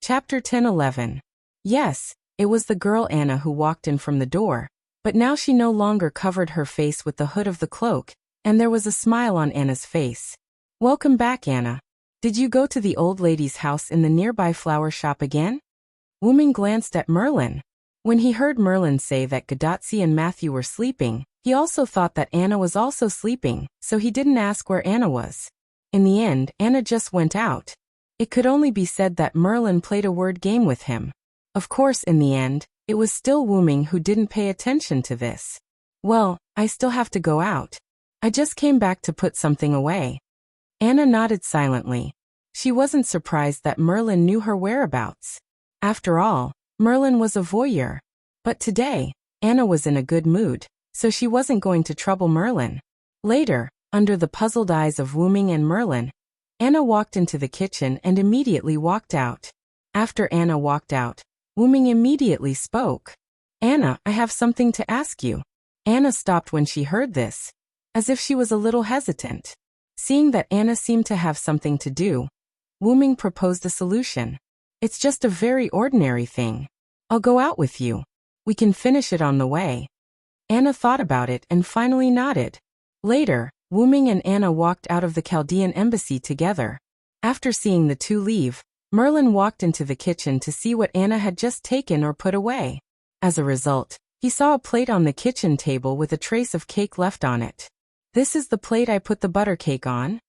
Chapter 10-11. Yes, it was the girl Anna who walked in from the door, but now she no longer covered her face with the hood of the cloak, and there was a smile on Anna's face. Welcome back, Anna. Did you go to the old lady's house in the nearby flower shop again? Wuming glanced at Merlin. When he heard Merlin say that Gadotsi and Matthew were sleeping, he also thought that Anna was also sleeping, so he didn't ask where Anna was. In the end, Anna just went out. It could only be said that Merlin played a word game with him. Of course, in the end, it was still Wuming who didn't pay attention to this. Well, I still have to go out. I just came back to put something away. Anna nodded silently. She wasn't surprised that Merlin knew her whereabouts. After all, Merlin was a voyeur. But today, Anna was in a good mood, so she wasn't going to trouble Merlin. Later, under the puzzled eyes of Wuming and Merlin, Anna walked into the kitchen and immediately walked out. After Anna walked out, Wuming immediately spoke. Anna, I have something to ask you. Anna stopped when she heard this, as if she was a little hesitant. Seeing that Anna seemed to have something to do, Wuming proposed a solution. It's just a very ordinary thing. I'll go out with you. We can finish it on the way. Anna thought about it and finally nodded. Later, Wuming and Anna walked out of the Chaldean embassy together. After seeing the two leave, Merlin walked into the kitchen to see what Anna had just taken or put away. As a result, he saw a plate on the kitchen table with a trace of cake left on it. This is the plate I put the butter cake on?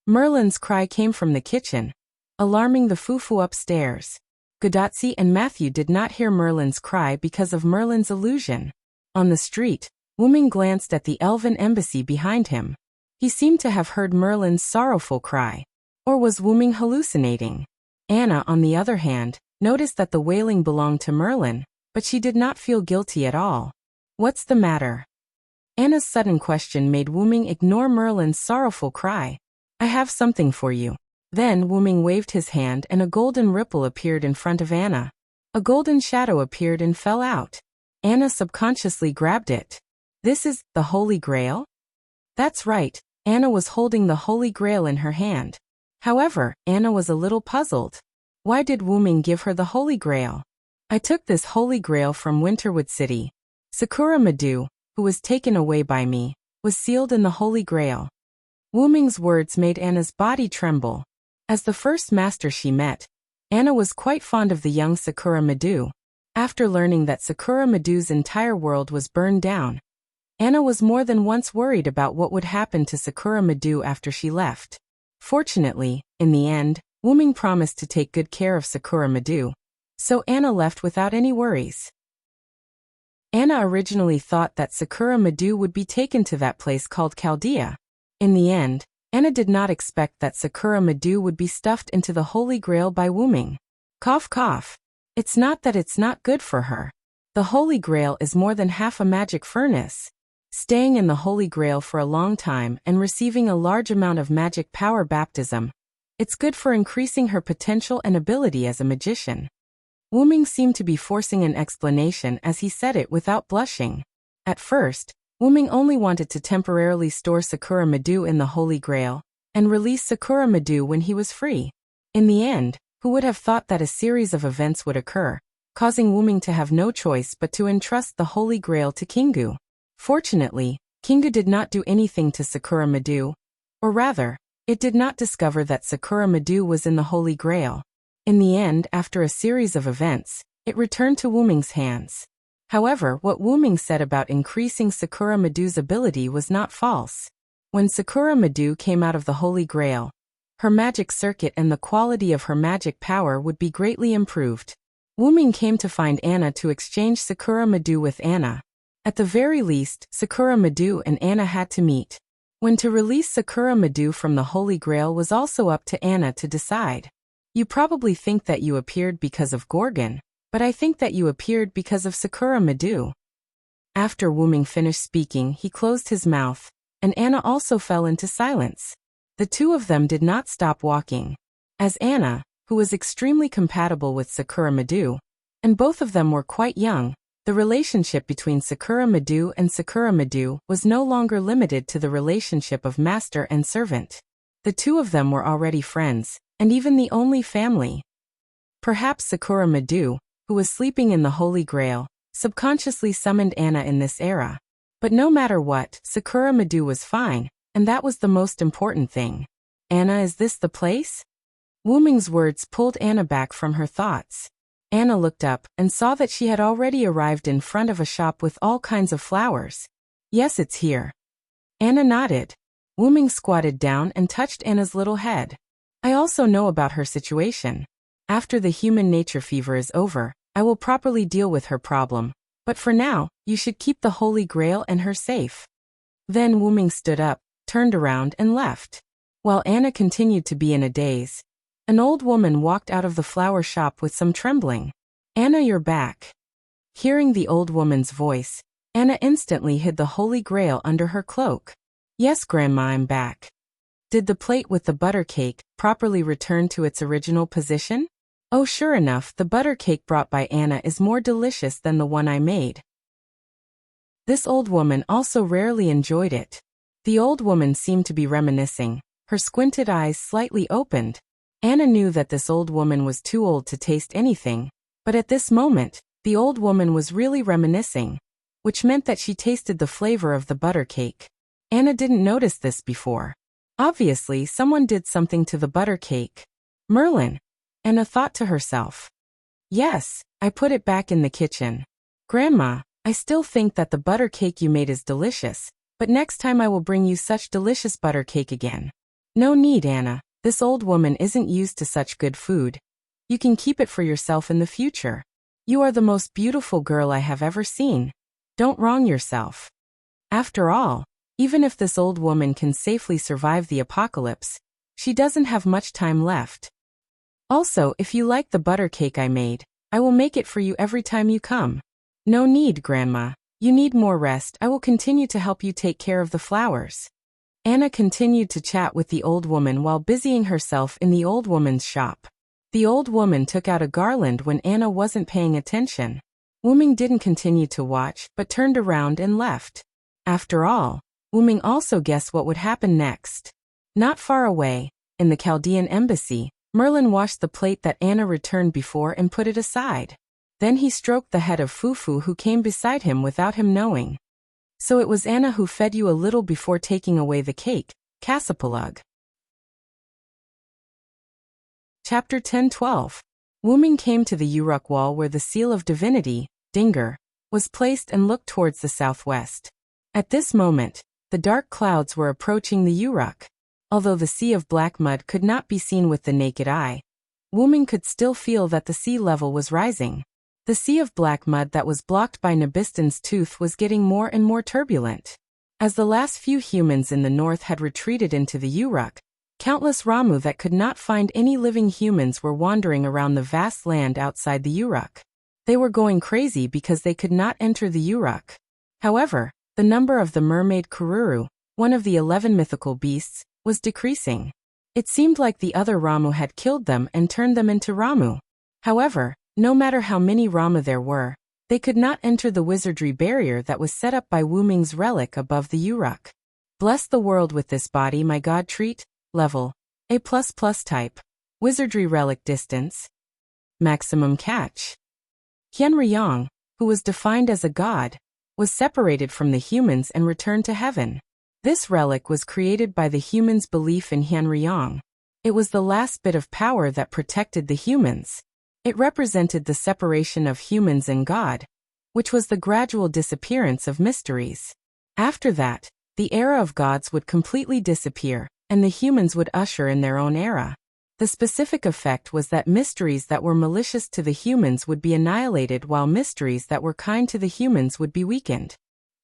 Merlin's cry came from the kitchen, alarming the fufu upstairs. Gadotsi and Matthew did not hear Merlin's cry because of Merlin's illusion. On the street, Wuming glanced at the elven embassy behind him. He seemed to have heard Merlin's sorrowful cry. Or was Wuming hallucinating? Anna, on the other hand, noticed that the wailing belonged to Merlin, but she did not feel guilty at all. What's the matter? Anna's sudden question made Wuming ignore Merlin's sorrowful cry. I have something for you. Then Wuming waved his hand and a golden ripple appeared in front of Anna. A golden shadow appeared and fell out. Anna subconsciously grabbed it. This is the Holy Grail? That's right, Anna was holding the Holy Grail in her hand. However, Anna was a little puzzled. Why did Wuming give her the Holy Grail? I took this Holy Grail from Winterwood City. Sakura Madu, who was taken away by me, was sealed in the Holy Grail. Wuming's words made Anna's body tremble. As the first master she met, Anna was quite fond of the young Sakura Madu. After learning that Sakura Madu's entire world was burned down, Anna was more than once worried about what would happen to Sakura Madu after she left. Fortunately, in the end, Wuming promised to take good care of Sakura Madu, so Anna left without any worries. Anna originally thought that Sakura Madu would be taken to that place called Chaldea. In the end, Anna did not expect that Sakura Madu would be stuffed into the Holy Grail by Wuming. Cough cough. It's not that it's not good for her. The Holy Grail is more than half a magic furnace. Staying in the Holy Grail for a long time and receiving a large amount of magic power baptism, it's good for increasing her potential and ability as a magician. Wuming seemed to be forcing an explanation as he said it without blushing. At first, Wuming only wanted to temporarily store Sakura Madu in the Holy Grail and release Sakura Madu when he was free. In the end, who would have thought that a series of events would occur, causing Wuming to have no choice but to entrust the Holy Grail to Kingu. Fortunately, Kingu did not do anything to Sakura Madu, or rather, it did not discover that Sakura Madu was in the Holy Grail. In the end, after a series of events, it returned to Wuming's hands. However, what Wuming said about increasing Sakura Madu's ability was not false. When Sakura Madu came out of the Holy Grail, her magic circuit and the quality of her magic power would be greatly improved. Wuming came to find Anna to exchange Sakura Madu with Anna. At the very least, Sakura Madu and Anna had to meet. When to release Sakura Madu from the Holy Grail was also up to Anna to decide. You probably think that you appeared because of Gorgon, but I think that you appeared because of Sakura Madu. After Wuming finished speaking, he closed his mouth, and Anna also fell into silence. The two of them did not stop walking. As Anna, who was extremely compatible with Sakura Madu, and both of them were quite young, the relationship between Sakura Madu and Sakura Madu was no longer limited to the relationship of master and servant. The two of them were already friends, and even the only family. Perhaps Sakura Madu, who was sleeping in the Holy Grail, subconsciously summoned Anna in this era. But no matter what, Sakura Madu was fine, and that was the most important thing. Anna, is this the place? Wu Ming's words pulled Anna back from her thoughts. Anna looked up and saw that she had already arrived in front of a shop with all kinds of flowers. Yes, it's here. Anna nodded. Wu Ming squatted down and touched Anna's little head. I also know about her situation. After the human nature fever is over, I will properly deal with her problem. But for now, you should keep the Holy Grail and her safe. Then Wu Ming stood up, turned around and left. While Anna continued to be in a daze, an old woman walked out of the flower shop with some trembling. Anna, you're back. Hearing the old woman's voice, Anna instantly hid the Holy Grail under her cloak. Yes, Grandma, I'm back. Did the plate with the butter cake properly return to its original position? Oh, sure enough, the butter cake brought by Anna is more delicious than the one I made. This old woman also rarely enjoyed it. The old woman seemed to be reminiscing, her squinted eyes slightly opened. Anna knew that this old woman was too old to taste anything, but at this moment, the old woman was really reminiscing, which meant that she tasted the flavor of the butter cake. Anna didn't notice this before. Obviously, someone did something to the butter cake. Merlin, Anna thought to herself. Yes, I put it back in the kitchen. Grandma, I still think that the butter cake you made is delicious, but next time I will bring you such delicious butter cake again. No need, Anna. This old woman isn't used to such good food. You can keep it for yourself in the future. You are the most beautiful girl I have ever seen. Don't wrong yourself. After all, even if this old woman can safely survive the apocalypse, she doesn't have much time left. Also, if you like the butter cake I made, I will make it for you every time you come. No need, Grandma. You need more rest. I will continue to help you take care of the flowers. Anna continued to chat with the old woman while busying herself in the old woman's shop. The old woman took out a garland when Anna wasn't paying attention. Wu Ming didn't continue to watch, but turned around and left. After all, Wu Ming also guessed what would happen next. Not far away, in the Chaldean embassy, Merlin washed the plate that Anna returned before and put it aside. Then he stroked the head of Fufu, who came beside him without him knowing. So it was Anna who fed you a little before taking away the cake, Casapalug. Chapter 10-12. Wu Ming came to the Uruk wall where the seal of divinity, Dinger, was placed and looked towards the southwest. At this moment, the dark clouds were approaching the Uruk. Although the sea of black mud could not be seen with the naked eye, Wu Ming could still feel that the sea level was rising. The sea of black mud that was blocked by Nabistan's tooth was getting more and more turbulent. As the last few humans in the north had retreated into the Uruk, countless Ramu that could not find any living humans were wandering around the vast land outside the Uruk. They were going crazy because they could not enter the Uruk. However, the number of the mermaid Kururu, one of the 11 mythical beasts, was decreasing. It seemed like the other Ramu had killed them and turned them into Ramu. However, no matter how many Ramu there were, they could not enter the wizardry barrier that was set up by Wu Ming's relic above the Uruk. Bless the world with this body, my god. Treat, level, A++ type, wizardry relic distance, maximum catch. Hyunryong, who was defined as a god, was separated from the humans and returned to heaven. This relic was created by the humans' belief in Hyunryong. It was the last bit of power that protected the humans. It represented the separation of humans and God, which was the gradual disappearance of mysteries. After that, the era of gods would completely disappear, and the humans would usher in their own era. The specific effect was that mysteries that were malicious to the humans would be annihilated while mysteries that were kind to the humans would be weakened.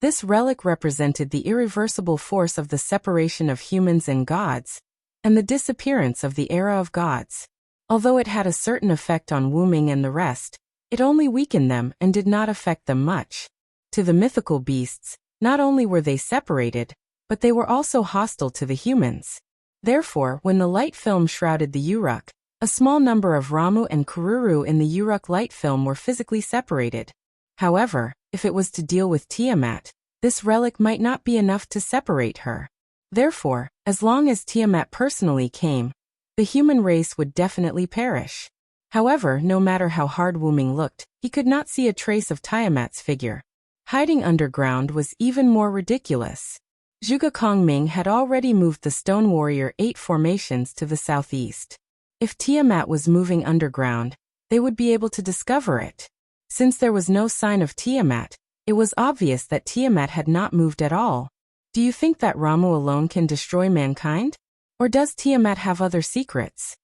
This relic represented the irreversible force of the separation of humans and gods, and the disappearance of the era of gods. Although it had a certain effect on Wu Ming and the rest, it only weakened them and did not affect them much. To the mythical beasts, not only were they separated, but they were also hostile to the humans. Therefore, when the light film shrouded the Uruk, a small number of Ramu and Kururu in the Uruk light film were physically separated. However, if it was to deal with Tiamat, this relic might not be enough to separate her. Therefore, as long as Tiamat personally came, the human race would definitely perish. However, no matter how hard Wu Ming looked, he could not see a trace of Tiamat's figure. Hiding underground was even more ridiculous. Zhuge Kongming had already moved the Stone Warrior 8 formations to the southeast. If Tiamat was moving underground, they would be able to discover it. Since there was no sign of Tiamat, it was obvious that Tiamat had not moved at all. Do you think that Ramu alone can destroy mankind? Or does Tiamat have other secrets?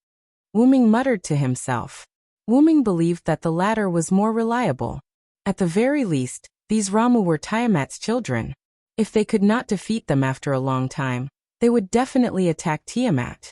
Wu Ming muttered to himself. Wu Ming believed that the latter was more reliable. At the very least, these Ramu were Tiamat's children. If they could not defeat them after a long time, they would definitely attack Tiamat.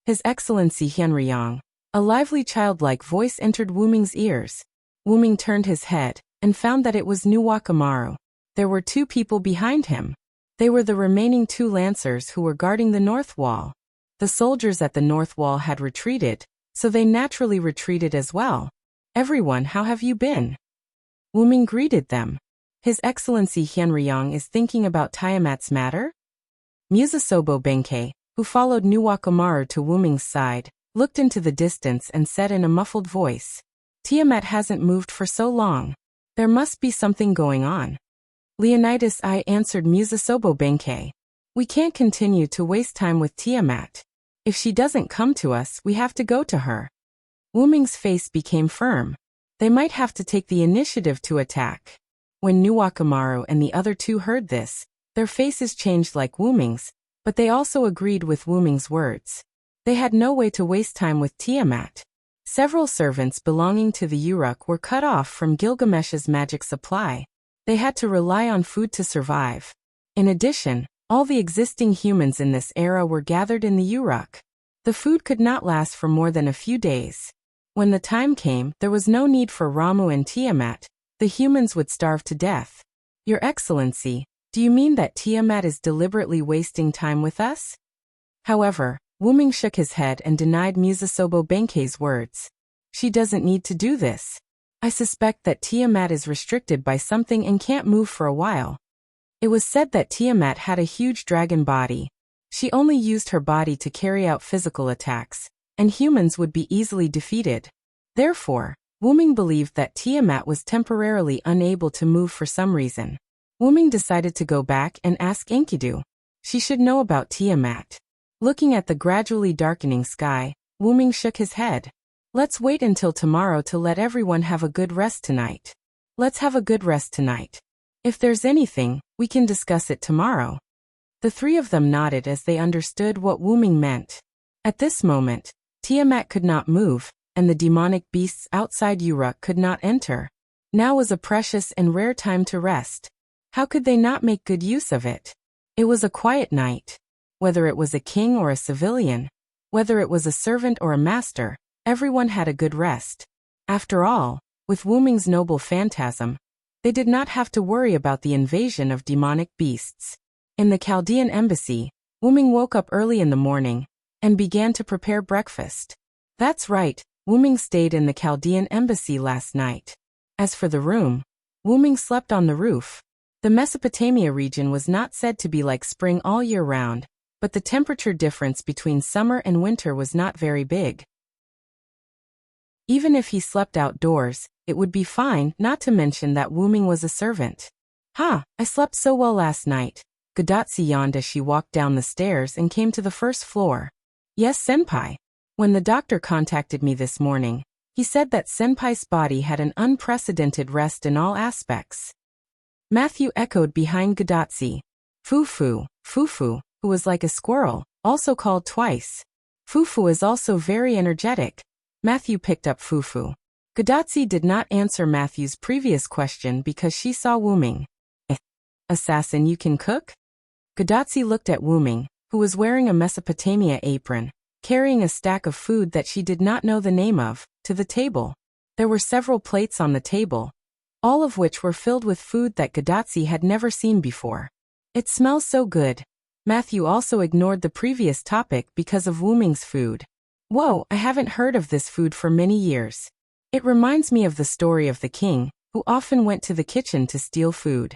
His Excellency Hianriyang. A lively childlike voice entered Wu Ming's ears. Wu Ming turned his head and found that it was Nuwakamaru. There were 2 people behind him. They were the remaining 2 lancers who were guarding the north wall. The soldiers at the north wall had retreated, so they naturally retreated as well. Everyone, how have you been? Wu Ming greeted them. His Excellency Hianriyang is thinking about Tiamat's matter? Musasobo Benkei, who followed Nuwakamaru to Wu Ming's side, looked into the distance and said in a muffled voice, Tiamat hasn't moved for so long. There must be something going on. Leonidas I answered Musasobo Benkei. We can't continue to waste time with Tiamat. If she doesn't come to us, we have to go to her. Wu Ming's face became firm. They might have to take the initiative to attack. When Nuwakamaru and the other 2 heard this, their faces changed like Wu Ming's, but they also agreed with Wu Ming's words. They had no way to waste time with Tiamat. Several servants belonging to the Uruk were cut off from Gilgamesh's magic supply. They had to rely on food to survive. In addition, all the existing humans in this era were gathered in the Uruk. The food could not last for more than a few days. When the time came, there was no need for Ramu and Tiamat. The humans would starve to death. Your Excellency, do you mean that Tiamat is deliberately wasting time with us? However, Wu Ming shook his head and denied Musasobo Benkei's words. She doesn't need to do this. I suspect that Tiamat is restricted by something and can't move for a while. It was said that Tiamat had a huge dragon body. She only used her body to carry out physical attacks, and humans would be easily defeated. Therefore, Wu Ming believed that Tiamat was temporarily unable to move for some reason. Wu Ming decided to go back and ask Enkidu. She should know about Tiamat. Looking at the gradually darkening sky, Wu Ming shook his head. Let's wait until tomorrow to let everyone have a good rest tonight. Let's have a good rest tonight. If there's anything, we can discuss it tomorrow. The 3 of them nodded as they understood what Wu Ming meant. At this moment, Tiamat could not move, and the demonic beasts outside Uruk could not enter. Now was a precious and rare time to rest. How could they not make good use of it? It was a quiet night. Whether it was a king or a civilian, whether it was a servant or a master, everyone had a good rest. After all, with Wu Ming's noble phantasm, they did not have to worry about the invasion of demonic beasts. In the Chaldean embassy, Wu Ming woke up early in the morning and began to prepare breakfast. That's right, Wu Ming stayed in the Chaldean embassy last night. As for the room, Wu Ming slept on the roof. The Mesopotamia region was not said to be like spring all year round, but the temperature difference between summer and winter was not very big. Even if he slept outdoors, it would be fine, not to mention that Wu Ming was a servant. I slept so well last night, Gadatsi yawned as she walked down the stairs and came to the first floor. Yes, Senpai. When the doctor contacted me this morning, he said that Senpai's body had an unprecedented rest in all aspects. Matthew echoed behind Gadatsi. Fufu, who was like a squirrel, also called twice. Fufu is also very energetic. Matthew picked up Fufu. Gadatsi did not answer Matthew's previous question because she saw Wu Ming. Assassin, you can cook? Gadatsi looked at Wu Ming, who was wearing a Mesopotamia apron, carrying a stack of food that she did not know the name of, to the table. There were several plates on the table, all of which were filled with food that Gadatsi had never seen before. It smells so good. Matthew also ignored the previous topic because of Wu Ming's food. Whoa, I haven't heard of this food for many years. It reminds me of the story of the king, who often went to the kitchen to steal food.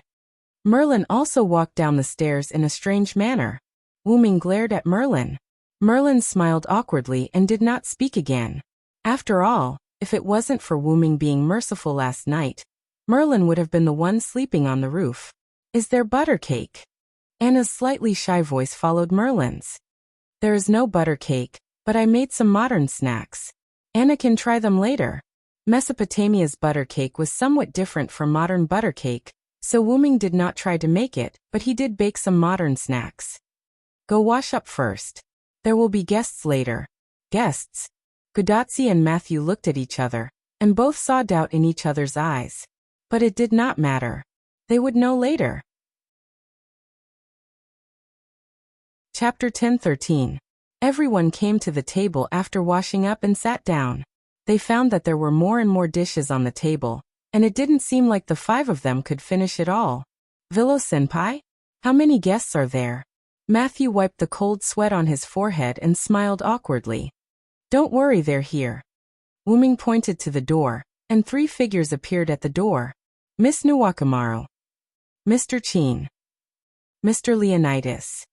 Merlin also walked down the stairs in a strange manner. Wu Ming glared at Merlin. Merlin smiled awkwardly and did not speak again. After all, if it wasn't for Wuming being merciful last night, Merlin would have been the one sleeping on the roof. Is there butter cake? Anna's slightly shy voice followed Merlin's. There is no butter cake, but I made some modern snacks. Anna can try them later. Mesopotamia's butter cake was somewhat different from modern butter cake, so Wuming did not try to make it, but he did bake some modern snacks. Go wash up first. There will be guests later. Guests? Gudatsi and Matthew looked at each other, and both saw doubt in each other's eyes. But it did not matter. They would know later. Chapter 10:13. Everyone came to the table after washing up and sat down. They found that there were more and more dishes on the table, and it didn't seem like the 5 of them could finish it all. Villo-senpai? How many guests are there? Matthew wiped the cold sweat on his forehead and smiled awkwardly. Don't worry, they're here. Wuming pointed to the door, and 3 figures appeared at the door. Miss Nuwakamaru. Mr. Chin. Mr. Leonidas.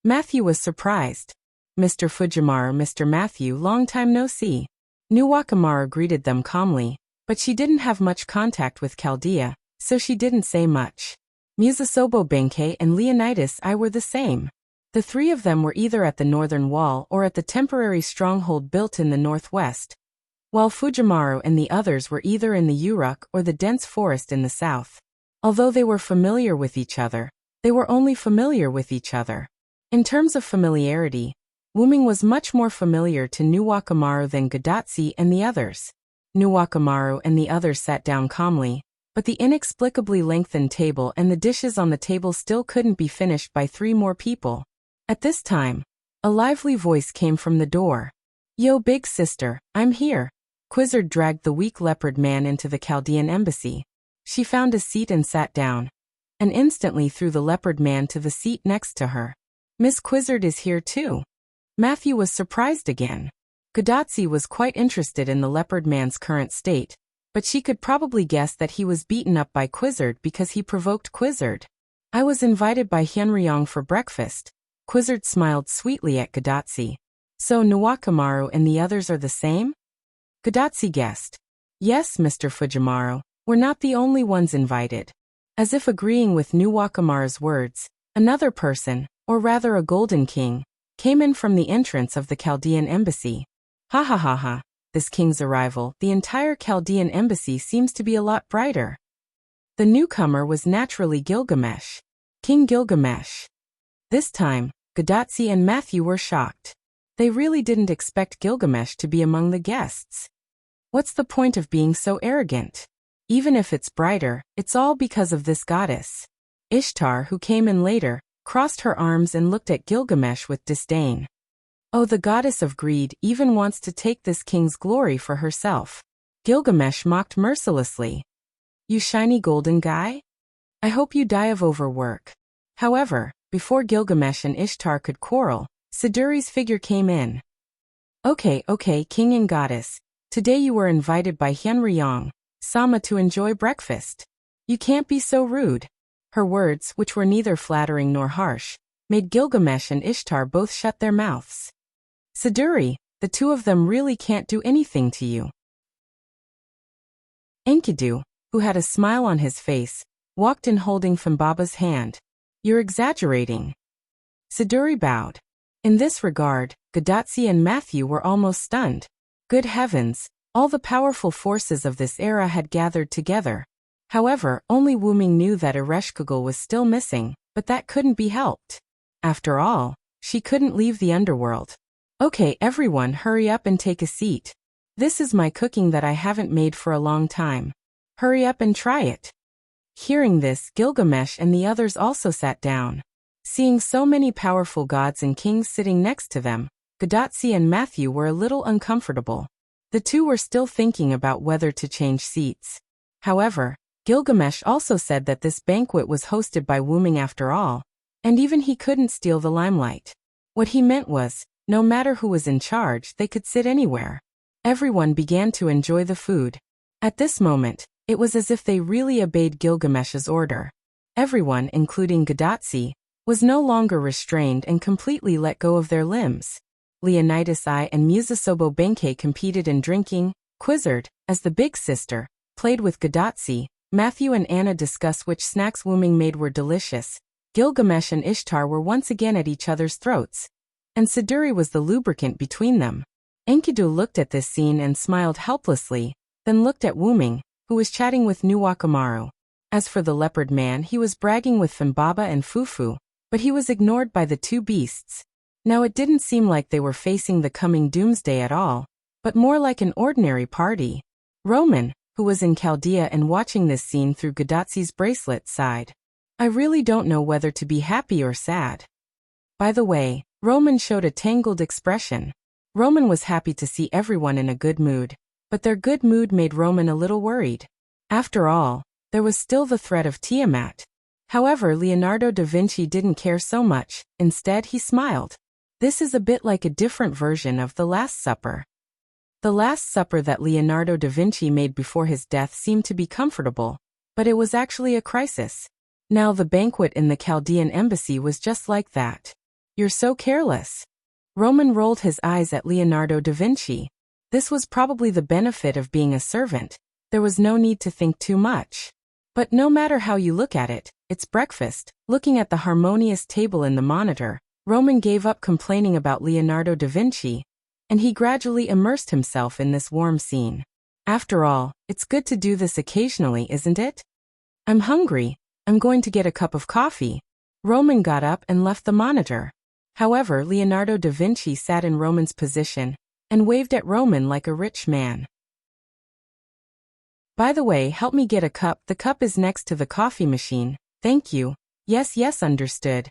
Matthew was surprised. Mr. Fujimaru, Mr. Matthew, long time no see. Nuwakamaru greeted them calmly, but she didn't have much contact with Chaldea, so she didn't say much. Musasobo Benkei and Leonidas I were the same. The 3 of them were either at the northern wall or at the temporary stronghold built in the northwest, while Fujimaru and the others were either in the Uruk or the dense forest in the south. Although they were familiar with each other, they were only familiar with each other. In terms of familiarity, Wuming was much more familiar to Nuwakamaru than Gudatsi and the others. Nuwakamaru and the others sat down calmly, but the inexplicably lengthened table and the dishes on the table still couldn't be finished by 3 more people. At this time, a lively voice came from the door. Yo, big sister, I'm here. Quizzard dragged the weak leopard man into the Chaldean embassy. She found a seat and sat down, and instantly threw the leopard man to the seat next to her. Miss Quizzard is here too. Matthew was surprised again. Gudatsi was quite interested in the leopard man's current state, but she could probably guess that he was beaten up by Quizzard because he provoked Quizzard. I was invited by Hyunryong for breakfast. Quizzard smiled sweetly at Gudatsi. So Nuwakamaru and the others are the same? Gudatsi guessed. Yes, Mr. Fujimaru, we're not the only ones invited. As if agreeing with Nuwakamaru's words, another person, or rather a golden king, came in from the entrance of the Chaldean embassy. Ha ha ha ha, this king's arrival, the entire Chaldean embassy seems to be a lot brighter. The newcomer was naturally Gilgamesh. King Gilgamesh. This time, Gudatsi and Matthew were shocked. They really didn't expect Gilgamesh to be among the guests. What's the point of being so arrogant? Even if it's brighter, it's all because of this goddess. Ishtar, who came in later, crossed her arms and looked at Gilgamesh with disdain. Oh, the goddess of greed even wants to take this king's glory for herself. Gilgamesh mocked mercilessly. You shiny golden guy? I hope you die of overwork. However, before Gilgamesh and Ishtar could quarrel, Siduri's figure came in. Okay, king and goddess. Today you were invited by Hyunryong Sama to enjoy breakfast. You can't be so rude. Her words, which were neither flattering nor harsh, made Gilgamesh and Ishtar both shut their mouths. Siduri, the 2 of them really can't do anything to you. Enkidu, who had a smile on his face, walked in holding Fambaba's hand. You're exaggerating. Siduri bowed. In this regard, Gudatsi and Matthew were almost stunned. Good heavens, all the powerful forces of this era had gathered together. However, only Wuming knew that Ereshkigal was still missing, but that couldn't be helped. After all, she couldn't leave the underworld. Okay, everyone, hurry up and take a seat. This is my cooking that I haven't made for a long time. Hurry up and try it. Hearing this, Gilgamesh and the others also sat down. Seeing so many powerful gods and kings sitting next to them, Gudatsi and Matthew were a little uncomfortable. The 2 were still thinking about whether to change seats. However, Gilgamesh also said that this banquet was hosted by Wuming after all, and even he couldn't steal the limelight. What he meant was, no matter who was in charge, they could sit anywhere. Everyone began to enjoy the food. At this moment, it was as if they really obeyed Gilgamesh's order. Everyone, including Gudatsi, was no longer restrained and completely let go of their limbs. Leonidas I and Musasobo Benkei competed in drinking, quizzard, as the big sister, played with Gadotsi. Matthew and Anna discuss which snacks Wuming made were delicious. Gilgamesh and Ishtar were once again at each other's throats. And Siduri was the lubricant between them. Enkidu looked at this scene and smiled helplessly, then looked at Wuming, who was chatting with Nuwakamaru. As for the leopard man, he was bragging with Fimbaba and Fufu, but he was ignored by the two beasts. Now it didn't seem like they were facing the coming doomsday at all, but more like an ordinary party. Roman, who was in Chaldea and watching this scene through Gadotsi's bracelet, sighed. I really don't know whether to be happy or sad. By the way, Roman showed a tangled expression. Roman was happy to see everyone in a good mood, but their good mood made Roman a little worried. After all, there was still the threat of Tiamat. However, Leonardo da Vinci didn't care so much. Instead, he smiled. This is a bit like a different version of The Last Supper. The Last Supper that Leonardo da Vinci made before his death seemed to be comfortable, but it was actually a crisis. Now the banquet in the Chaldean embassy was just like that. You're so careless. Roman rolled his eyes at Leonardo da Vinci. This was probably the benefit of being a servant. There was no need to think too much. But no matter how you look at it, it's breakfast. Looking at the harmonious table in the monitor, Roman gave up complaining about Leonardo da Vinci, and he gradually immersed himself in this warm scene. After all, it's good to do this occasionally, isn't it? I'm hungry. I'm going to get a cup of coffee. Roman got up and left the monitor. However, Leonardo da Vinci sat in Roman's position and waved at Roman like a rich man. By the way, help me get a cup. The cup is next to the coffee machine. Thank you. Yes, understood.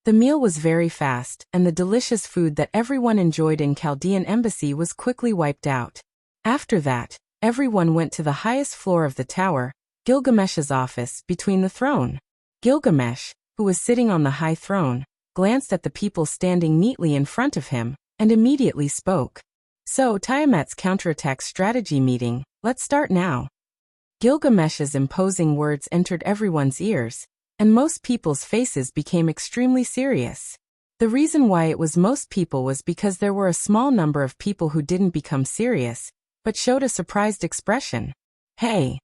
The meal was very fast, and the delicious food that everyone enjoyed in Chaldean embassy was quickly wiped out. After that, everyone went to the highest floor of the tower, Gilgamesh's office, between the throne. Gilgamesh, who was sitting on the high throne, glanced at the people standing neatly in front of him, and immediately spoke. So, Tiamat's counterattack strategy meeting, let's start now. Gilgamesh's imposing words entered everyone's ears, and most people's faces became extremely serious. The reason why it was most people was because there were a small number of people who didn't become serious, but showed a surprised expression. Hey!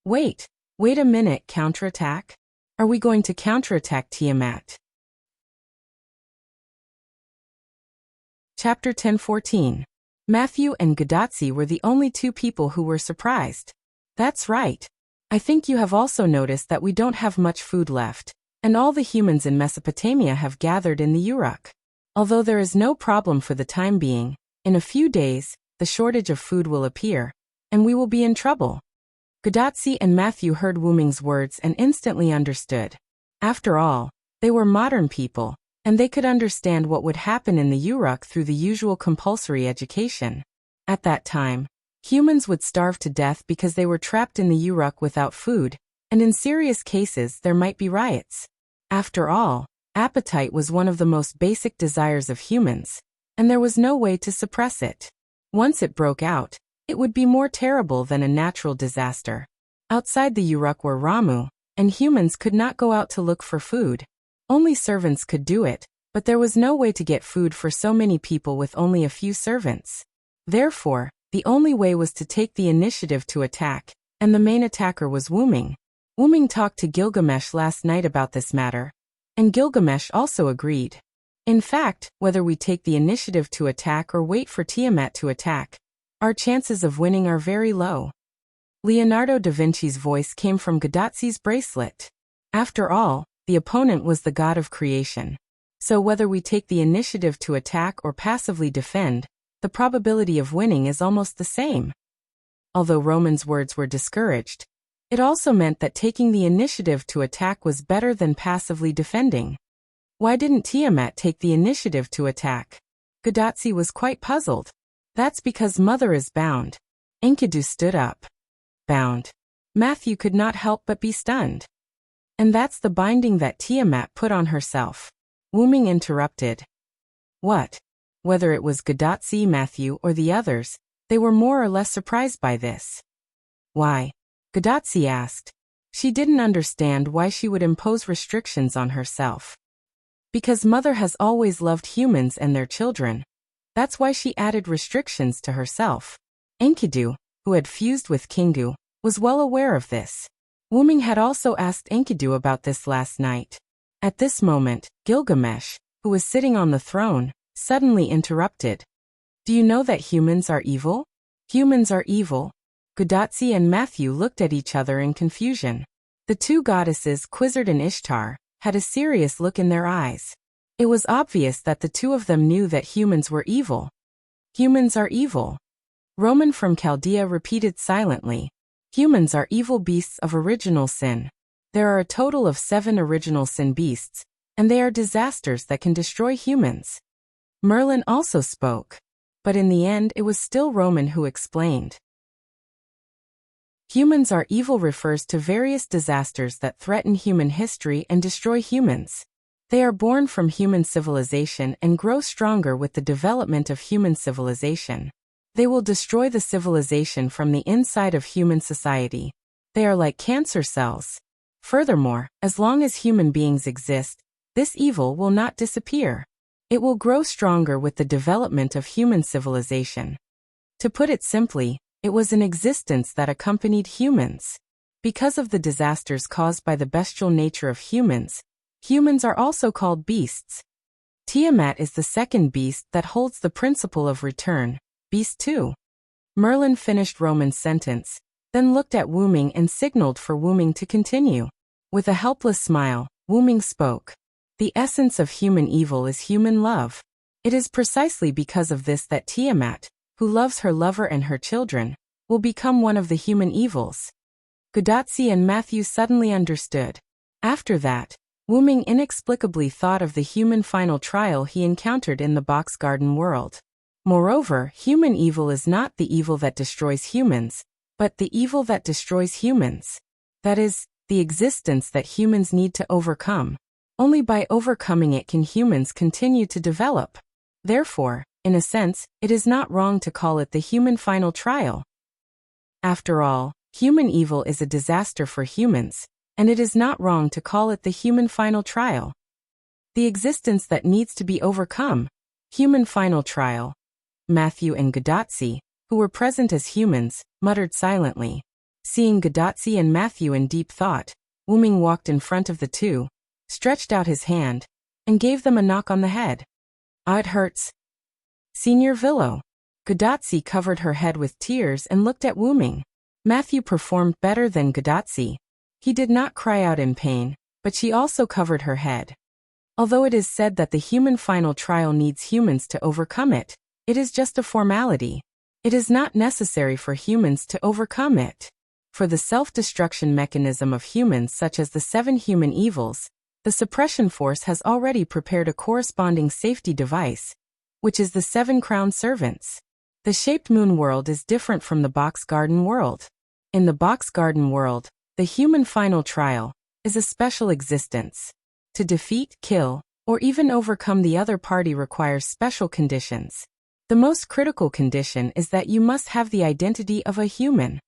Wait a minute, counterattack? Are we going to counterattack Tiamat? Chapter 10:14. Matthew and Gadotsi were the only two people who were surprised. That's right. I think you have also noticed that we don't have much food left, and all the humans in Mesopotamia have gathered in the Uruk. Although there is no problem for the time being, in a few days, the shortage of food will appear, and we will be in trouble. Gadotsi and Matthew heard Wuming's words and instantly understood. After all, they were modern people, and they could understand what would happen in the Uruk through the usual compulsory education. At that time, humans would starve to death because they were trapped in the Uruk without food, and in serious cases there might be riots. After all, appetite was one of the most basic desires of humans, and there was no way to suppress it. Once it broke out, it would be more terrible than a natural disaster. Outside the Uruk were Ramu, and humans could not go out to look for food. Only servants could do it, but there was no way to get food for so many people with only a few servants. Therefore, the only way was to take the initiative to attack, and the main attacker was Wuming. Wuming talked to Gilgamesh last night about this matter, and Gilgamesh also agreed. In fact, whether we take the initiative to attack or wait for Tiamat to attack, our chances of winning are very low. Leonardo da Vinci's voice came from Gadotsi's bracelet. After all, the opponent was the god of creation. So whether we take the initiative to attack or passively defend, the probability of winning is almost the same. Although Roman's words were discouraged, it also meant that taking the initiative to attack was better than passively defending. Why didn't Tiamat take the initiative to attack? Gadotsi was quite puzzled. That's because Mother is bound. Enkidu stood up. Bound. Matthew could not help but be stunned. And that's the binding that Tiamat put on herself. Wuming interrupted. What? Whether it was Gadotsi, Matthew, or the others, they were more or less surprised by this. Why? Gadotsi asked. She didn't understand why she would impose restrictions on herself. Because Mother has always loved humans and their children, That's why she added restrictions to herself. Enkidu, who had fused with Kingu, was well aware of this. Wuming had also asked Enkidu about this last night. At this moment, Gilgamesh, who was sitting on the throne, suddenly interrupted. Do you know that humans are evil? Humans are evil. Gudatsi and Matthew looked at each other in confusion. The two goddesses, Quizzard and Ishtar, had a serious look in their eyes. It was obvious that the two of them knew that humans were evil. Humans are evil. Roman from Chaldea repeated silently. Humans are evil beasts of original sin. There are a total of 7 original sin beasts, and they are disasters that can destroy humans. Merlin also spoke. But in the end it was still Roman who explained. Humans are evil refers to various disasters that threaten human history and destroy humans. They are born from human civilization and grow stronger with the development of human civilization. They will destroy the civilization from the inside of human society. They are like cancer cells. Furthermore, as long as human beings exist, this evil will not disappear. It will grow stronger with the development of human civilization. To put it simply, it was an existence that accompanied humans. Because of the disasters caused by the bestial nature of humans, humans are also called beasts. Tiamat is the second beast that holds the principle of return, Beast 2. Merlin finished Roman's sentence, then looked at Wuming and signaled for Wuming to continue. With a helpless smile, Wuming spoke. The essence of human evil is human love. It is precisely because of this that Tiamat, who loves her lover and her children, will become one of the human evils. Gudatsi and Matthew suddenly understood. After that, Wuming inexplicably thought of the human final trial he encountered in the box garden world. Moreover, human evil is not the evil that destroys humans, but the evil that destroys humans. That is, the existence that humans need to overcome. Only by overcoming it can humans continue to develop. Therefore, in a sense, it is not wrong to call it the human final trial. After all, human evil is a disaster for humans, and it is not wrong to call it the human final trial. The existence that needs to be overcome. Human final trial. Matthew and Gudatsi, who were present as humans, muttered silently. Seeing Gudatsi and Matthew in deep thought, Wuming walked in front of the two, stretched out his hand, and gave them a knock on the head. Ah, it hurts. Senior Villo. Gudatsi covered her head with tears and looked at Wuming. Matthew performed better than Gudatsi. He did not cry out in pain, but she also covered her head. Although it is said that the human final trial needs humans to overcome it, it is just a formality. It is not necessary for humans to overcome it. For the self-destruction mechanism of humans such as the 7 human evils, the suppression force has already prepared a corresponding safety device, which is the 7 crowned servants. The shaped moon world is different from the box garden world. In the box garden world, the human final trial is a special existence. To defeat, kill, or even overcome the other party requires special conditions. The most critical condition is that you must have the identity of a human.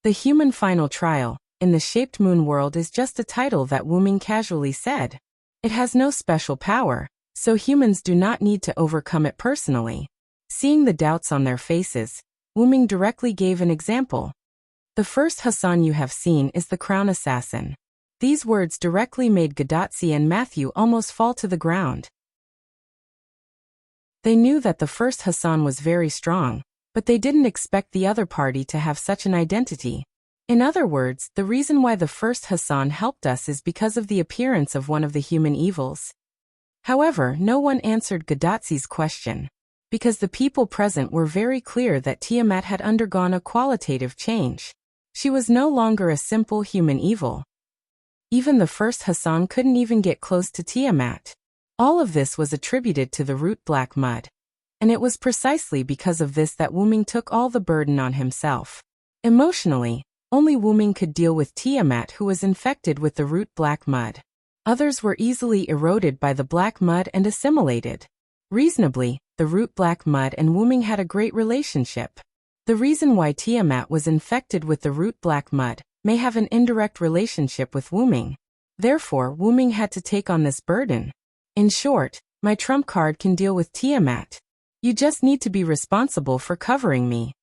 The human final trial, in the shaped moon world, is just a title that Wuming casually said. It has no special power, so humans do not need to overcome it personally. Seeing the doubts on their faces, Wuming directly gave an example. The first Hassan you have seen is the crown assassin. These words directly made Gudatsi and Matthew almost fall to the ground. They knew that the first Hassan was very strong, but they didn't expect the other party to have such an identity. In other words, the reason why the first Hassan helped us is because of the appearance of one of the human evils. However, no one answered Gudatsi's question, because the people present were very clear that Tiamat had undergone a qualitative change. She was no longer a simple human evil. Even the first Hassan couldn't even get close to Tiamat. All of this was attributed to the root black mud. And it was precisely because of this that Wuming took all the burden on himself. Emotionally, only Wuming could deal with Tiamat, who was infected with the root black mud. Others were easily eroded by the black mud and assimilated. Reasonably, the root black mud and Wuming had a great relationship. The reason why Tiamat was infected with the root black mud may have an indirect relationship with Wuming. Therefore, Wuming had to take on this burden. In short, my trump card can deal with Tiamat. You just need to be responsible for covering me.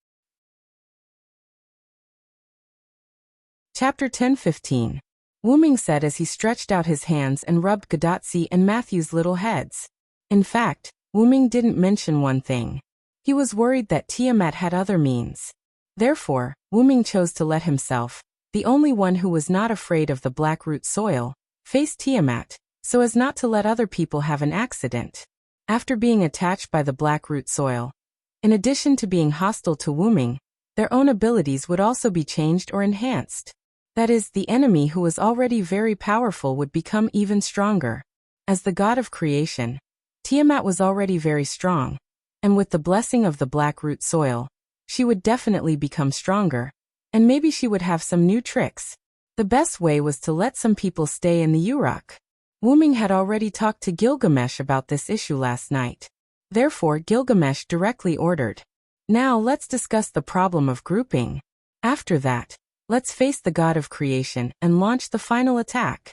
Chapter 10:15. Wuming said as he stretched out his hands and rubbed Gadatsi and Matthew's little heads. In fact, Wuming didn't mention one thing. He was worried that Tiamat had other means. Therefore, Wuming chose to let himself, the only one who was not afraid of the blackroot soil, face Tiamat, so as not to let other people have an accident. After being attached by the blackroot soil, in addition to being hostile to Wuming, their own abilities would also be changed or enhanced. That is, the enemy who was already very powerful would become even stronger. As the god of creation, Tiamat was already very strong, and with the blessing of the blackroot soil, she would definitely become stronger, and maybe she would have some new tricks. The best way was to let some people stay in the Uruk. Wuming had already talked to Gilgamesh about this issue last night. Therefore, Gilgamesh directly ordered, "Now let's discuss the problem of grouping. After that, let's face the god of creation and launch the final attack."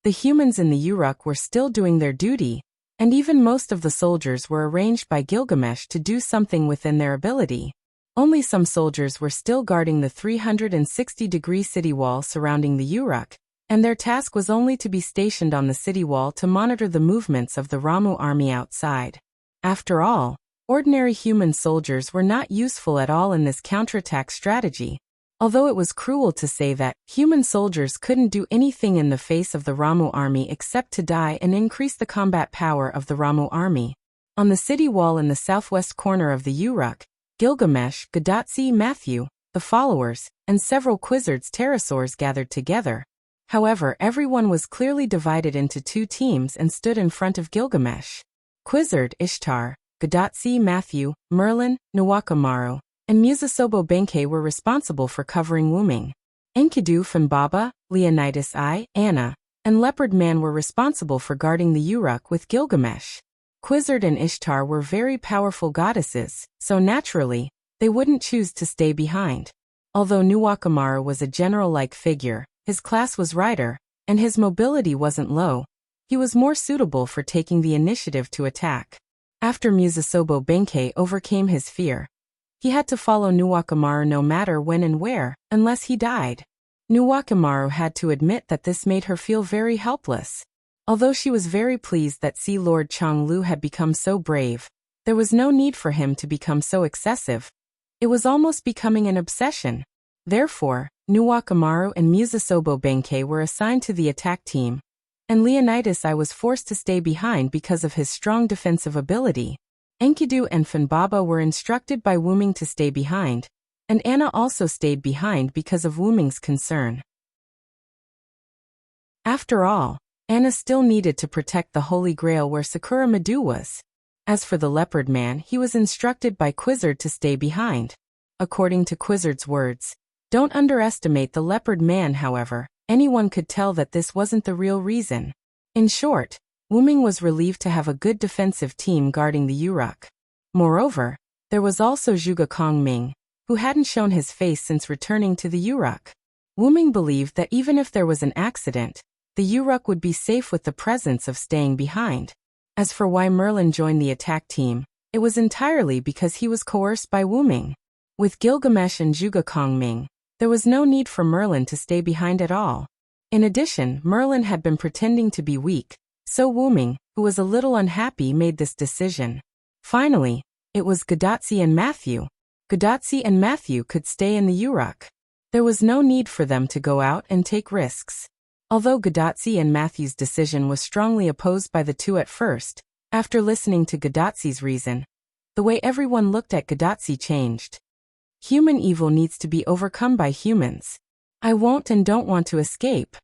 The humans in the Uruk were still doing their duty, and even most of the soldiers were arranged by Gilgamesh to do something within their ability. Only some soldiers were still guarding the 360-degree city wall surrounding the Uruk, and their task was only to be stationed on the city wall to monitor the movements of the Ramu army outside. After all, ordinary human soldiers were not useful at all in this counterattack strategy. Although it was cruel to say that, human soldiers couldn't do anything in the face of the Ramu army except to die and increase the combat power of the Ramu army. On the city wall in the southwest corner of the Uruk, Gilgamesh, Gadatsi, Matthew, the followers, and several Quizzards pterosaurs gathered together. However, everyone was clearly divided into two teams and stood in front of Gilgamesh. Quizzard, Ishtar, Gadatsi, Matthew, Merlin, Nwakamaru, and Musasobo Benkei were responsible for covering Wuming. Enkidu, Funbaba, Leonidas I, Anna, and Leopard Man were responsible for guarding the Uruk with Gilgamesh. Quizzard and Ishtar were very powerful goddesses, so naturally, they wouldn't choose to stay behind. Although Nwakamaru was a general-like figure, his class was rider, and his mobility wasn't low, he was more suitable for taking the initiative to attack. After Musasobo Benkei overcame his fear, he had to follow Nwakamaru no matter when and where, unless he died. Nwakamaru had to admit that this made her feel very helpless. Although she was very pleased that Sea Lord Changlu had become so brave, there was no need for him to become so excessive. It was almost becoming an obsession. Therefore, Nwakamaru and Musasobo Benkei were assigned to the attack team, and Leonidas I was forced to stay behind because of his strong defensive ability. Enkidu and Funbaba were instructed by Wuming to stay behind, and Anna also stayed behind because of Wuming's concern. After all, Anna still needed to protect the Holy Grail where Sakura Madu was. As for the Leopard Man, he was instructed by Quizzard to stay behind. According to Quizzard's words, don't underestimate the Leopard Man. However, anyone could tell that this wasn't the real reason. In short, Wuming was relieved to have a good defensive team guarding the Uruk. Moreover, there was also Zhuge Kongming, who hadn't shown his face since returning to the Uruk. Wuming believed that even if there was an accident, the Uruk would be safe with the presence of staying behind. As for why Merlin joined the attack team, it was entirely because he was coerced by Wuming. With Gilgamesh and Zhuge Kongming, there was no need for Merlin to stay behind at all. In addition, Merlin had been pretending to be weak, so Wuming, who was a little unhappy, made this decision. Finally, it was Gadatsi and Matthew. Gadatsi and Matthew could stay in the Uruk. There was no need for them to go out and take risks. Although Gadatsi and Matthew's decision was strongly opposed by the two at first, after listening to Gadatsi's reason, the way everyone looked at Gadatsi changed. Human evil needs to be overcome by humans. I won't and don't want to escape.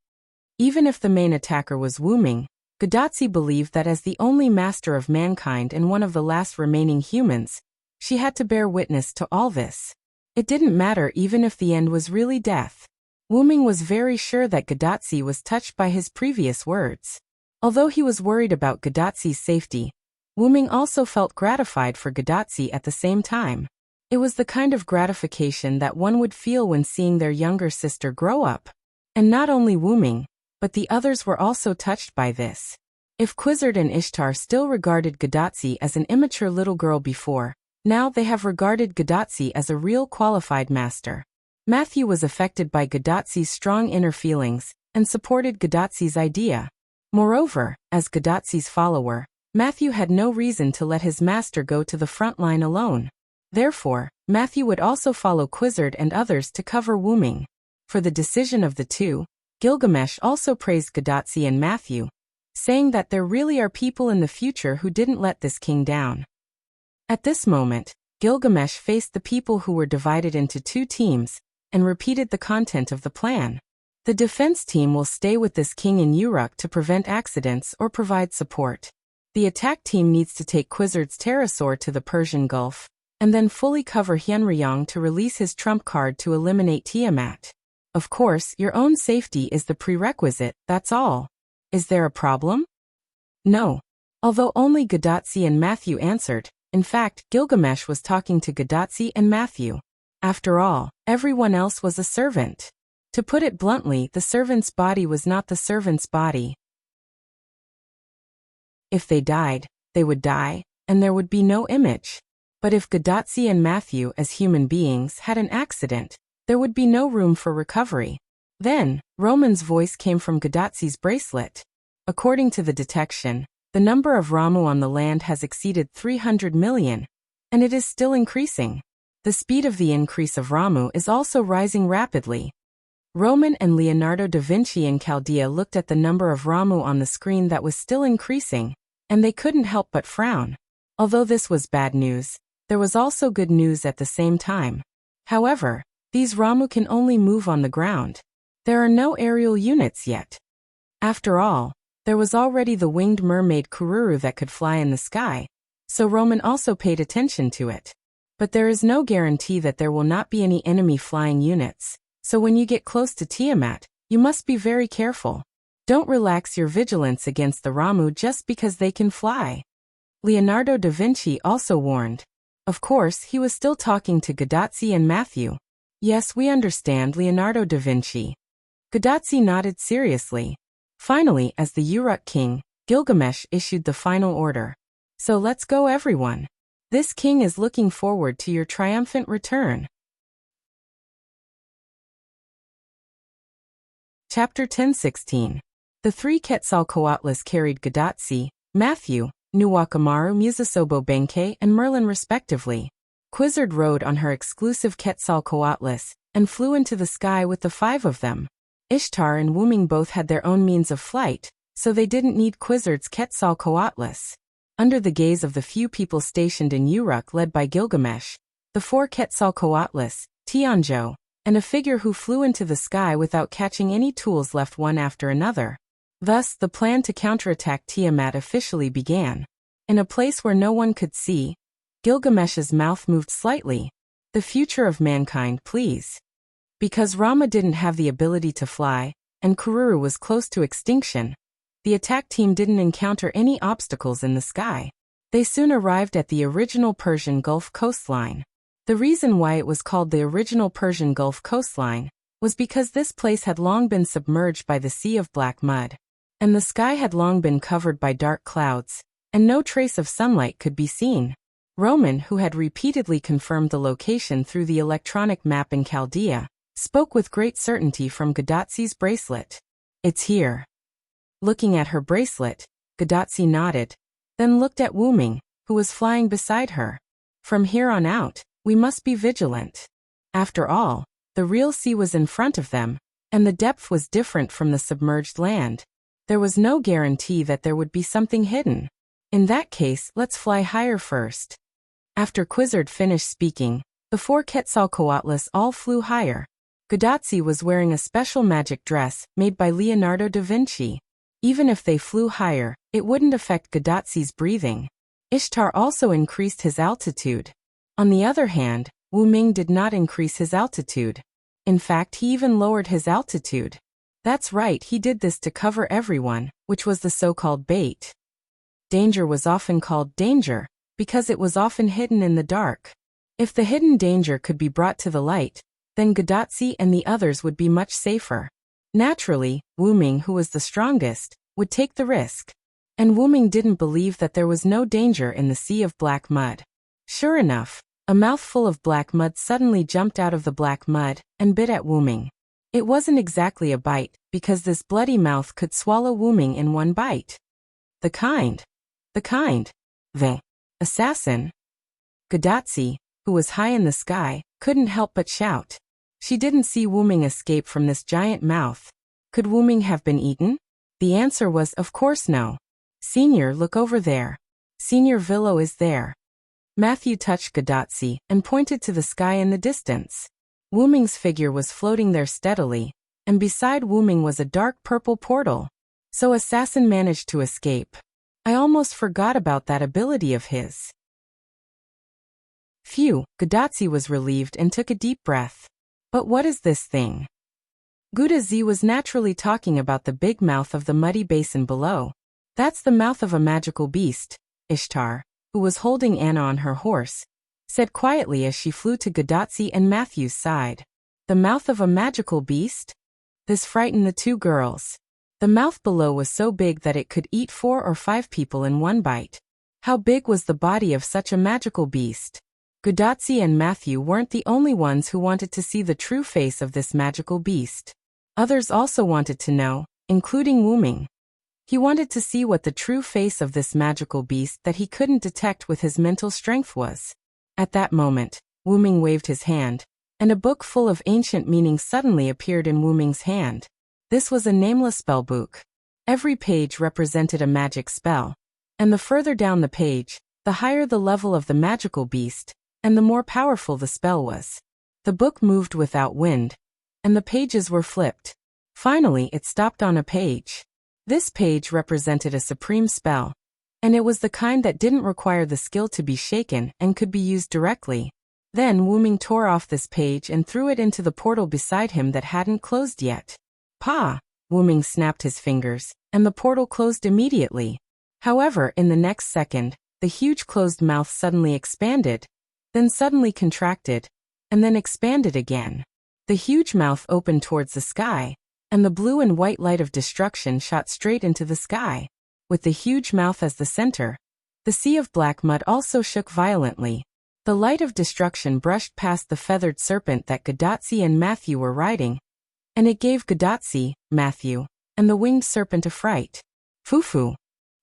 Even if the main attacker was Wuming, Gadatsi believed that as the only master of mankind and one of the last remaining humans, she had to bear witness to all this. It didn't matter even if the end was really death. Wuming was very sure that Gadatsi was touched by his previous words. Although he was worried about Gadatsi's safety, Wuming also felt gratified for Gadatsi at the same time. It was the kind of gratification that one would feel when seeing their younger sister grow up. And not only Wuming, but the others were also touched by this. If Quizzard and Ishtar still regarded Gadotsi as an immature little girl before, now they have regarded Gadotsi as a real qualified master. Matthew was affected by Gadotsi's strong inner feelings and supported Gadotsi's idea. Moreover, as Gadotsi's follower, Matthew had no reason to let his master go to the front line alone. Therefore, Matthew would also follow Quizzard and others to cover Wuming. For the decision of the two, Gilgamesh also praised Gadotsi and Matthew, saying that there really are people in the future who didn't let this king down. At this moment, Gilgamesh faced the people who were divided into two teams and repeated the content of the plan. The defense team will stay with this king in Uruk to prevent accidents or provide support. The attack team needs to take Quizzard's pterosaur to the Persian Gulf, and then fully cover Hyunryong to release his trump card to eliminate Tiamat. Of course, your own safety is the prerequisite, that's all. Is there a problem? No. Although only Gadotsi and Matthew answered, in fact, Gilgamesh was talking to Gadotsi and Matthew. After all, everyone else was a servant. To put it bluntly, the servant's body was not the servant's body. If they died, they would die, and there would be no image. But if Gadotsi and Matthew as human beings had an accident, there would be no room for recovery. Then, Roman's voice came from Gadotsi's bracelet. According to the detection, the number of Ramu on the land has exceeded 300 million, and it is still increasing. The speed of the increase of Ramu is also rising rapidly. Roman and Leonardo da Vinci in Chaldea looked at the number of Ramu on the screen that was still increasing, and they couldn't help but frown. Although this was bad news, there was also good news at the same time. However, these Ramu can only move on the ground. There are no aerial units yet. After all, there was already the winged mermaid Kururu that could fly in the sky, so Roman also paid attention to it. But there is no guarantee that there will not be any enemy flying units, so when you get close to Tiamat, you must be very careful. Don't relax your vigilance against the Ramu just because they can fly. Leonardo da Vinci also warned. Of course, he was still talking to Gadotsi and Matthew. Yes, we understand, Leonardo da Vinci. Gadotsi nodded seriously. Finally, as the Uruk king, Gilgamesh issued the final order. So let's go, everyone. This king is looking forward to your triumphant return. Chapter 10:16. The three Quetzalcoatlus carried Gadotsi, Matthew, Nuwakamaru, Musasobo Benkei, and Merlin respectively. Quizzard rode on her exclusive Quetzalcoatlus and flew into the sky with the five of them. Ishtar and Wuming both had their own means of flight, so they didn't need Quizzard's Quetzalcoatlus. Under the gaze of the few people stationed in Uruk led by Gilgamesh, the four Quetzalcoatlus, Tianzhou, and a figure who flew into the sky without catching any tools left one after another. Thus, the plan to counterattack Tiamat officially began. In a place where no one could see, Gilgamesh's mouth moved slightly. The future of mankind, please. Because Rama didn't have the ability to fly, and Kururu was close to extinction, the attack team didn't encounter any obstacles in the sky. They soon arrived at the original Persian Gulf coastline. The reason why it was called the original Persian Gulf coastline was because this place had long been submerged by the sea of black mud, and the sky had long been covered by dark clouds, and no trace of sunlight could be seen. Roman, who had repeatedly confirmed the location through the electronic map in Chaldea, spoke with great certainty from Gadotsi's bracelet. It's here. Looking at her bracelet, Gadotsi nodded, then looked at Wuming, who was flying beside her. From here on out, we must be vigilant. After all, the real sea was in front of them, and the depth was different from the submerged land. There was no guarantee that there would be something hidden. In that case, let's fly higher first. After Quizzard finished speaking, the four Quetzalcoatlus all flew higher. Gadotsi was wearing a special magic dress made by Leonardo da Vinci. Even if they flew higher, it wouldn't affect Gadotsi's breathing. Ishtar also increased his altitude. On the other hand, Wuming did not increase his altitude. In fact, he even lowered his altitude. That's right, he did this to cover everyone, which was the so-called bait. Danger was often called danger, because it was often hidden in the dark. If the hidden danger could be brought to the light, then Gadotsi and the others would be much safer. Naturally, Wuming, who was the strongest, would take the risk. And Wu-ming didn't believe that there was no danger in the sea of black mud. Sure enough, a mouthful of black mud suddenly jumped out of the black mud and bit at Wu-ming. It wasn't exactly a bite, because this bloody mouth could swallow Wu-ming in one bite. The assassin. Godatsi, who was high in the sky, couldn't help but shout. She didn't see Wu-ming escape from this giant mouth. Could Wu-ming have been eaten? The answer was of course no. Senior, look over there. Senior Villo is there. Matthew touched Godatsi and pointed to the sky in the distance. Wu-ming's figure was floating there steadily, and beside Wu-ming was a dark purple portal. So assassin managed to escape. I almost forgot about that ability of his. Phew, Godatsi was relieved and took a deep breath. But what is this thing? Gudazi was naturally talking about the big mouth of the muddy basin below. That's the mouth of a magical beast, Ishtar, who was holding Anna on her horse, said quietly as she flew to Godatsi and Matthew's side. The mouth of a magical beast? This frightened the two girls. The mouth below was so big that it could eat 4 or 5 people in one bite. How big was the body of such a magical beast? Godatsi and Matthew weren't the only ones who wanted to see the true face of this magical beast. Others also wanted to know, including Wu-ming. He wanted to see what the true face of this magical beast that he couldn't detect with his mental strength was. At that moment, Wu-ming waved his hand, and a book full of ancient meanings suddenly appeared in Wu-ming's hand. This was a nameless spellbook. Every page represented a magic spell, and the further down the page, the higher the level of the magical beast, and the more powerful the spell was. The book moved without wind, and the pages were flipped. Finally, it stopped on a page. This page represented a supreme spell, and it was the kind that didn't require the skill to be shaken and could be used directly. Then Wu-ming tore off this page and threw it into the portal beside him that hadn't closed yet. Pa! Wu-ming snapped his fingers, and the portal closed immediately. However, in the next second, the huge closed mouth suddenly expanded, then suddenly contracted, and then expanded again. The huge mouth opened towards the sky, and the blue and white light of destruction shot straight into the sky. With the huge mouth as the center, the sea of black mud also shook violently. The light of destruction brushed past the feathered serpent that Godatsi and Matthew were riding, and it gave Godatsi, Matthew, and the winged serpent a fright. Fufu!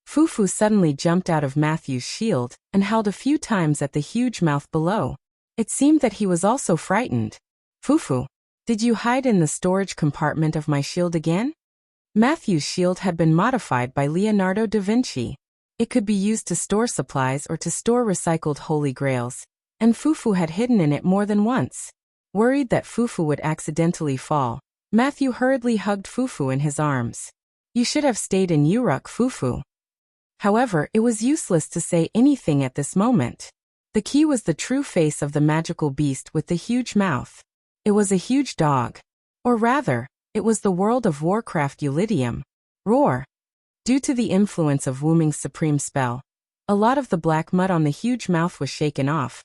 Fufu suddenly jumped out of Matthew's shield and howled a few times at the huge mouth below. It seemed that he was also frightened. Fufu, did you hide in the storage compartment of my shield again? Matthew's shield had been modified by Leonardo da Vinci. It could be used to store supplies or to store recycled holy grails, and Fufu had hidden in it more than once. Worried that Fufu would accidentally fall, Matthew hurriedly hugged Fufu in his arms. You should have stayed in Uruk, Fufu. However, it was useless to say anything at this moment. The key was the true face of the magical beast with the huge mouth. It was a huge dog. Or rather, it was the World of Warcraft Eulidium. Roar! Due to the influence of Wu-ming's supreme spell, a lot of the black mud on the huge mouth was shaken off.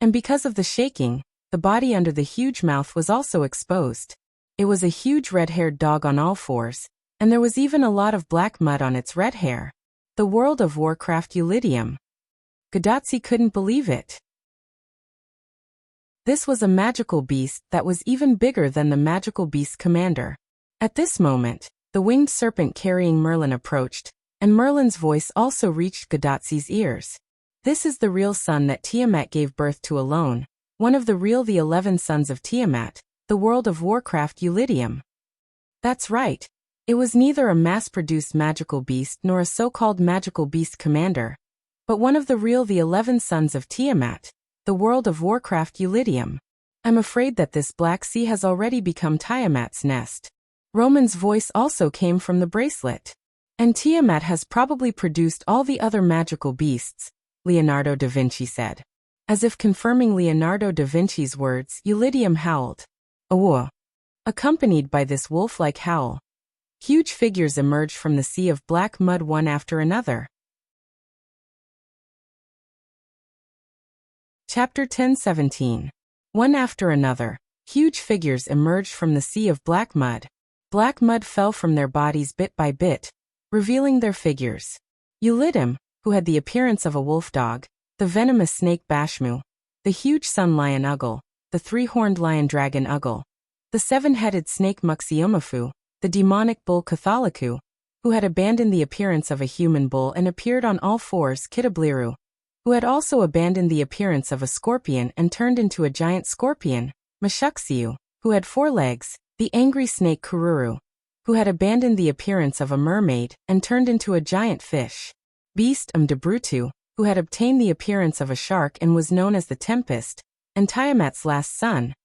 And because of the shaking, the body under the huge mouth was also exposed. It was a huge red-haired dog on all fours, and there was even a lot of black mud on its red hair. The World of Warcraft Eulidium. Godatsi couldn't believe it. This was a magical beast that was even bigger than the magical beast commander. At this moment, the winged serpent carrying Merlin approached, and Merlin's voice also reached Godatsi's ears. This is the real son that Tiamat gave birth to alone, one of the 11 sons of Tiamat, the World of Warcraft Eulidium. That's right. It was neither a mass-produced magical beast nor a so-called magical beast commander, but one of the 11 sons of Tiamat, the World of Warcraft Eulidium. I'm afraid that this Black Sea has already become Tiamat's nest. Roman's voice also came from the bracelet. And Tiamat has probably produced all the other magical beasts, Leonardo da Vinci said. As if confirming Leonardo da Vinci's words, Eulidium howled. Awoo! Accompanied by this wolf-like howl, huge figures emerged from the sea of black mud one after another. Chapter 10:17. One after another, huge figures emerged from the sea of black mud. Black mud fell from their bodies bit by bit, revealing their figures. Ulidim, who had the appearance of a wolf dog, the venomous snake Bashmu, the huge sun lion Ugal, the three-horned lion dragon Ugal, the seven-headed snake Muxiomafu, the demonic bull Catholicu, who had abandoned the appearance of a human bull and appeared on all fours Kitabliru, who had also abandoned the appearance of a scorpion and turned into a giant scorpion, Mashuxiu, who had 4 legs, the angry snake Kururu, who had abandoned the appearance of a mermaid and turned into a giant fish, beast Debrutu, who had obtained the appearance of a shark and was known as the Tempest, and Tiamat's last son,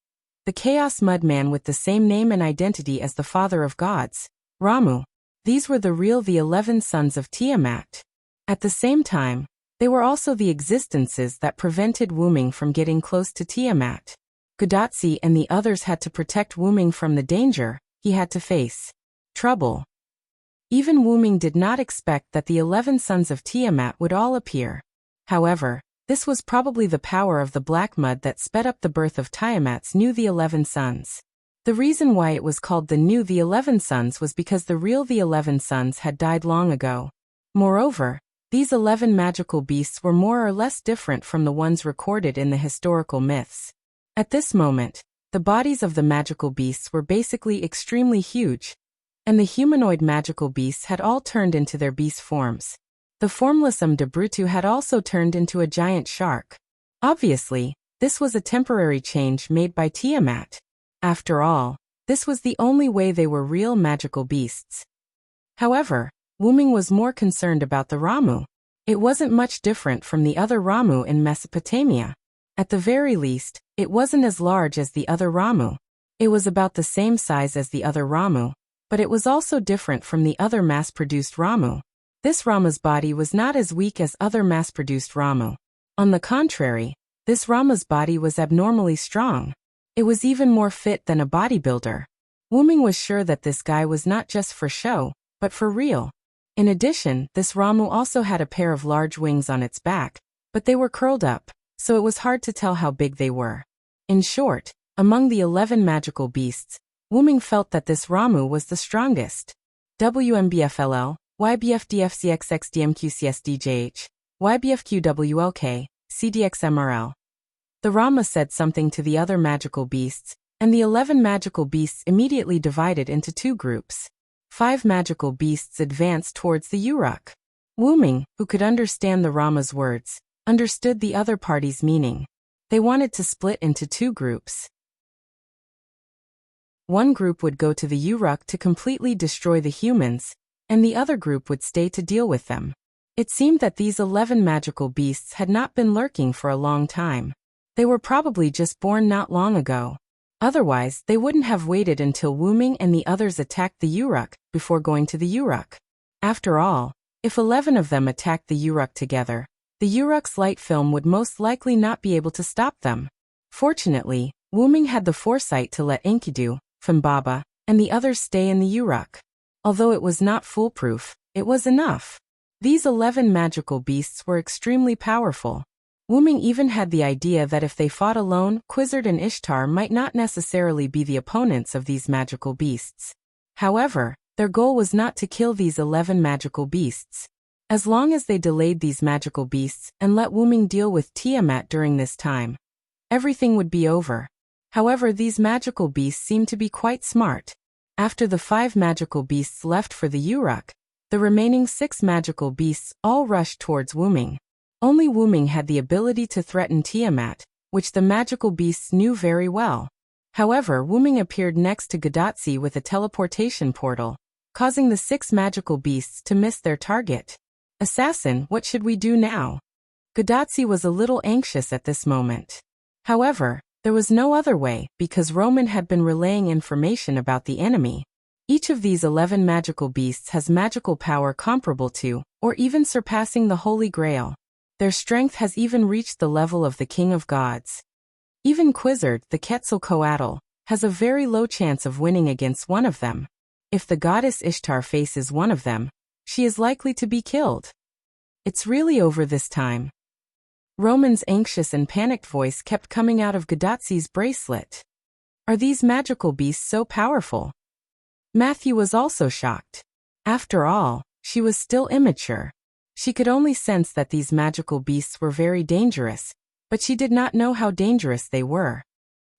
the Chaos Mudman with the same name and identity as the father of gods, Ramu. These were the 11 sons of Tiamat. At the same time, they were also the existences that prevented Wuming from getting close to Tiamat. Gudatsi and the others had to protect Wuming from the danger he had to face. Trouble. Even Wuming did not expect that the 11 sons of Tiamat would all appear. However, this was probably the power of the black mud that sped up the birth of Tiamat's new 11 sons. The reason why it was called the new 11 sons was because the real 11 sons had died long ago. Moreover, these 11 magical beasts were more or less different from the ones recorded in the historical myths. At this moment, the bodies of the magical beasts were basically extremely huge, and the humanoid magical beasts had all turned into their beast forms. The formless Debrutu had also turned into a giant shark. Obviously, this was a temporary change made by Tiamat. After all, this was the only way they were real magical beasts. However, Wuming was more concerned about the Ramu. It wasn't much different from the other Ramu in Mesopotamia. At the very least, it wasn't as large as the other Ramu. It was about the same size as the other Ramu, but it was also different from the other mass-produced Ramu. This Rama's body was not as weak as other mass-produced Ramu. On the contrary, this Rama's body was abnormally strong. It was even more fit than a bodybuilder. Wuming was sure that this guy was not just for show, but for real. In addition, this Ramu also had a pair of large wings on its back, but they were curled up, so it was hard to tell how big they were. In short, among the 11 magical beasts, Wuming felt that this Ramu was the strongest. WMBFLL, YBFDFCXXDMQCSDJH, YBFQWLK, CDXMRL. The Rama said something to the other magical beasts, and the 11 magical beasts immediately divided into 2 groups. 5 magical beasts advanced towards the Uruk. Wuming, who could understand the Rama's words, understood the other party's meaning. They wanted to split into 2 groups. One group would go to the Uruk to completely destroy the humans, and the other group would stay to deal with them. It seemed that these 11 magical beasts had not been lurking for a long time. They were probably just born not long ago. Otherwise, they wouldn't have waited until Wuming and the others attacked the Uruk before going to the Uruk. After all, if 11 of them attacked the Uruk together, the Uruk's light film would most likely not be able to stop them. Fortunately, Wuming had the foresight to let Enkidu, Fimbaba, and the others stay in the Uruk. Although it was not foolproof, it was enough. These 11 magical beasts were extremely powerful. Wuming even had the idea that if they fought alone, Quizzard and Ishtar might not necessarily be the opponents of these magical beasts. However, their goal was not to kill these 11 magical beasts. As long as they delayed these magical beasts and let Wuming deal with Tiamat during this time, everything would be over. However, these magical beasts seemed to be quite smart. After the 5 magical beasts left for the Uruk, the remaining 6 magical beasts all rushed towards Wuming. Only Wuming had the ability to threaten Tiamat, which the magical beasts knew very well. However, Wuming appeared next to Gudatsi with a teleportation portal, causing the 6 magical beasts to miss their target. Assassin, what should we do now? Gudatsi was a little anxious at this moment. However, there was no other way, because Roman had been relaying information about the enemy. Each of these 11 magical beasts has magical power comparable to, or even surpassing the Holy Grail. Their strength has even reached the level of the King of Gods. Even Quizzard, the Quetzalcoatl, has a very low chance of winning against one of them. If the goddess Ishtar faces one of them, she is likely to be killed. It's really over this time. Roman's anxious and panicked voice kept coming out of Gudatsi's bracelet. Are these magical beasts so powerful? Matthew was also shocked. After all, she was still immature. She could only sense that these magical beasts were very dangerous, but she did not know how dangerous they were.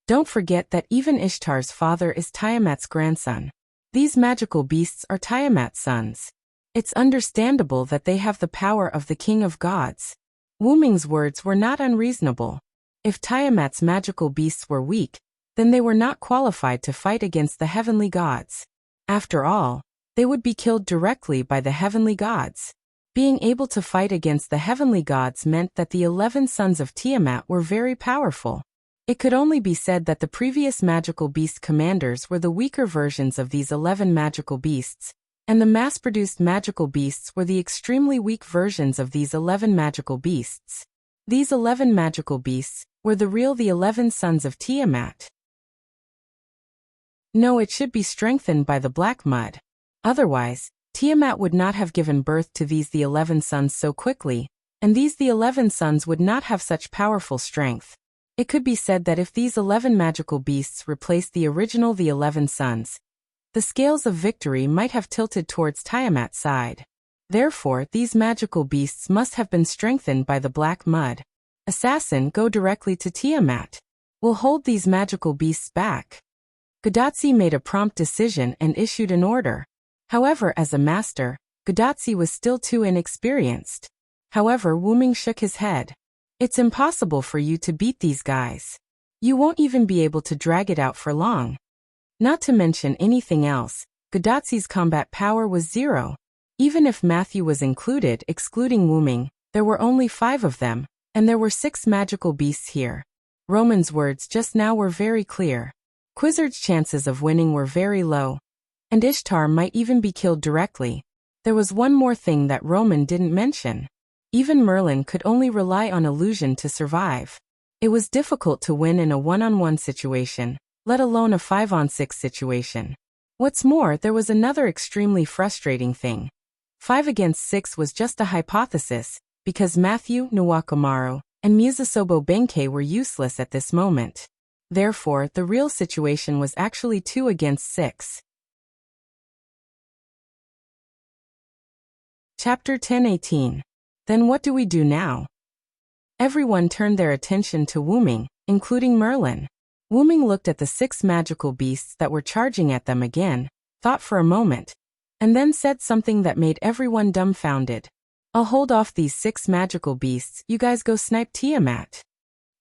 Don't forget that even Ishtar's father is Tiamat's grandson. These magical beasts are Tiamat's sons. It's understandable that they have the power of the king of gods. Wu Ming's words were not unreasonable. If Tiamat's magical beasts were weak, then they were not qualified to fight against the heavenly gods. After all, they would be killed directly by the heavenly gods. Being able to fight against the heavenly gods meant that the 11 sons of Tiamat were very powerful. It could only be said that the previous magical beast commanders were the weaker versions of these 11 magical beasts, and the mass-produced magical beasts were the extremely weak versions of these 11 magical beasts. These 11 magical beasts were the 11 sons of Tiamat. No, it should be strengthened by the black mud. Otherwise, Tiamat would not have given birth to these the 11 sons so quickly, and these the 11 sons would not have such powerful strength. It could be said that if these 11 magical beasts replaced the original the 11 sons, the scales of victory might have tilted towards Tiamat's side. Therefore, these magical beasts must have been strengthened by the black mud. Assassin, go directly to Tiamat. We'll hold these magical beasts back. Gudatsi made a prompt decision and issued an order. However, as a master, Gudatsi was still too inexperienced. However, Wu Ming shook his head. It's impossible for you to beat these guys. You won't even be able to drag it out for long. Not to mention anything else, Gudatsi's combat power was 0. Even if Matthew was included, excluding Wu Ming, there were only 5 of them, and there were 6 magical beasts here. Roman's words just now were very clear. Quizzard's chances of winning were very low, and Ishtar might even be killed directly. There was one more thing that Roman didn't mention. Even Merlin could only rely on illusion to survive. It was difficult to win in a 1-on-1 situation, let alone a 5-on-6 situation. What's more, there was another extremely frustrating thing. 5 against 6 was just a hypothesis, because Matthew, Nwakamaru, and Musasobo Benkei were useless at this moment. Therefore, the real situation was actually 2 against 6. Chapter 10:18. Then what do we do now? Everyone turned their attention to Wu Ming, including Merlin. Wu Ming looked at the 6 magical beasts that were charging at them again, thought for a moment, and then said something that made everyone dumbfounded. I'll hold off these 6 magical beasts, you guys go snipe Tiamat.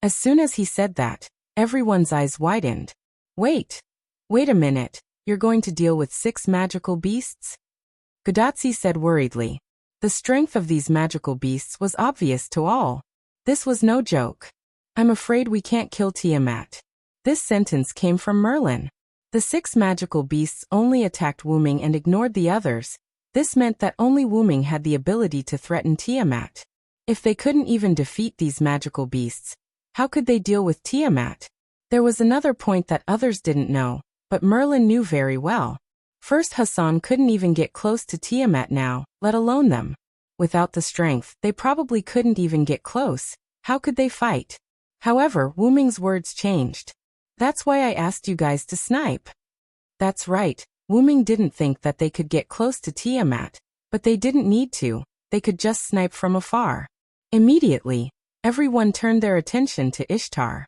As soon as he said that, everyone's eyes widened. Wait a minute, you're going to deal with 6 magical beasts? Gudatsi said worriedly. The strength of these magical beasts was obvious to all. This was no joke. I'm afraid we can't kill Tiamat. This sentence came from Merlin. The 6 magical beasts only attacked Wu Ming and ignored the others. This meant that only Wu Ming had the ability to threaten Tiamat. If they couldn't even defeat these magical beasts, how could they deal with Tiamat? There was another point that others didn't know, but Merlin knew very well. First, Hassan couldn't even get close to Tiamat now, let alone them. Without the strength, they probably couldn't even get close. How could they fight? However, Wu Ming's words changed. That's why I asked you guys to snipe. That's right, Wu Ming didn't think that they could get close to Tiamat, but they didn't need to, they could just snipe from afar. Immediately, everyone turned their attention to Ishtar.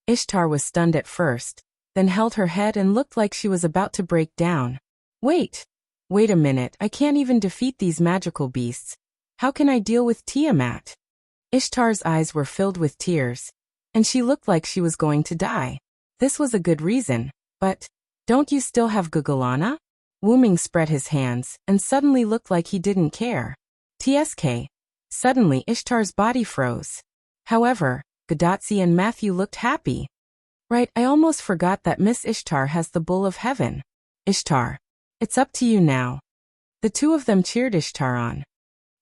Ishtar was stunned at first, then held her head and looked like she was about to break down. Wait a minute, I can't even defeat these magical beasts. How can I deal with Tiamat? Ishtar's eyes were filled with tears, and she looked like she was going to die. This was a good reason, but don't you still have Gugulana? Wu Ming spread his hands and suddenly looked like he didn't care. TSK. Suddenly Ishtar's body froze. However, Gudatsi and Matthew looked happy. Right, I almost forgot that Miss Ishtar has the Bull of Heaven. Ishtar. It's up to you now. The 2 of them cheered Ishtar on.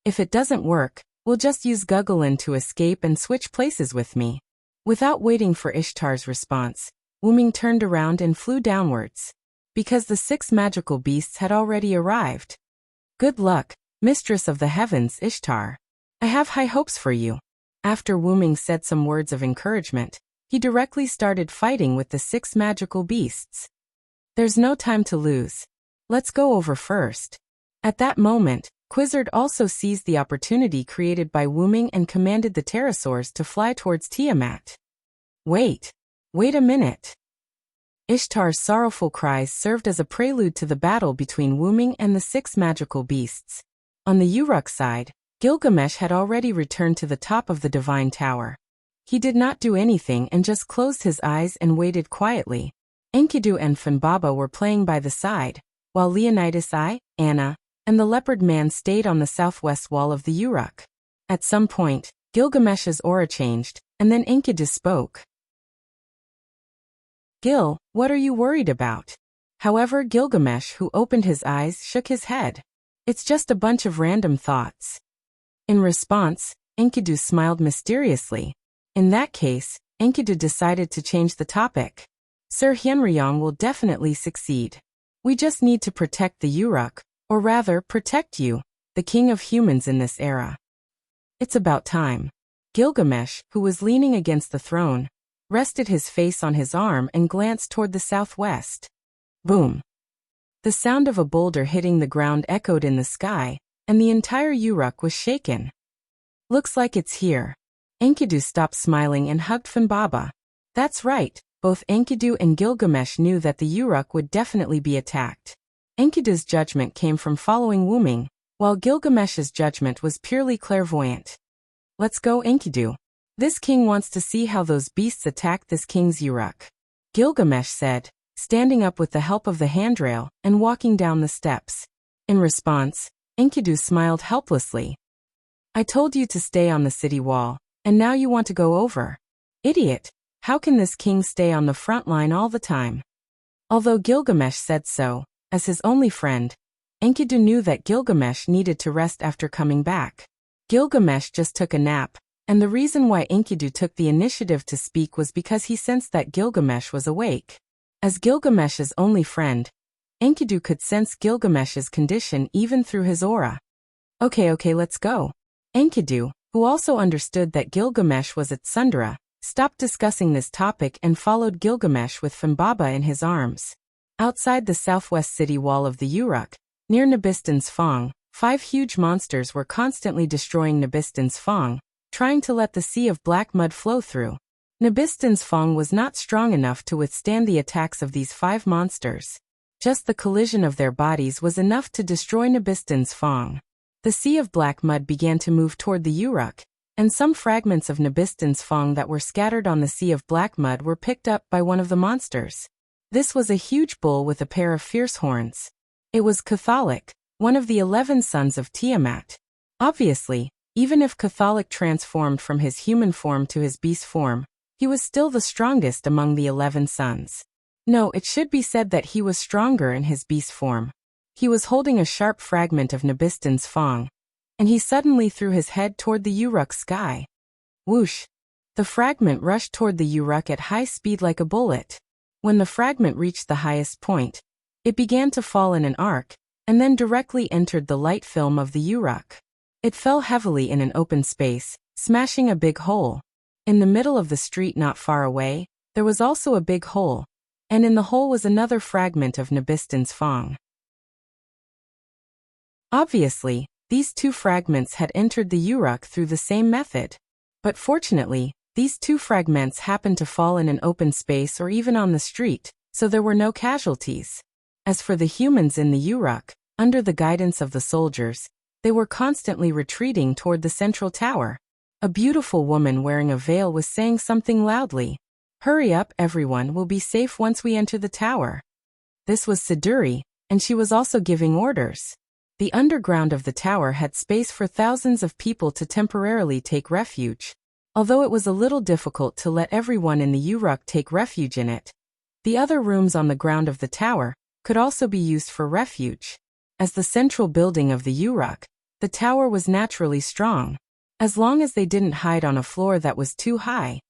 If it doesn't work, we'll just use Gugulin to escape and switch places with me. Without waiting for Ishtar's response, Wu Ming turned around and flew downwards. Because the 6 magical beasts had already arrived. Good luck, Mistress of the Heavens, Ishtar. I have high hopes for you. After Wu Ming said some words of encouragement, he directly started fighting with the 6 magical beasts. There's no time to lose. Let's go over first. At that moment, Quizzard also seized the opportunity created by Wuming and commanded the pterosaurs to fly towards Tiamat. Wait a minute. Ishtar's sorrowful cries served as a prelude to the battle between Wuming and the 6 magical beasts. On the Uruk side, Gilgamesh had already returned to the top of the divine tower. He did not do anything and just closed his eyes and waited quietly. Enkidu and Funbaba were playing by the side, while Leonidas I, Anna, and the leopard man stayed on the southwest wall of the Uruk. At some point, Gilgamesh's aura changed, and then Enkidu spoke. Gil, what are you worried about? However, Gilgamesh, who opened his eyes, shook his head. It's just a bunch of random thoughts. In response, Enkidu smiled mysteriously. In that case, Enkidu decided to change the topic. Sir Hyunryong will definitely succeed. We just need to protect the Uruk, or rather, protect you, the king of humans in this era. It's about time. Gilgamesh, who was leaning against the throne, rested his face on his arm and glanced toward the southwest. Boom! The sound of a boulder hitting the ground echoed in the sky, and the entire Uruk was shaken. Looks like it's here. Enkidu stopped smiling and hugged Funbaba. That's right, both Enkidu and Gilgamesh knew that the Uruk would definitely be attacked. Enkidu's judgment came from following Wuming, while Gilgamesh's judgment was purely clairvoyant. Let's go, Enkidu. This king wants to see how those beasts attack this king's Uruk. Gilgamesh said, standing up with the help of the handrail and walking down the steps. In response, Enkidu smiled helplessly. I told you to stay on the city wall, and now you want to go over. Idiot, how can this king stay on the front line all the time? Although Gilgamesh said so, as his only friend, Enkidu knew that Gilgamesh needed to rest after coming back. Gilgamesh just took a nap, and the reason why Enkidu took the initiative to speak was because he sensed that Gilgamesh was awake. As Gilgamesh's only friend, Enkidu could sense Gilgamesh's condition even through his aura. Okay, let's go. Enkidu, who also understood that Gilgamesh was at Sundara, stopped discussing this topic and followed Gilgamesh with Funbaba in his arms. Outside the southwest city wall of the Uruk, near Nabistan's Fong, 5 huge monsters were constantly destroying Nabistan's Fong, trying to let the sea of black mud flow through. Nabistan's Fong was not strong enough to withstand the attacks of these 5 monsters. Just the collision of their bodies was enough to destroy Nabistan's Fong. The sea of black mud began to move toward the Uruk, and some fragments of Nabistan's Fong that were scattered on the sea of black mud were picked up by one of the monsters. This was a huge bull with a pair of fierce horns. It was Catholic, one of the 11 sons of Tiamat. Obviously, even if Catholic transformed from his human form to his beast form, he was still the strongest among the 11 sons. No, it should be said that he was stronger in his beast form. He was holding a sharp fragment of Nabistan's Fong, and he suddenly threw his head toward the Uruk sky. Whoosh! The fragment rushed toward the Uruk at high speed like a bullet. When the fragment reached the highest point, it began to fall in an arc, and then directly entered the light film of the Uruk. It fell heavily in an open space, smashing a big hole. In the middle of the street not far away, there was also a big hole, and in the hole was another fragment of Nabistan's Fong. Obviously, these 2 fragments had entered the Uruk through the same method. But fortunately, these 2 fragments happened to fall in an open space or even on the street, so there were no casualties. As for the humans in the Uruk, under the guidance of the soldiers, they were constantly retreating toward the central tower. A beautiful woman wearing a veil was saying something loudly. Hurry up, everyone, we'll be safe once we enter the tower. This was Siduri, and she was also giving orders. The underground of the tower had space for thousands of people to temporarily take refuge. Although it was a little difficult to let everyone in the Uruk take refuge in it, the other rooms on the ground of the tower could also be used for refuge. As the central building of the Uruk, the tower was naturally strong. As long as they didn't hide on a floor that was too high,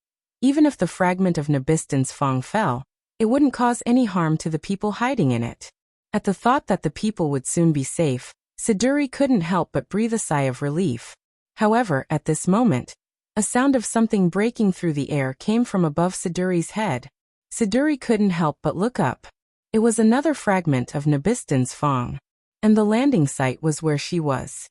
even if the fragment of Nabistan's Fong fell, it wouldn't cause any harm to the people hiding in it. At the thought that the people would soon be safe, Siduri couldn't help but breathe a sigh of relief. However, at this moment, a sound of something breaking through the air came from above Siduri's head. Siduri couldn't help but look up. It was another fragment of Nabistan's Fong. and the landing site was where she was.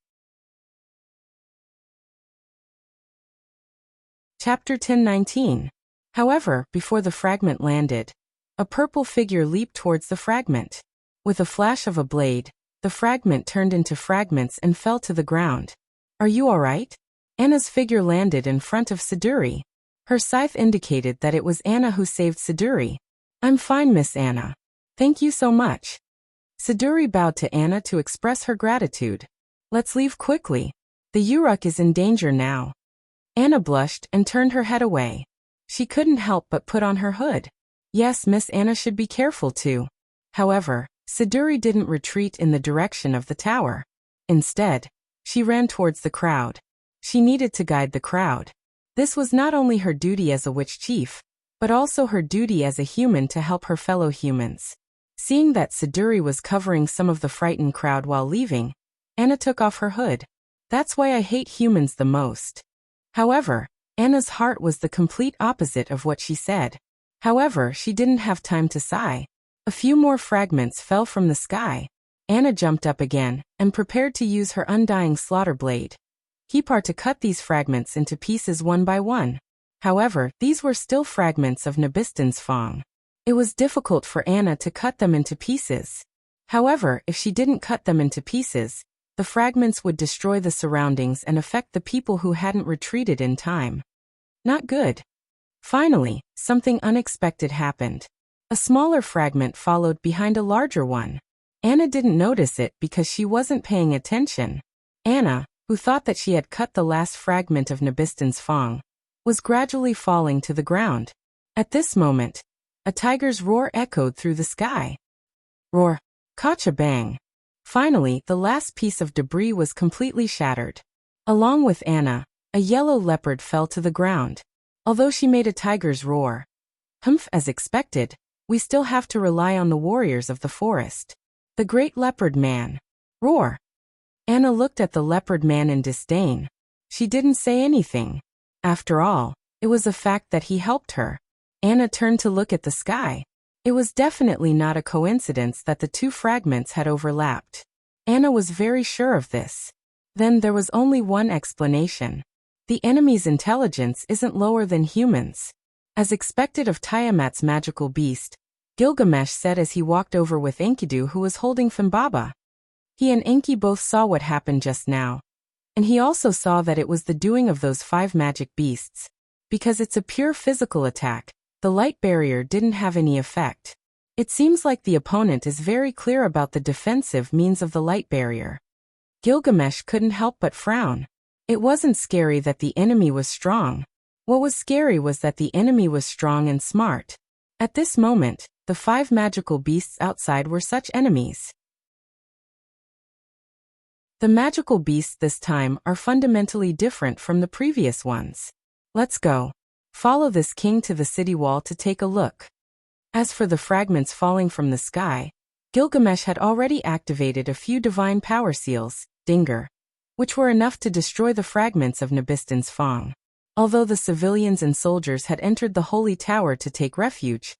Chapter 10:19. However, before the fragment landed, a purple figure leaped towards the fragment. With a flash of a blade, the fragment turned into fragments and fell to the ground. Are you all right? Anna's figure landed in front of Siduri. Her scythe indicated that it was Anna who saved Siduri. I'm fine, Miss Anna. Thank you so much. Siduri bowed to Anna to express her gratitude. Let's leave quickly. The Uruk is in danger now. Anna blushed and turned her head away. She couldn't help but put on her hood. Yes, Miss Anna should be careful too. However, Siduri didn't retreat in the direction of the tower. Instead, she ran towards the crowd. She needed to guide the crowd. This was not only her duty as a witch chief, but also her duty as a human to help her fellow humans. Seeing that Siduri was covering some of the frightened crowd while leaving, Anna took off her hood. That's why I hate humans the most. However, Anna's heart was the complete opposite of what she said. However, she didn't have time to sigh. A few more fragments fell from the sky. Anna jumped up again and prepared to use her undying slaughter blade. Kipar to cut these fragments into pieces one by one. However, these were still fragments of Nabistan's Fong. It was difficult for Anna to cut them into pieces. However, if she didn't cut them into pieces, the fragments would destroy the surroundings and affect the people who hadn't retreated in time. Not good. Finally, something unexpected happened. A smaller fragment followed behind a larger one. Anna didn't notice it because she wasn't paying attention. Anna, who thought that she had cut the last fragment of Nabistan's Fong, was gradually falling to the ground. At this moment, a tiger's roar echoed through the sky. Roar. Kacha bang. Finally, the last piece of debris was completely shattered. Along with Anna, a yellow leopard fell to the ground. Although she made a tiger's roar, as expected, we still have to rely on the warriors of the forest. The great leopard man. Roar. Anna looked at the leopard man in disdain. She didn't say anything. After all, it was a fact that he helped her. Anna turned to look at the sky. It was definitely not a coincidence that the two fragments had overlapped. Anna was very sure of this. Then there was only one explanation. The enemy's intelligence isn't lower than humans. As expected of Tiamat's magical beast, Gilgamesh said as he walked over with Enkidu, who was holding Fimbaba. He and Enki both saw what happened just now. And he also saw that it was the doing of those 5 magic beasts. Because it's a pure physical attack, the light barrier didn't have any effect. It seems like the opponent is very clear about the defensive means of the light barrier. Gilgamesh couldn't help but frown. It wasn't scary that the enemy was strong. What was scary was that the enemy was strong and smart. At this moment, the 5 magical beasts outside were such enemies. The magical beasts this time are fundamentally different from the previous ones. Let's go. Follow this king to the city wall to take a look. As for the fragments falling from the sky, Gilgamesh had already activated a few divine power seals, Dinger, which were enough to destroy the fragments of Nabistan's Fong. Although the civilians and soldiers had entered the holy tower to take refuge,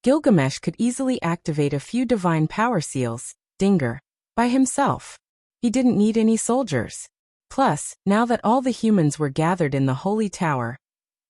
Gilgamesh could easily activate a few divine power seals, Dinger, by himself. He didn't need any soldiers. Plus, now that all the humans were gathered in the holy tower,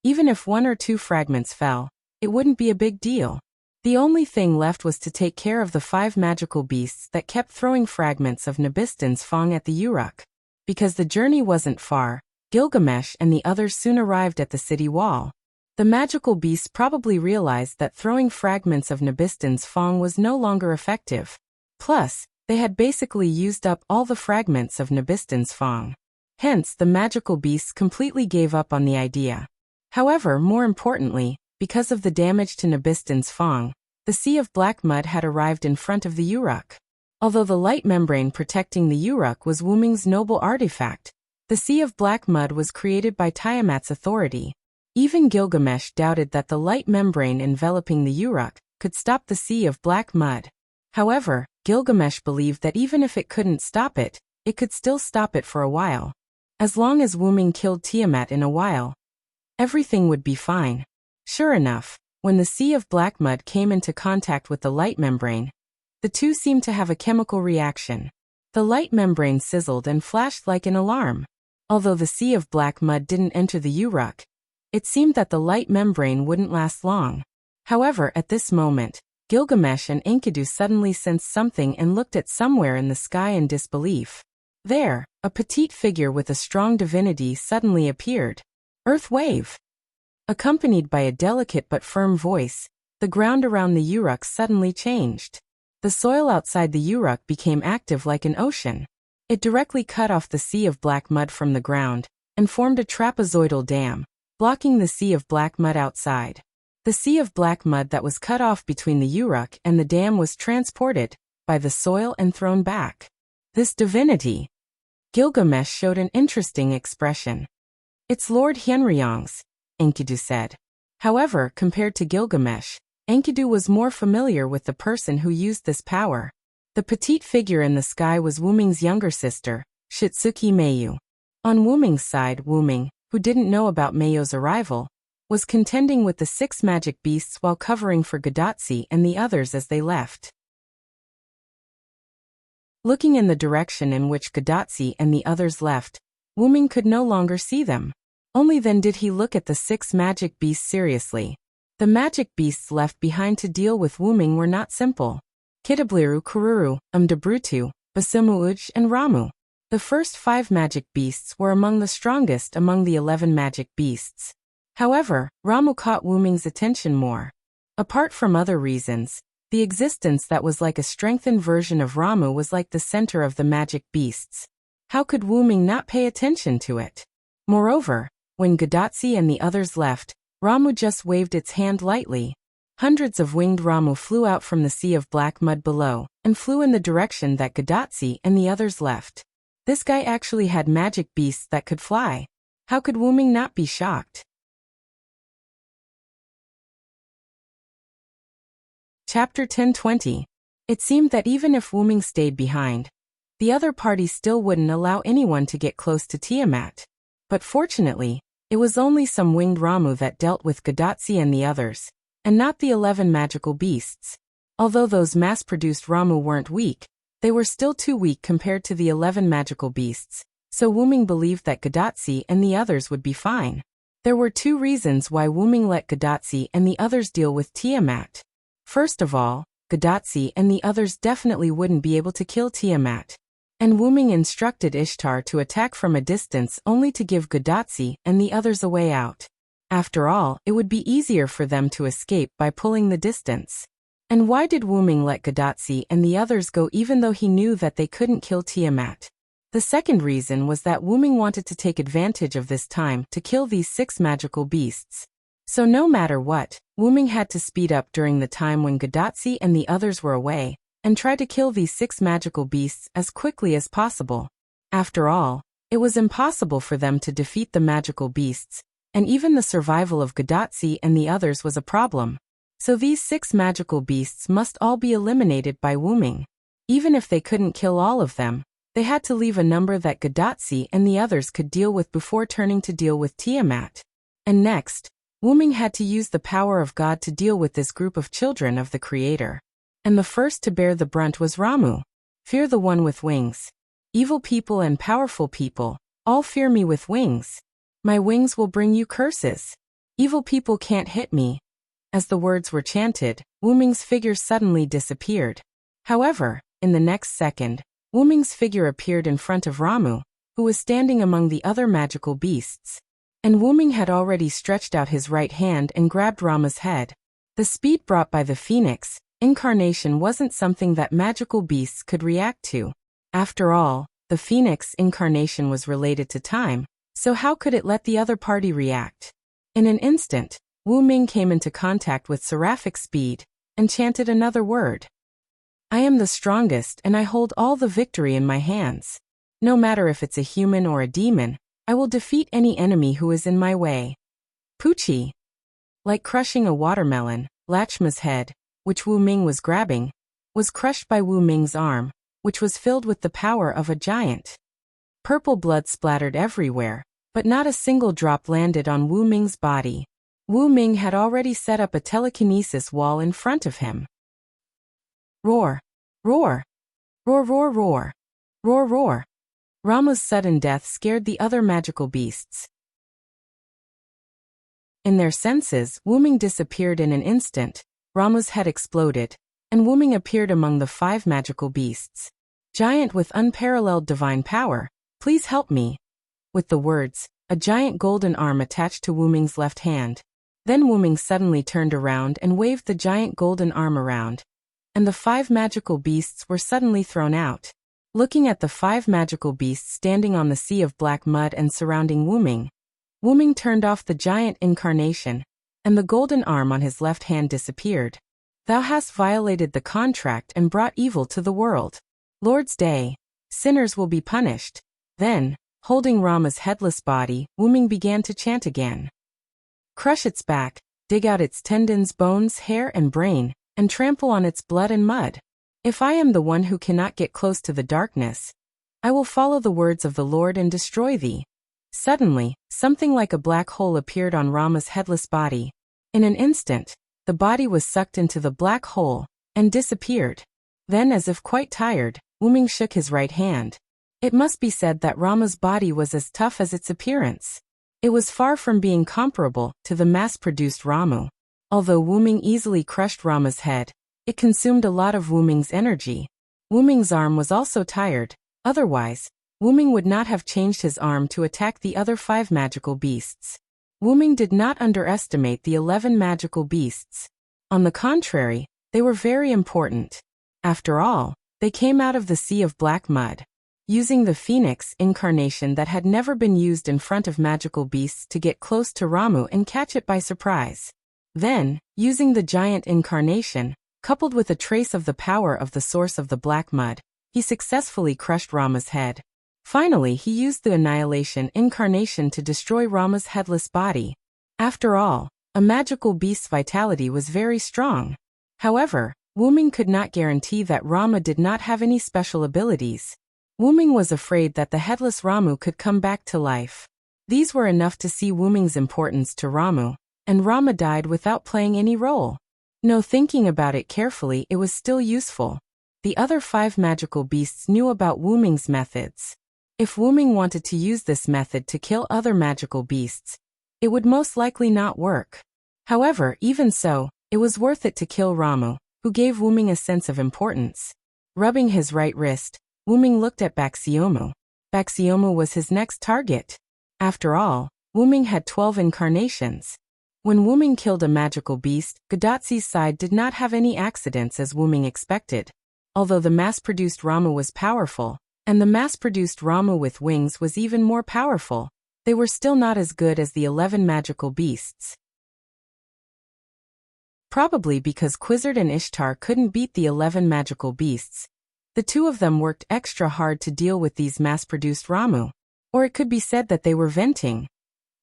even if 1 or 2 fragments fell, it wouldn't be a big deal. The only thing left was to take care of the 5 magical beasts that kept throwing fragments of Nabistan's Fong at the Uruk. Because the journey wasn't far, Gilgamesh and the others soon arrived at the city wall. The magical beasts probably realized that throwing fragments of Nabistan's Fong was no longer effective. Plus, they had basically used up all the fragments of Nabistan's Fong. Hence, the magical beasts completely gave up on the idea. However, more importantly, because of the damage to Nabistan's Fong, the sea of black mud had arrived in front of the Uruk. Although the light membrane protecting the Uruk was Wuming's noble artifact, the sea of black mud was created by Tiamat's authority. Even Gilgamesh doubted that the light membrane enveloping the Uruk could stop the sea of black mud. However, Gilgamesh believed that even if it couldn't stop it, it could still stop it for a while. As long as Wuming killed Tiamat in a while, everything would be fine. Sure enough, when the sea of black mud came into contact with the light membrane, the two seemed to have a chemical reaction. The light membrane sizzled and flashed like an alarm. Although the sea of black mud didn't enter the Uruk, it seemed that the light membrane wouldn't last long. However, at this moment, Gilgamesh and Enkidu suddenly sensed something and looked at somewhere in the sky in disbelief. There, a petite figure with a strong divinity suddenly appeared. Earth Wave! Accompanied by a delicate but firm voice, the ground around the Uruk suddenly changed. The soil outside the Uruk became active like an ocean. It directly cut off the sea of black mud from the ground and formed a trapezoidal dam, blocking the sea of black mud outside. The sea of black mud that was cut off between the Uruk and the dam was transported by the soil and thrown back. This divinity! Gilgamesh showed an interesting expression. It's Lord Hyenryong's, Enkidu said. However, compared to Gilgamesh, Enkidu was more familiar with the person who used this power. The petite figure in the sky was Wuming's younger sister, Shitsuki Mayu. On Wuming's side, Wuming, who didn't know about Mayo's arrival, was contending with the 6 magic beasts while covering for Gadatsi and the others as they left. Looking in the direction in which Gadatsi and the others left, Wuming could no longer see them. Only then did he look at the 6 magic beasts seriously. The magic beasts left behind to deal with Wuming were not simple. Kitabliru, Kururu, Umdabrutu, Basumuuj, and Ramu. The first 5 magic beasts were among the strongest among the 11 magic beasts. However, Ramu caught Wuming's attention more. Apart from other reasons, the existence that was like a strengthened version of Ramu was like the center of the magic beasts. How could Wuming not pay attention to it? Moreover, when Gadatsi and the others left, Ramu just waved its hand lightly. Hundreds of winged Ramu flew out from the sea of black mud below, and flew in the direction that Gadatsi and the others left. This guy actually had magic beasts that could fly. How could Wuming not be shocked? Chapter 10:20. It seemed that even if Wuming stayed behind, the other party still wouldn't allow anyone to get close to Tiamat. But fortunately, it was only some winged Ramu that dealt with Gadatsi and the others, and not the 11 magical beasts. Although those mass-produced Ramu weren't weak, they were still too weak compared to the 11 magical beasts, so Wuming believed that Gadatsi and the others would be fine. There were 2 reasons why Wuming let Gadatsi and the others deal with Tiamat. First of all, Gadatsi and the others definitely wouldn't be able to kill Tiamat. And Wuming instructed Ishtar to attack from a distance only to give Gadatsi and the others a way out. After all, it would be easier for them to escape by pulling the distance. And why did Wuming let Gadatsi and the others go even though he knew that they couldn't kill Tiamat? The second reason was that Wuming wanted to take advantage of this time to kill these 6 magical beasts. So no matter what, Wuming had to speed up during the time when Gadatsi and the others were away, and try to kill these 6 magical beasts as quickly as possible. After all, it was impossible for them to defeat the magical beasts, and even the survival of Gadatsi and the others was a problem. So these 6 magical beasts must all be eliminated by Wuming. Even if they couldn't kill all of them, they had to leave a number that Gadatsi and the others could deal with before turning to deal with Tiamat. And next, Wuming had to use the power of God to deal with this group of children of the Creator. And the first to bear the brunt was Ramu. Fear the one with wings. Evil people and powerful people, all fear me with wings. My wings will bring you curses. Evil people can't hit me. As the words were chanted, Wuming's figure suddenly disappeared. However, in the next second, Wuming's figure appeared in front of Ramu, who was standing among the other magical beasts. And Wuming had already stretched out his right hand and grabbed Ramu's head. The speed brought by the phoenix incarnation wasn't something that magical beasts could react to. After all, the phoenix incarnation was related to time, so how could it let the other party react? In an instant, Wuming came into contact with seraphic speed, and chanted another word. I am the strongest and I hold all the victory in my hands. No matter if it's a human or a demon, I will defeat any enemy who is in my way. Poochie! Like crushing a watermelon, Lachma's head, which Wuming was grabbing, was crushed by Wuming's arm, which was filled with the power of a giant. Purple blood splattered everywhere, but not a single drop landed on Wuming's body. Wuming had already set up a telekinesis wall in front of him. Roar! Roar! Roar, roar, roar! Roar roar. Ramu's sudden death scared the other magical beasts. In their senses, Wuming disappeared in an instant, Ramu's head exploded, and Wuming appeared among the 5 magical beasts. Giant with unparalleled divine power, please help me. With the words, a giant golden arm attached to Wuming's left hand. Then Wuming suddenly turned around and waved the giant golden arm around, and the 5 magical beasts were suddenly thrown out. Looking at the 5 magical beasts standing on the sea of black mud and surrounding Wuming, Wuming turned off the giant incarnation, and the golden arm on his left hand disappeared. Thou hast violated the contract and brought evil to the world. Lord's Day. Sinners will be punished. Then, holding Rama's headless body, Wuming began to chant again. Crush its back, dig out its tendons, bones, hair, and brain, and trample on its blood and mud. If I am the one who cannot get close to the darkness, I will follow the words of the Lord and destroy thee. Suddenly, something like a black hole appeared on Rama's headless body. In an instant, the body was sucked into the black hole and disappeared. Then, as if quite tired, Wuming shook his right hand. It must be said that Rama's body was as tough as its appearance. It was far from being comparable to the mass-produced Ramu. Although Wuming easily crushed Rama's head, it consumed a lot of Wuming's energy. Wuming's arm was also tired. Otherwise, Wuming would not have changed his arm to attack the other 5 magical beasts. Wuming did not underestimate the 11 magical beasts. On the contrary, they were very important. After all, they came out of the sea of black mud. Using the phoenix incarnation that had never been used in front of magical beasts to get close to Ramu and catch it by surprise. Then, using the giant incarnation, coupled with a trace of the power of the source of the black mud, he successfully crushed Rama's head. Finally, he used the annihilation incarnation to destroy Rama's headless body. After all, a magical beast's vitality was very strong. However, Wuming could not guarantee that Rama did not have any special abilities. Wuming was afraid that the headless Ramu could come back to life. These were enough to see Wuming's importance to Ramu, and Rama died without playing any role. No, thinking about it carefully, it was still useful. The other 5 magical beasts knew about Wuming's methods. If Wuming wanted to use this method to kill other magical beasts, it would most likely not work. However, even so, it was worth it to kill Ramu, who gave Wuming a sense of importance. Rubbing his right wrist, Wuming looked at Baxiomu. Baxiomu was his next target. After all, Wuming had 12 incarnations. When Wuming killed a magical beast, Godatsu's side did not have any accidents as Wuming expected. Although the mass-produced Ramu was powerful, and the mass-produced Ramu with wings was even more powerful, they were still not as good as the 11 magical beasts. Probably because Quizzard and Ishtar couldn't beat the 11 magical beasts. The 2 of them worked extra hard to deal with these mass-produced Ramu. Or it could be said that they were venting.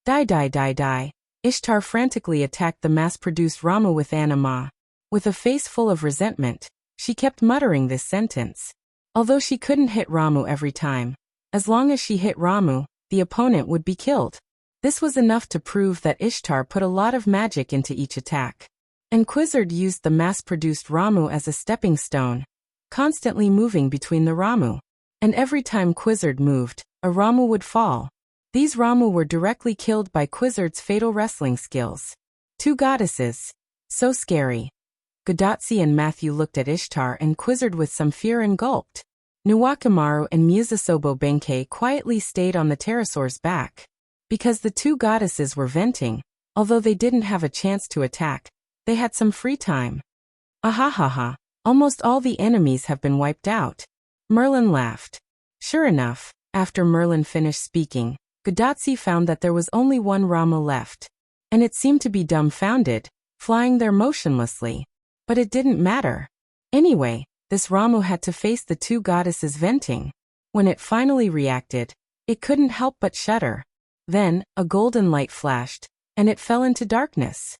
Die die die die. Ishtar frantically attacked the mass-produced Ramu with anima. With a face full of resentment, she kept muttering this sentence. Although she couldn't hit Ramu every time, as long as she hit Ramu, the opponent would be killed. This was enough to prove that Ishtar put a lot of magic into each attack. And Quizzard used the mass-produced Ramu as a stepping stone, constantly moving between the Ramu. And every time Quizzard moved, a Ramu would fall. These Ramu were directly killed by Quizzard's fatal wrestling skills. 2 goddesses. So scary. Godatsu and Matthew looked at Ishtar and Quizzard with some fear and gulped. Nuwakamaru and Musasobo Benkei quietly stayed on the pterosaur's back. Because the 2 goddesses were venting, although they didn't have a chance to attack, they had some free time. Ahahaha, almost all the enemies have been wiped out. Merlin laughed. Sure enough, after Merlin finished speaking, Godatsu found that there was only 1 Ramu left. And it seemed to be dumbfounded, flying there motionlessly. But it didn't matter. Anyway, this Ramu had to face the 2 goddesses venting. When it finally reacted, it couldn't help but shudder. Then, a golden light flashed, and it fell into darkness.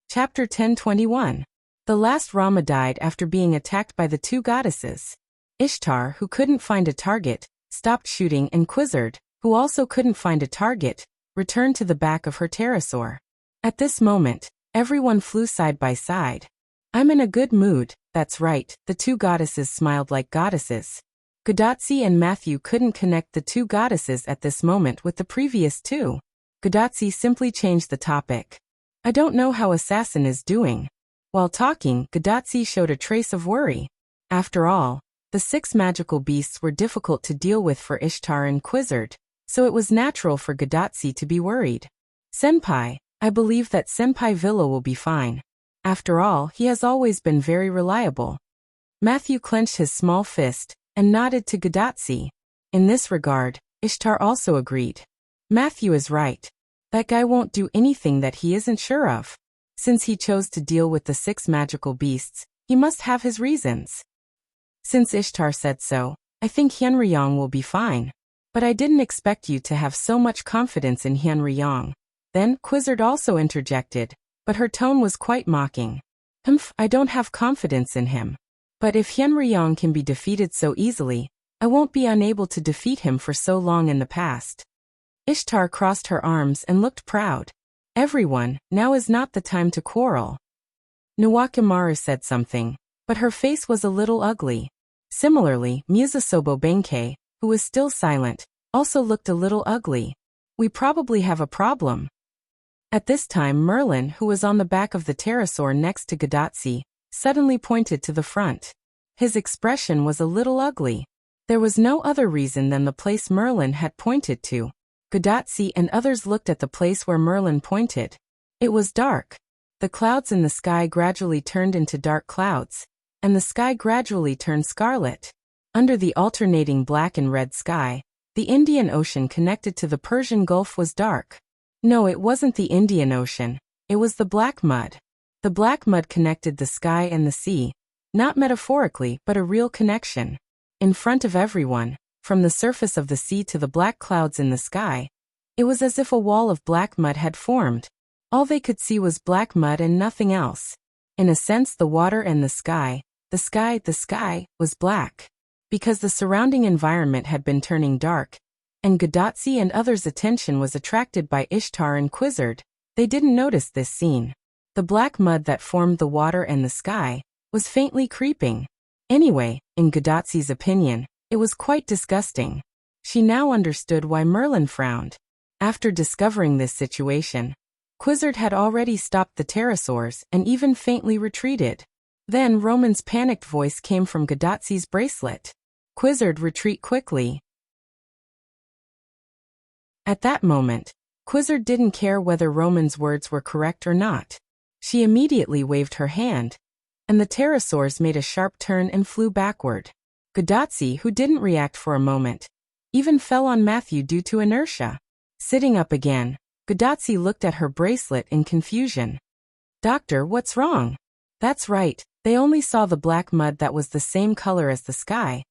Chapter 1021. The last Rama died after being attacked by the 2 goddesses. Ishtar, who couldn't find a target, stopped shooting, and Quizzard, who also couldn't find a target, returned to the back of her pterosaur. At this moment, everyone flew side by side. I'm in a good mood, that's right, the two goddesses smiled like goddesses. Gudatsi and Matthew couldn't connect the two goddesses at this moment with the previous two. Gudatsi simply changed the topic. I don't know how Assassin is doing. While talking, Gudatsi showed a trace of worry. After all, the 6 magical beasts were difficult to deal with for Ishtar and Quizzard, so it was natural for Gudatsi to be worried. Senpai, I believe that Senpai Villa will be fine. After all, he has always been very reliable. Matthew clenched his small fist and nodded to Gudatsi. In this regard, Ishtar also agreed. Matthew is right. That guy won't do anything that he isn't sure of. Since he chose to deal with the 6 magical beasts, he must have his reasons. Since Ishtar said so, I think Hyunryong will be fine. But I didn't expect you to have so much confidence in Hyunryong. Then Quizzard also interjected, but her tone was quite mocking. I don't have confidence in him. But if Hyunryong can be defeated so easily, I won't be unable to defeat him for so long in the past. Ishtar crossed her arms and looked proud. Everyone, now is not the time to quarrel. Nuwakimaru said something, but her face was a little ugly. Similarly, Musasobo Benkei, who was still silent, also looked a little ugly. We probably have a problem. At this time Merlin, who was on the back of the pterosaur next to Gudatsi, suddenly pointed to the front. His expression was a little ugly. There was no other reason than the place Merlin had pointed to. Gudatsi and others looked at the place where Merlin pointed. It was dark. The clouds in the sky gradually turned into dark clouds, and the sky gradually turned scarlet. Under the alternating black and red sky, the Indian Ocean connected to the Persian Gulf was dark. No, it wasn't the Indian Ocean, it was the black mud. The black mud connected the sky and the sea, not metaphorically but a real connection. In front of everyone, from the surface of the sea to the black clouds in the sky, it was as if a wall of black mud had formed. All they could see was black mud and nothing else. In a sense, the water and the sky, was black. Because the surrounding environment had been turning dark, and Gudatsi and others' attention was attracted by Ishtar and Quizzard, they didn't notice this scene. The black mud that formed the water and the sky was faintly creeping. Anyway, in Gudatsi's opinion, it was quite disgusting. She now understood why Merlin frowned. After discovering this situation, Quizzard had already stopped the pterosaurs and even faintly retreated. Then Roman's panicked voice came from Gudatsi's bracelet. Quizzard, retreat quickly. At that moment, Quizzard didn't care whether Roman's words were correct or not. She immediately waved her hand, and the pterosaurs made a sharp turn and flew backward. Gudatsi, who didn't react for a moment, even fell on Matthew due to inertia. Sitting up again, Gudatsi looked at her bracelet in confusion. Doctor, what's wrong? That's right, they only saw the black mud that was the same color as the sky,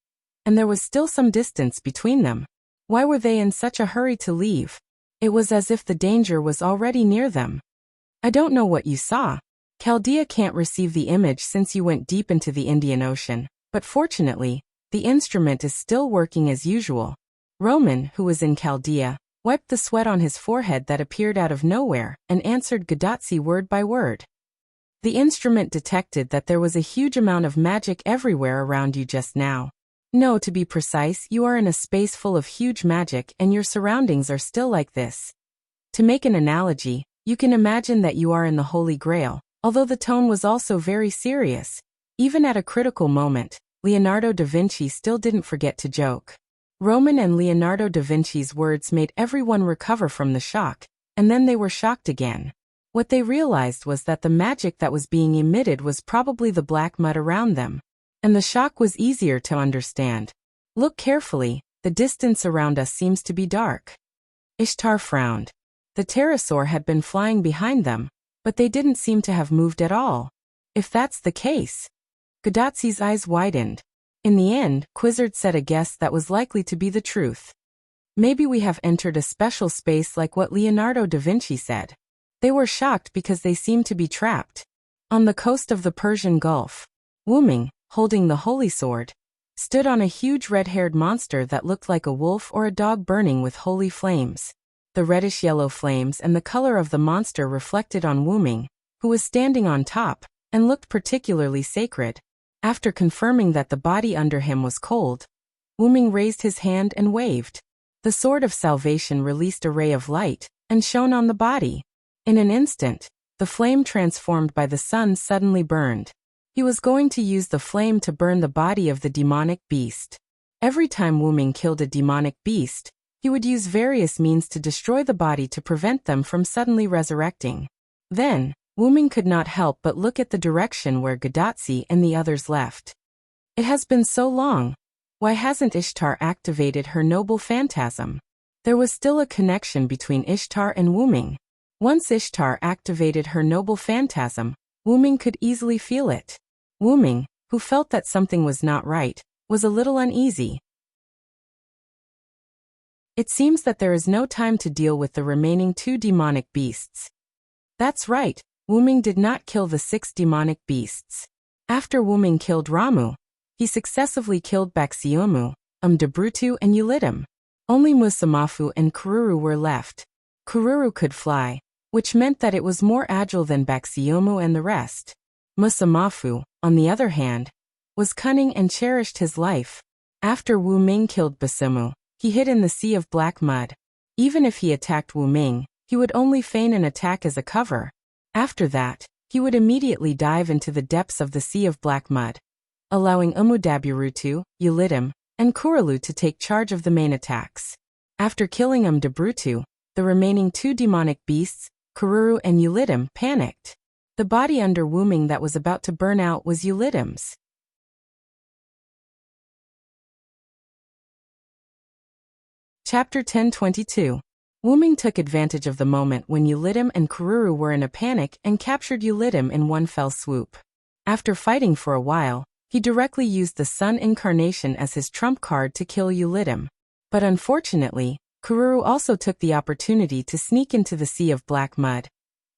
and there was still some distance between them. Why were they in such a hurry to leave? It was as if the danger was already near them. I don't know what you saw. Chaldea can't receive the image since you went deep into the Indian Ocean, but fortunately, the instrument is still working as usual. Roman, who was in Chaldea, wiped the sweat on his forehead that appeared out of nowhere and answered Gudatsi word by word. The instrument detected that there was a huge amount of magic everywhere around you just now. No, to be precise, you are in a space full of huge magic and your surroundings are still like this. To make an analogy, you can imagine that you are in the Holy Grail, although the tone was also very serious. Even at a critical moment, Leonardo da Vinci still didn't forget to joke. Roman and Leonardo da Vinci's words made everyone recover from the shock, and then they were shocked again. What they realized was that the magic that was being emitted was probably the black mud around them. And the shock was easier to understand. Look carefully, the distance around us seems to be dark. Ishtar frowned. The pterosaur had been flying behind them, but they didn't seem to have moved at all. If that's the case. Gudatsi's eyes widened. In the end, Quizzard said a guess that was likely to be the truth. Maybe we have entered a special space like what Leonardo da Vinci said. They were shocked because they seemed to be trapped. On the coast of the Persian Gulf, Wuming, holding the holy sword, stood on a huge red-haired monster that looked like a wolf or a dog burning with holy flames. The reddish-yellow flames and the color of the monster reflected on Wuming, who was standing on top, and looked particularly sacred. After confirming that the body under him was cold, Wuming raised his hand and waved. The sword of salvation released a ray of light and shone on the body. In an instant, the flame transformed by the sun suddenly burned. He was going to use the flame to burn the body of the demonic beast. Every time Wuming killed a demonic beast, he would use various means to destroy the body to prevent them from suddenly resurrecting. Then, Wuming could not help but look at the direction where Gadatsi and the others left. It has been so long. Why hasn't Ishtar activated her noble phantasm? There was still a connection between Ishtar and Wuming. Once Ishtar activated her noble phantasm, Wuming could easily feel it. Wuming, who felt that something was not right, was a little uneasy. It seems that there is no time to deal with the remaining 2 demonic beasts. That's right, Wuming did not kill the 6 demonic beasts. After Wuming killed Ramu, he successively killed Baxiomu, Debrutu and Ulidim. Only Musamafu and Kururu were left. Kururu could fly, which meant that it was more agile than Baxiomu and the rest. Musamafu, on the other hand, was cunning and cherished his life. After Wu Ming killed Basimu, he hid in the sea of black mud. Even if he attacked Wu Ming, he would only feign an attack as a cover. After that, he would immediately dive into the depths of the sea of black mud, allowing Umudaburutu, Ulidim, and Kurulu to take charge of the main attacks. After killing Debrutu, the remaining 2 demonic beasts, Kururu and Ulidim, panicked. The body under Wuming that was about to burn out was Ulidim's. Chapter 1022. Wuming took advantage of the moment when Ulidim and Kururu were in a panic and captured Ulidim in one fell swoop. After fighting for a while, he directly used the Sun Incarnation as his trump card to kill Ulidim. But unfortunately, Kururu also took the opportunity to sneak into the sea of black mud.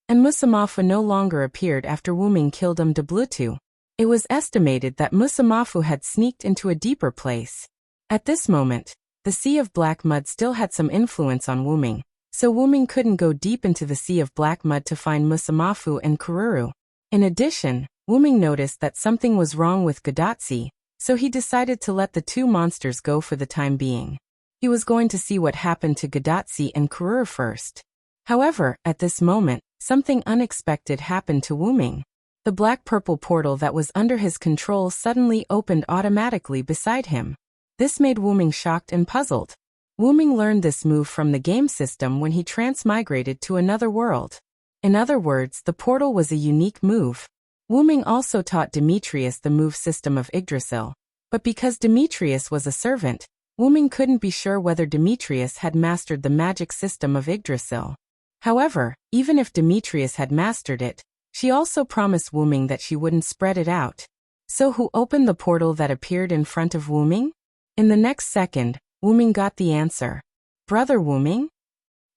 And Musamafu no longer appeared after Wuming killed Deblutu. It was estimated that Musamafu had sneaked into a deeper place. At this moment, the sea of black mud still had some influence on Wuming, so Wuming couldn't go deep into the sea of black mud to find Musamafu and Kururu. In addition, Wuming noticed that something was wrong with Gadatsi, so he decided to let the 2 monsters go for the time being. He was going to see what happened to Gadatsi and Kururu first. However, at this moment, something unexpected happened to Wuming. The black-purple portal that was under his control suddenly opened automatically beside him. This made Wuming shocked and puzzled. Wuming learned this move from the game system when he transmigrated to another world. In other words, the portal was a unique move. Wuming also taught Demetrius the move system of Yggdrasil. But because Demetrius was a servant, Wuming couldn't be sure whether Demetrius had mastered the magic system of Yggdrasil. However, even if Demetrius had mastered it, she also promised Wuming that she wouldn't spread it out. So who opened the portal that appeared in front of Wuming? In the next second, Wuming got the answer. Brother Wuming?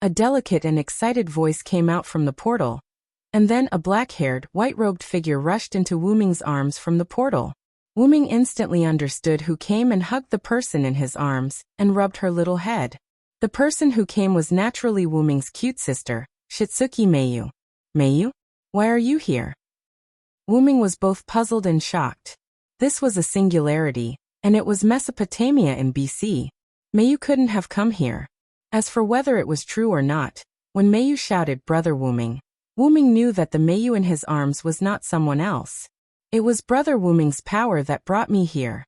A delicate and excited voice came out from the portal, and then a black-haired, white-robed figure rushed into Wuming's arms from the portal. Wuming instantly understood who came and hugged the person in his arms and rubbed her little head. The person who came was naturally Wuming's cute sister, Shitsuki Meiyu. Meiyu? Why are you here? Wuming was both puzzled and shocked. This was a singularity, and it was Mesopotamia in BC. Meiyu couldn't have come here. As for whether it was true or not, when Meiyu shouted Brother Wuming, Wuming knew that the Meiyu in his arms was not someone else. It was Brother Wuming's power that brought me here.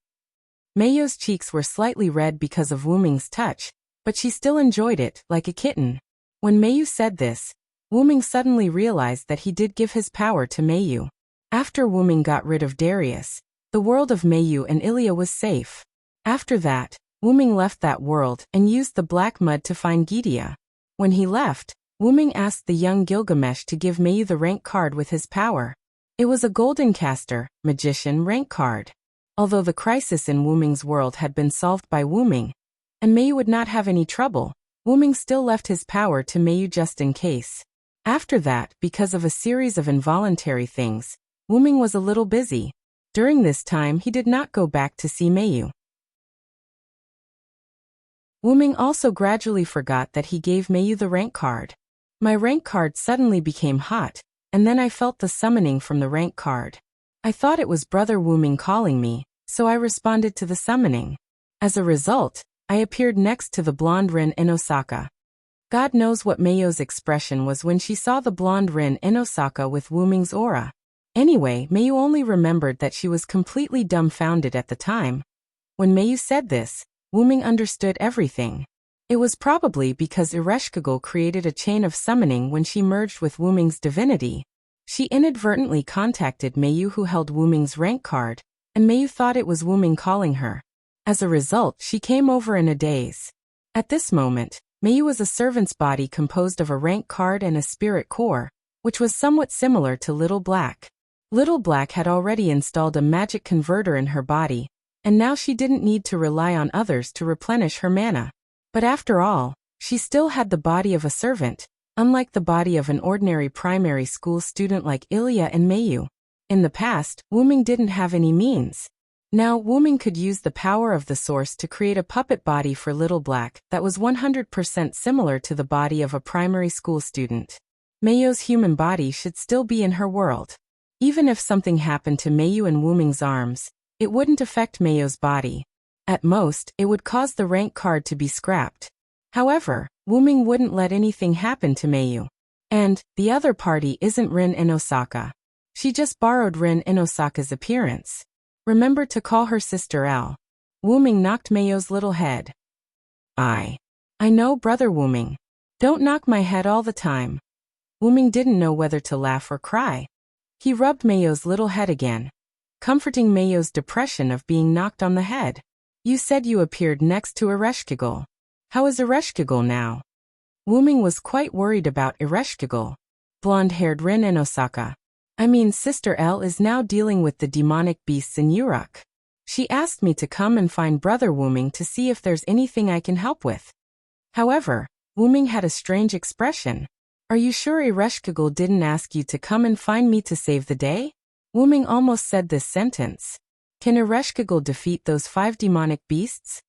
Meiyu's cheeks were slightly red because of Wuming's touch, but she still enjoyed it, like a kitten. When Meiyu said this, Wuming suddenly realized that he did give his power to Meiyu. After Wuming got rid of Darius, the world of Meiyu and Ilya was safe. After that, Wuming left that world and used the black mud to find Gydia. When he left, Wuming asked the young Gilgamesh to give Meiyu the rank card with his power. It was a golden caster, magician rank card. Although the crisis in Wuming's world had been solved by Wuming, and Meiyu would not have any trouble, Wuming still left his power to Meiyu just in case. After that, because of a series of involuntary things, Wuming was a little busy. During this time he did not go back to see Meiyu. Wuming also gradually forgot that he gave Meiyu the rank card. My rank card suddenly became hot, and then I felt the summoning from the rank card. I thought it was Brother Wuming calling me, so I responded to the summoning. As a result, I appeared next to the blonde Rin Inosaka. God knows what Mayo's expression was when she saw the blonde Rin Inosaka with Wuming's aura. Anyway, Mayu only remembered that she was completely dumbfounded at the time. When Mayu said this, Wuming understood everything. It was probably because Ereshkigal created a chain of summoning when she merged with Wuming's divinity. She inadvertently contacted Mayu, who held Wuming's rank card, and Mayu thought it was Wuming calling her. As a result, she came over in a daze. At this moment, Mayu was a servant's body composed of a rank card and a spirit core, which was somewhat similar to Little Black. Little Black had already installed a magic converter in her body, and now she didn't need to rely on others to replenish her mana. But after all, she still had the body of a servant, unlike the body of an ordinary primary school student like Ilya and Mayu. In the past, Wuming didn't have any means. Now, Wuming could use the power of the source to create a puppet body for Little Black that was 100% similar to the body of a primary school student. Mayo's human body should still be in her world. Even if something happened to Mayu and Wuming's arms, it wouldn't affect Mayo's body. At most, it would cause the rank card to be scrapped. However, Wuming wouldn't let anything happen to Mayu. And, the other party isn't Rin Inosaka. She just borrowed Rin Inosaka's appearance. Remember to call her Sister L. Wuming knocked Mayo's little head. I know, Brother Wuming. Don't knock my head all the time. Wuming didn't know whether to laugh or cry. He rubbed Mayo's little head again, comforting Mayo's depression of being knocked on the head. You said you appeared next to Ereshkigal. How is Ereshkigal now? Wuming was quite worried about Ereshkigal. Blonde-haired Rin Inosaka. I mean, Sister L is now dealing with the demonic beasts in Uruk. She asked me to come and find Brother Wuming to see if there's anything I can help with. However, Wuming had a strange expression. Are you sure Ereshkigal didn't ask you to come and find me to save the day? Wuming almost said this sentence. Can Ereshkigal defeat those 5 demonic beasts?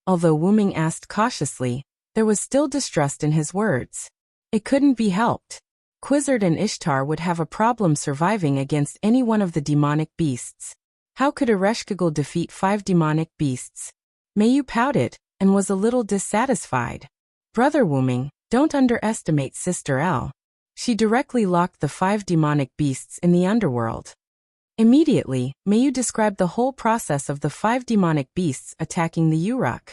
Although Wuming asked cautiously, there was still distrust in his words. It couldn't be helped. Quizzard and Ishtar would have a problem surviving against any one of the demonic beasts. How could Ereshkigal defeat 5 demonic beasts? Mayu pouted, and was a little dissatisfied. Brother Wuming, don't underestimate Sister L. She directly locked the 5 demonic beasts in the underworld. Immediately, Mayu described the whole process of the 5 demonic beasts attacking the Uruk.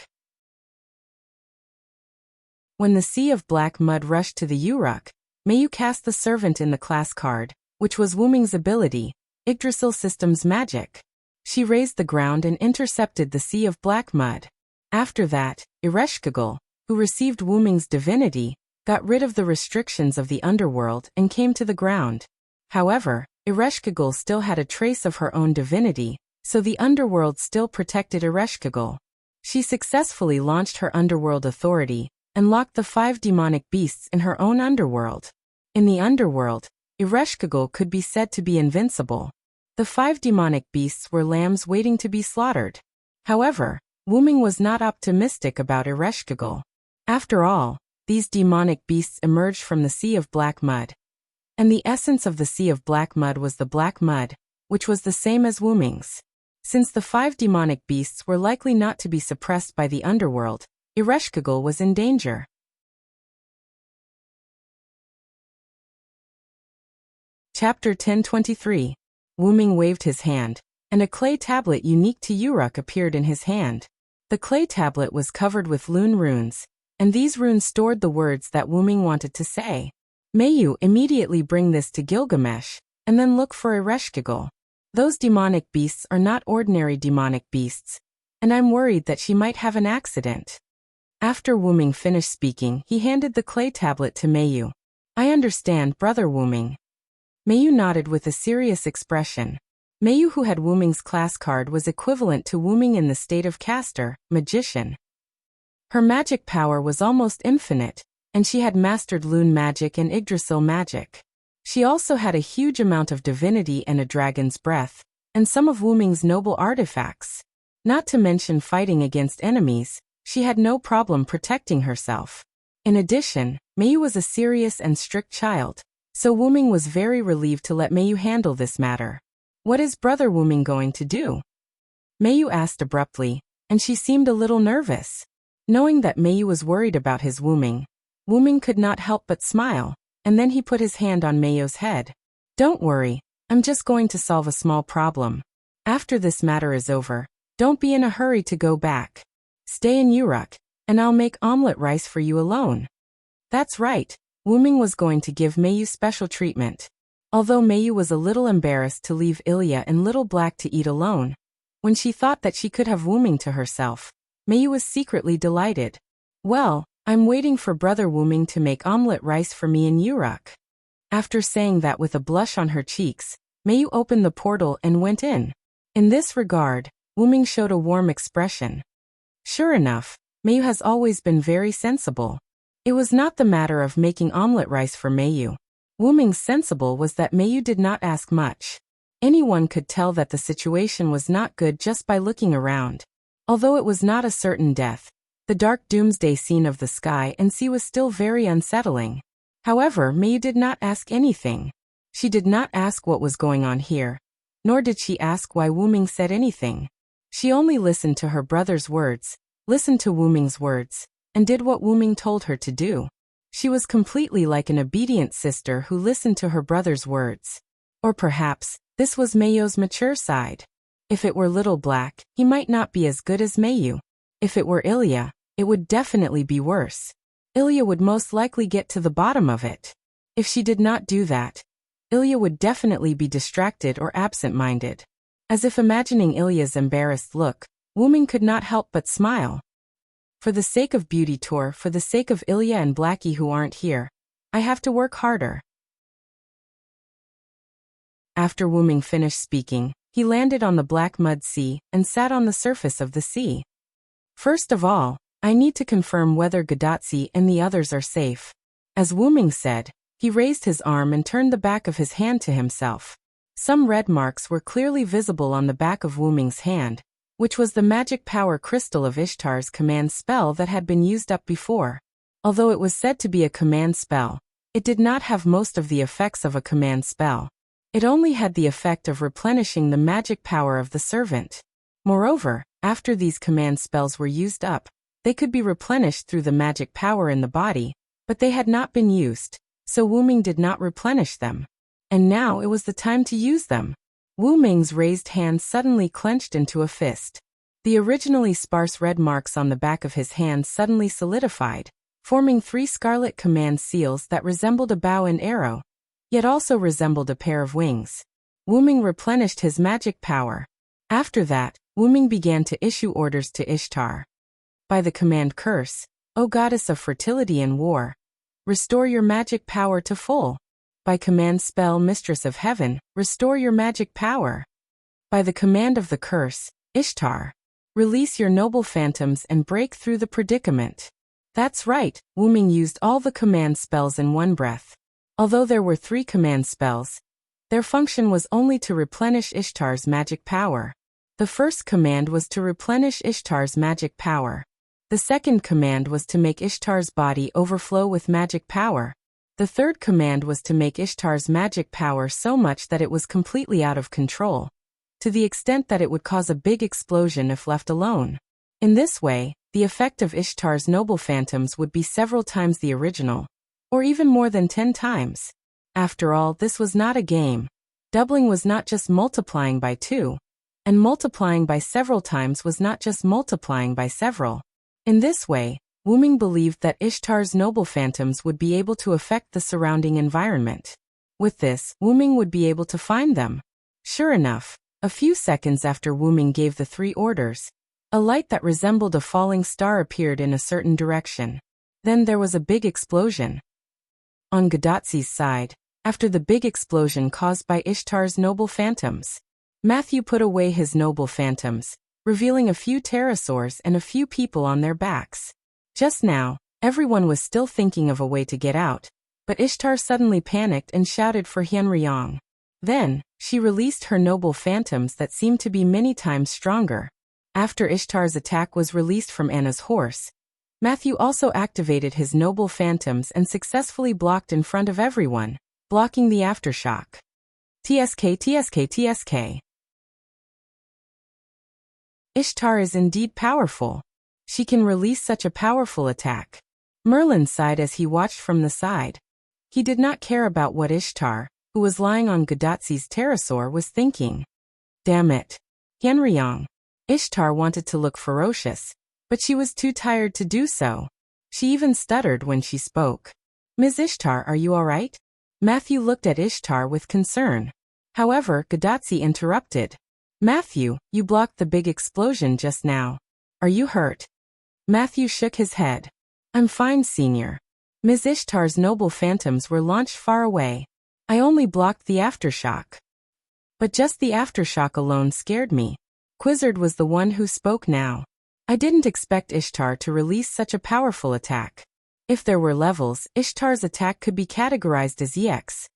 When the sea of black mud rushed to the Uruk, Mayu cast the servant in the class card, which was Wuming's ability, Yggdrasil System's magic. She raised the ground and intercepted the sea of black mud. After that, Ereshkigal, who received Wuming's divinity, got rid of the restrictions of the underworld and came to the ground. However, Ereshkigal still had a trace of her own divinity, so the underworld still protected Ereshkigal. She successfully launched her underworld authority and locked the 5 demonic beasts in her own underworld. In the underworld, Ereshkigal could be said to be invincible. The 5 demonic beasts were lambs waiting to be slaughtered. However, Wuming was not optimistic about Ereshkigal. After all, these demonic beasts emerged from the sea of black mud. And the essence of the sea of black mud was the black mud, which was the same as Wuming's. Since the 5 demonic beasts were likely not to be suppressed by the underworld, Ereshkigal was in danger. Chapter 1023. Wuming waved his hand, and a clay tablet unique to Uruk appeared in his hand. The clay tablet was covered with Lune runes, and these runes stored the words that Wuming wanted to say. Mayu immediately bring this to Gilgamesh, and then look for Ereshkigal. Those demonic beasts are not ordinary demonic beasts, and I'm worried that she might have an accident. After Wuming finished speaking, he handed the clay tablet to Mayu. I understand, Brother Wuming. Mayu nodded with a serious expression. Mayu, who had Wuming's class card, was equivalent to Wuming in the state of caster, magician. Her magic power was almost infinite, and she had mastered Lune magic and Yggdrasil magic. She also had a huge amount of divinity and a dragon's breath, and some of Wuming's noble artifacts. Not to mention fighting against enemies, she had no problem protecting herself. In addition, Mayu was a serious and strict child, So Wuming was very relieved to let Mayu handle this matter. What is Brother Wuming going to do? Mayu asked abruptly, and she seemed a little nervous. Knowing that Mayu was worried about his Wuming, Wuming could not help but smile, and then he put his hand on Mayu's head. Don't worry, I'm just going to solve a small problem. After this matter is over, don't be in a hurry to go back. Stay in Uruk, and I'll make omelette rice for you alone. That's right, Wuming was going to give Mayu special treatment. Although Mayu was a little embarrassed to leave Ilya and Little Black to eat alone, when she thought that she could have Wuming to herself, Mayu was secretly delighted. Well, I'm waiting for Brother Wuming to make omelette rice for me in Uruk. After saying that with a blush on her cheeks, Mayu opened the portal and went in. In this regard, Wuming showed a warm expression. Sure enough, Mayu has always been very sensible. It was not the matter of making omelette rice for Mayu. Wuming's sensible was that Mayu did not ask much. Anyone could tell that the situation was not good just by looking around. Although it was not a certain death, the dark doomsday scene of the sky and sea was still very unsettling. However, Mayu did not ask anything. She did not ask what was going on here, nor did she ask why Wuming said anything. She only listened to her brother's words, listened to Wuming's words, and did what Wuming told her to do. She was completely like an obedient sister who listened to her brother's words. Or perhaps, this was Mayu's mature side. If it were Little Black, he might not be as good as Mayu. If it were Ilya, it would definitely be worse. Ilya would most likely get to the bottom of it. If she did not do that, Ilya would definitely be distracted or absent-minded. As if imagining Ilya's embarrassed look, Wuming could not help but smile. For the sake of Beauty Tour, for the sake of Ilya and Blackie who aren't here, I have to work harder. After Wuming finished speaking, he landed on the black mud sea and sat on the surface of the sea. First of all, I need to confirm whether Gadatsi and the others are safe. As Wuming said, he raised his arm and turned the back of his hand to himself. Some red marks were clearly visible on the back of Wuming's hand, which was the magic power crystal of Ishtar's command spell that had been used up before. Although it was said to be a command spell, it did not have most of the effects of a command spell. It only had the effect of replenishing the magic power of the servant. Moreover, after these command spells were used up, they could be replenished through the magic power in the body, but they had not been used, so Wuming did not replenish them. And now it was the time to use them. Wuming's raised hand suddenly clenched into a fist. The originally sparse red marks on the back of his hand suddenly solidified, forming 3 scarlet command seals that resembled a bow and arrow, yet also resembled a pair of wings. Wuming replenished his magic power. After that, Wuming began to issue orders to Ishtar. By the command curse, O goddess of fertility and war, restore your magic power to full. By command spell mistress of heaven, restore your magic power. By the command of the curse, Ishtar, release your noble phantoms and break through the predicament. That's right, Wuming used all the command spells in one breath. Although there were 3 command spells, their function was only to replenish Ishtar's magic power. The first command was to replenish Ishtar's magic power. The second command was to make Ishtar's body overflow with magic power. The third command was to make Ishtar's magic power so much that it was completely out of control, to the extent that it would cause a big explosion if left alone. In this way, the effect of Ishtar's noble phantoms would be several times the original, or even more than 10 times. After all, this was not a game. Doubling was not just multiplying by 2, and multiplying by several times was not just multiplying by several. In this way, Wuming believed that Ishtar's noble phantoms would be able to affect the surrounding environment. With this, Wuming would be able to find them. Sure enough, a few seconds after Wuming gave the 3 orders, a light that resembled a falling star appeared in a certain direction. Then there was a big explosion. On Gadatsi's side, after the big explosion caused by Ishtar's noble phantoms, Matthew put away his noble phantoms, revealing a few pterosaurs and a few people on their backs. Just now, everyone was still thinking of a way to get out, but Ishtar suddenly panicked and shouted for Hyunryong. Then, she released her noble phantoms that seemed to be many times stronger. After Ishtar's attack was released from Anna's horse, Matthew also activated his noble phantoms and successfully blocked in front of everyone. blocking the aftershock. TSK. Ishtar is indeed powerful. She can release such a powerful attack. Merlin sighed as he watched from the side. He did not care about what Ishtar, who was lying on Gadatsi's pterosaur, was thinking. Damn it. Yanryong. Ishtar wanted to look ferocious, but she was too tired to do so. She even stuttered when she spoke. Ms. Ishtar, are you all right? Matthew looked at Ishtar with concern. However, Gadatsi interrupted. Matthew, you blocked the big explosion just now. Are you hurt? Matthew shook his head. I'm fine, senior. Ms. Ishtar's noble phantoms were launched far away. I only blocked the aftershock. But just the aftershock alone scared me. Quizzard was the one who spoke now. I didn't expect Ishtar to release such a powerful attack. If there were levels, Ishtar's attack could be categorized as EX.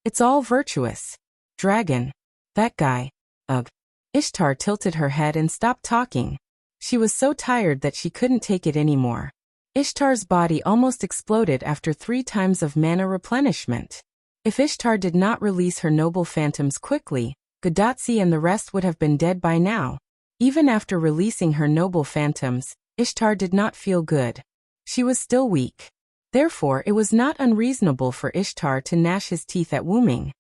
It's all virtuous. Dragon. That guy. Ugh. Ishtar tilted her head and stopped talking. She was so tired that she couldn't take it anymore. Ishtar's body almost exploded after 3 times of mana replenishment. If Ishtar did not release her noble phantoms quickly, Gadatsi and the rest would have been dead by now. Even after releasing her noble phantoms, Ishtar did not feel good. She was still weak. Therefore, it was not unreasonable for Ishtar to gnash his teeth at Wu Ming.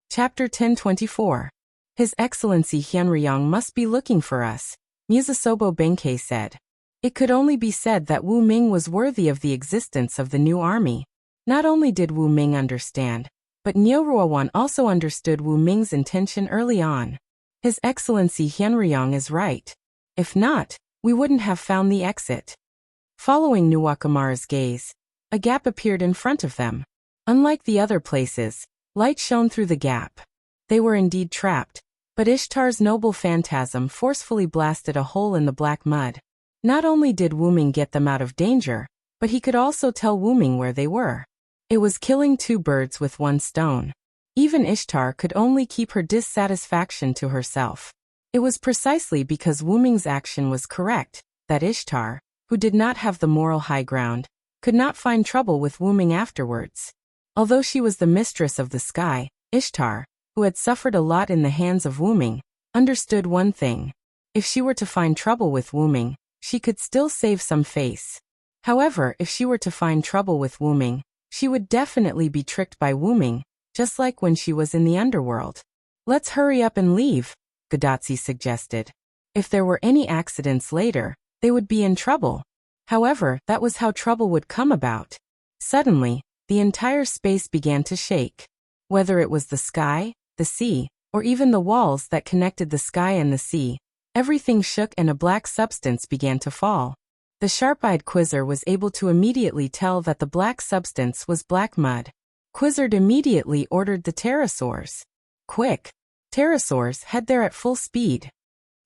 Chapter 1024. His Excellency Hyenryong must be looking for us, Musasobo Benkei said. It could only be said that Wu Ming was worthy of the existence of the new army. Not only did Wu Ming understand, but Nyoruawan also understood Wu Ming's intention early on. His Excellency Hyenryong is right. If not, we wouldn't have found the exit. Following Nuwakamara's gaze, a gap appeared in front of them. Unlike the other places, light shone through the gap. They were indeed trapped, but Ishtar's noble phantasm forcefully blasted a hole in the black mud. Not only did Wu Ming get them out of danger, but he could also tell Wu Ming where they were. It was killing 2 birds with 1 stone. Even Ishtar could only keep her dissatisfaction to herself. It was precisely because Wu Ming's action was correct that Ishtar, who did not have the moral high ground, could not find trouble with Wu Ming afterwards. Although she was the mistress of the sky, Ishtar, who had suffered a lot in the hands of Wu Ming, understood one thing. If she were to find trouble with Wu Ming, she could still save some face. However, if she were to find trouble with Wu Ming, she would definitely be tricked by Wu Ming, just like when she was in the underworld. Let's hurry up and leave, Gadatsi suggested. If there were any accidents later, they would be in trouble. However, that was how trouble would come about. Suddenly, the entire space began to shake. Whether it was the sky, the sea, or even the walls that connected the sky and the sea, everything shook and a black substance began to fall. The sharp-eyed Quizzer was able to immediately tell that the black substance was black mud. Quizzard immediately ordered the pterosaurs. Quick! Pterosaurs, head there at full speed.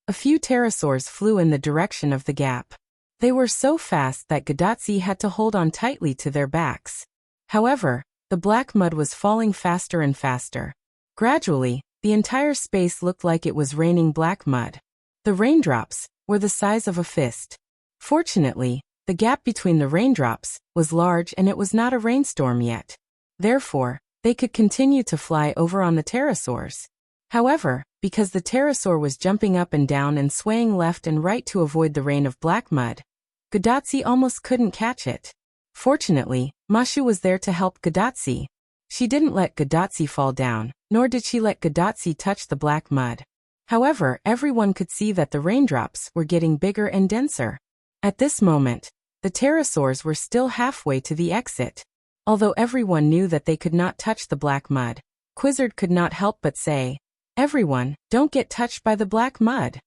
A few pterosaurs flew in the direction of the gap. They were so fast that Gadatsi had to hold on tightly to their backs. However, the black mud was falling faster and faster. Gradually, the entire space looked like it was raining black mud. The raindrops were the size of a fist. Fortunately, the gap between the raindrops was large and it was not a rainstorm yet. Therefore, they could continue to fly over on the pterosaurs. However, because the pterosaur was jumping up and down and swaying left and right to avoid the rain of black mud, Gadatsi almost couldn't catch it. Fortunately, Mashu was there to help Gadatsi. She didn't let Gadatsi fall down, nor did she let Gadatsi touch the black mud. However, everyone could see that the raindrops were getting bigger and denser. At this moment, the pterosaurs were still halfway to the exit. Although everyone knew that they could not touch the black mud, Quizzard could not help but say, "Everyone, don't get touched by the black mud."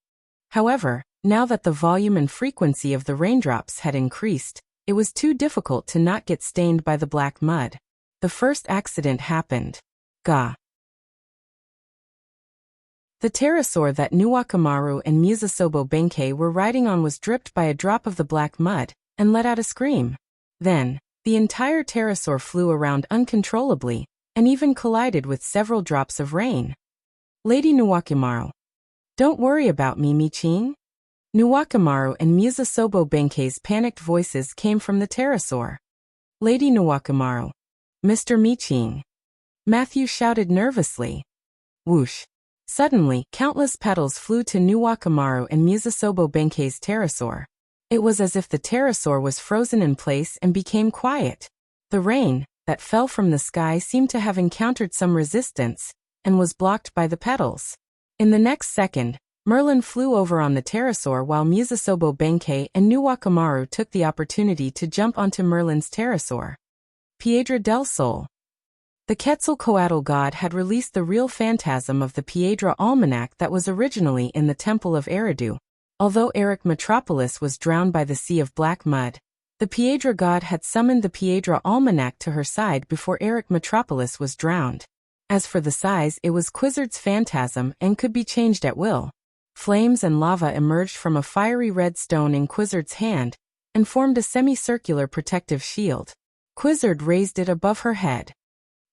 However, now that the volume and frequency of the raindrops had increased, it was too difficult to not get stained by the black mud. The first accident happened. Gah! The pterosaur that Nuwakamaru and Musasobo Benkei were riding on was dripped by a drop of the black mud, and let out a scream. Then, the entire pterosaur flew around uncontrollably, and even collided with several drops of rain. Lady Nuwakamaru. Don't worry about me, Miching. Nuwakamaru and Musasobo Benkei's panicked voices came from the pterosaur. Lady Nuwakamaru. Mr. Miching. Matthew shouted nervously. Whoosh. Suddenly, countless petals flew to Nuwakamaru and Musasobo Benkei's pterosaur. It was as if the pterosaur was frozen in place and became quiet. The rain that fell from the sky seemed to have encountered some resistance and was blocked by the petals. In the next second, Merlin flew over on the pterosaur while Musasobo Benkei and Nuwakamaru took the opportunity to jump onto Merlin's pterosaur. Piedra del Sol. The Quetzalcoatl god had released the real phantasm of the Piedra Almanac that was originally in the Temple of Eridu. Although Eric Metropolis was drowned by the sea of black mud, the Piedra god had summoned the Piedra Almanac to her side before Eric Metropolis was drowned. As for the size, it was Quizzard's phantasm and could be changed at will. Flames and lava emerged from a fiery red stone in Quizzard's hand and formed a semicircular protective shield. Quizzard raised it above her head.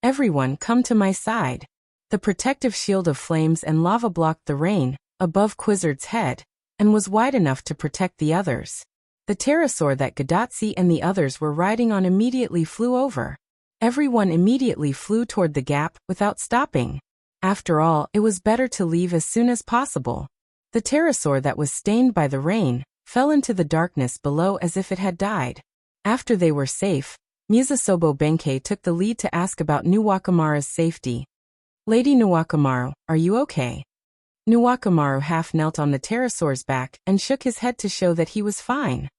Everyone come to my side. The protective shield of flames and lava blocked the rain above Quizzard's head and was wide enough to protect the others. The pterosaur that Gadotsi and the others were riding on immediately flew over. Everyone immediately flew toward the gap without stopping. After all, it was better to leave as soon as possible. The pterosaur that was stained by the rain fell into the darkness below as if it had died. After they were safe, Musasobo Benkei took the lead to ask about Nuwakamaru's safety. Lady Nuwakamaru, are you okay? Nuwakamaru half knelt on the pterosaur's back and shook his head to show that he was fine.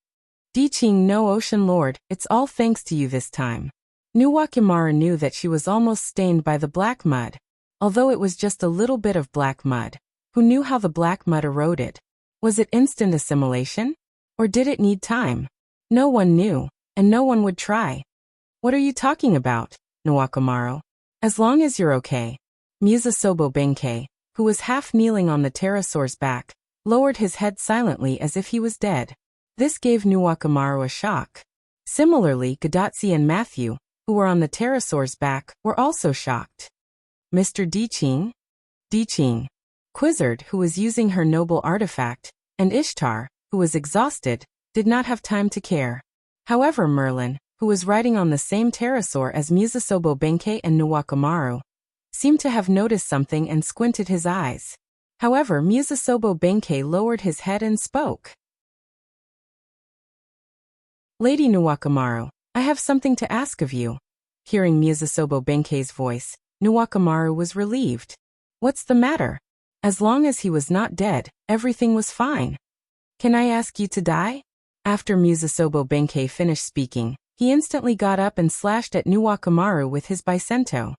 Diching no Ocean Lord, it's all thanks to you this time. Nuwakamaru knew that she was almost stained by the black mud. Although it was just a little bit of black mud. Who knew how the black mud eroded? Was it instant assimilation? Or did it need time? No one knew, and no one would try. What are you talking about, Nuwakamaru? As long as you're okay. Musasobo Benkei, who was half kneeling on the pterosaur's back, lowered his head silently as if he was dead. This gave Nuwakamaru a shock. Similarly, Gadotsi and Matthew, who were on the pterosaur's back, were also shocked. Mr. Diching? Diching. Quizzard, who was using her noble artifact, and Ishtar, who was exhausted, did not have time to care. However, Merlin, who was riding on the same pterosaur as Musasobo Benkei and Nuwakamaru, seemed to have noticed something and squinted his eyes. However, Musasobo Benkei lowered his head and spoke. Lady Nuwakamaru, I have something to ask of you. Hearing Musasobo Benkei's voice, Nuwakamaru was relieved. What's the matter? As long as he was not dead, everything was fine. Can I ask you to die? After Musasobo Benkei finished speaking, he instantly got up and slashed at Nuwakamaru with his Bicento.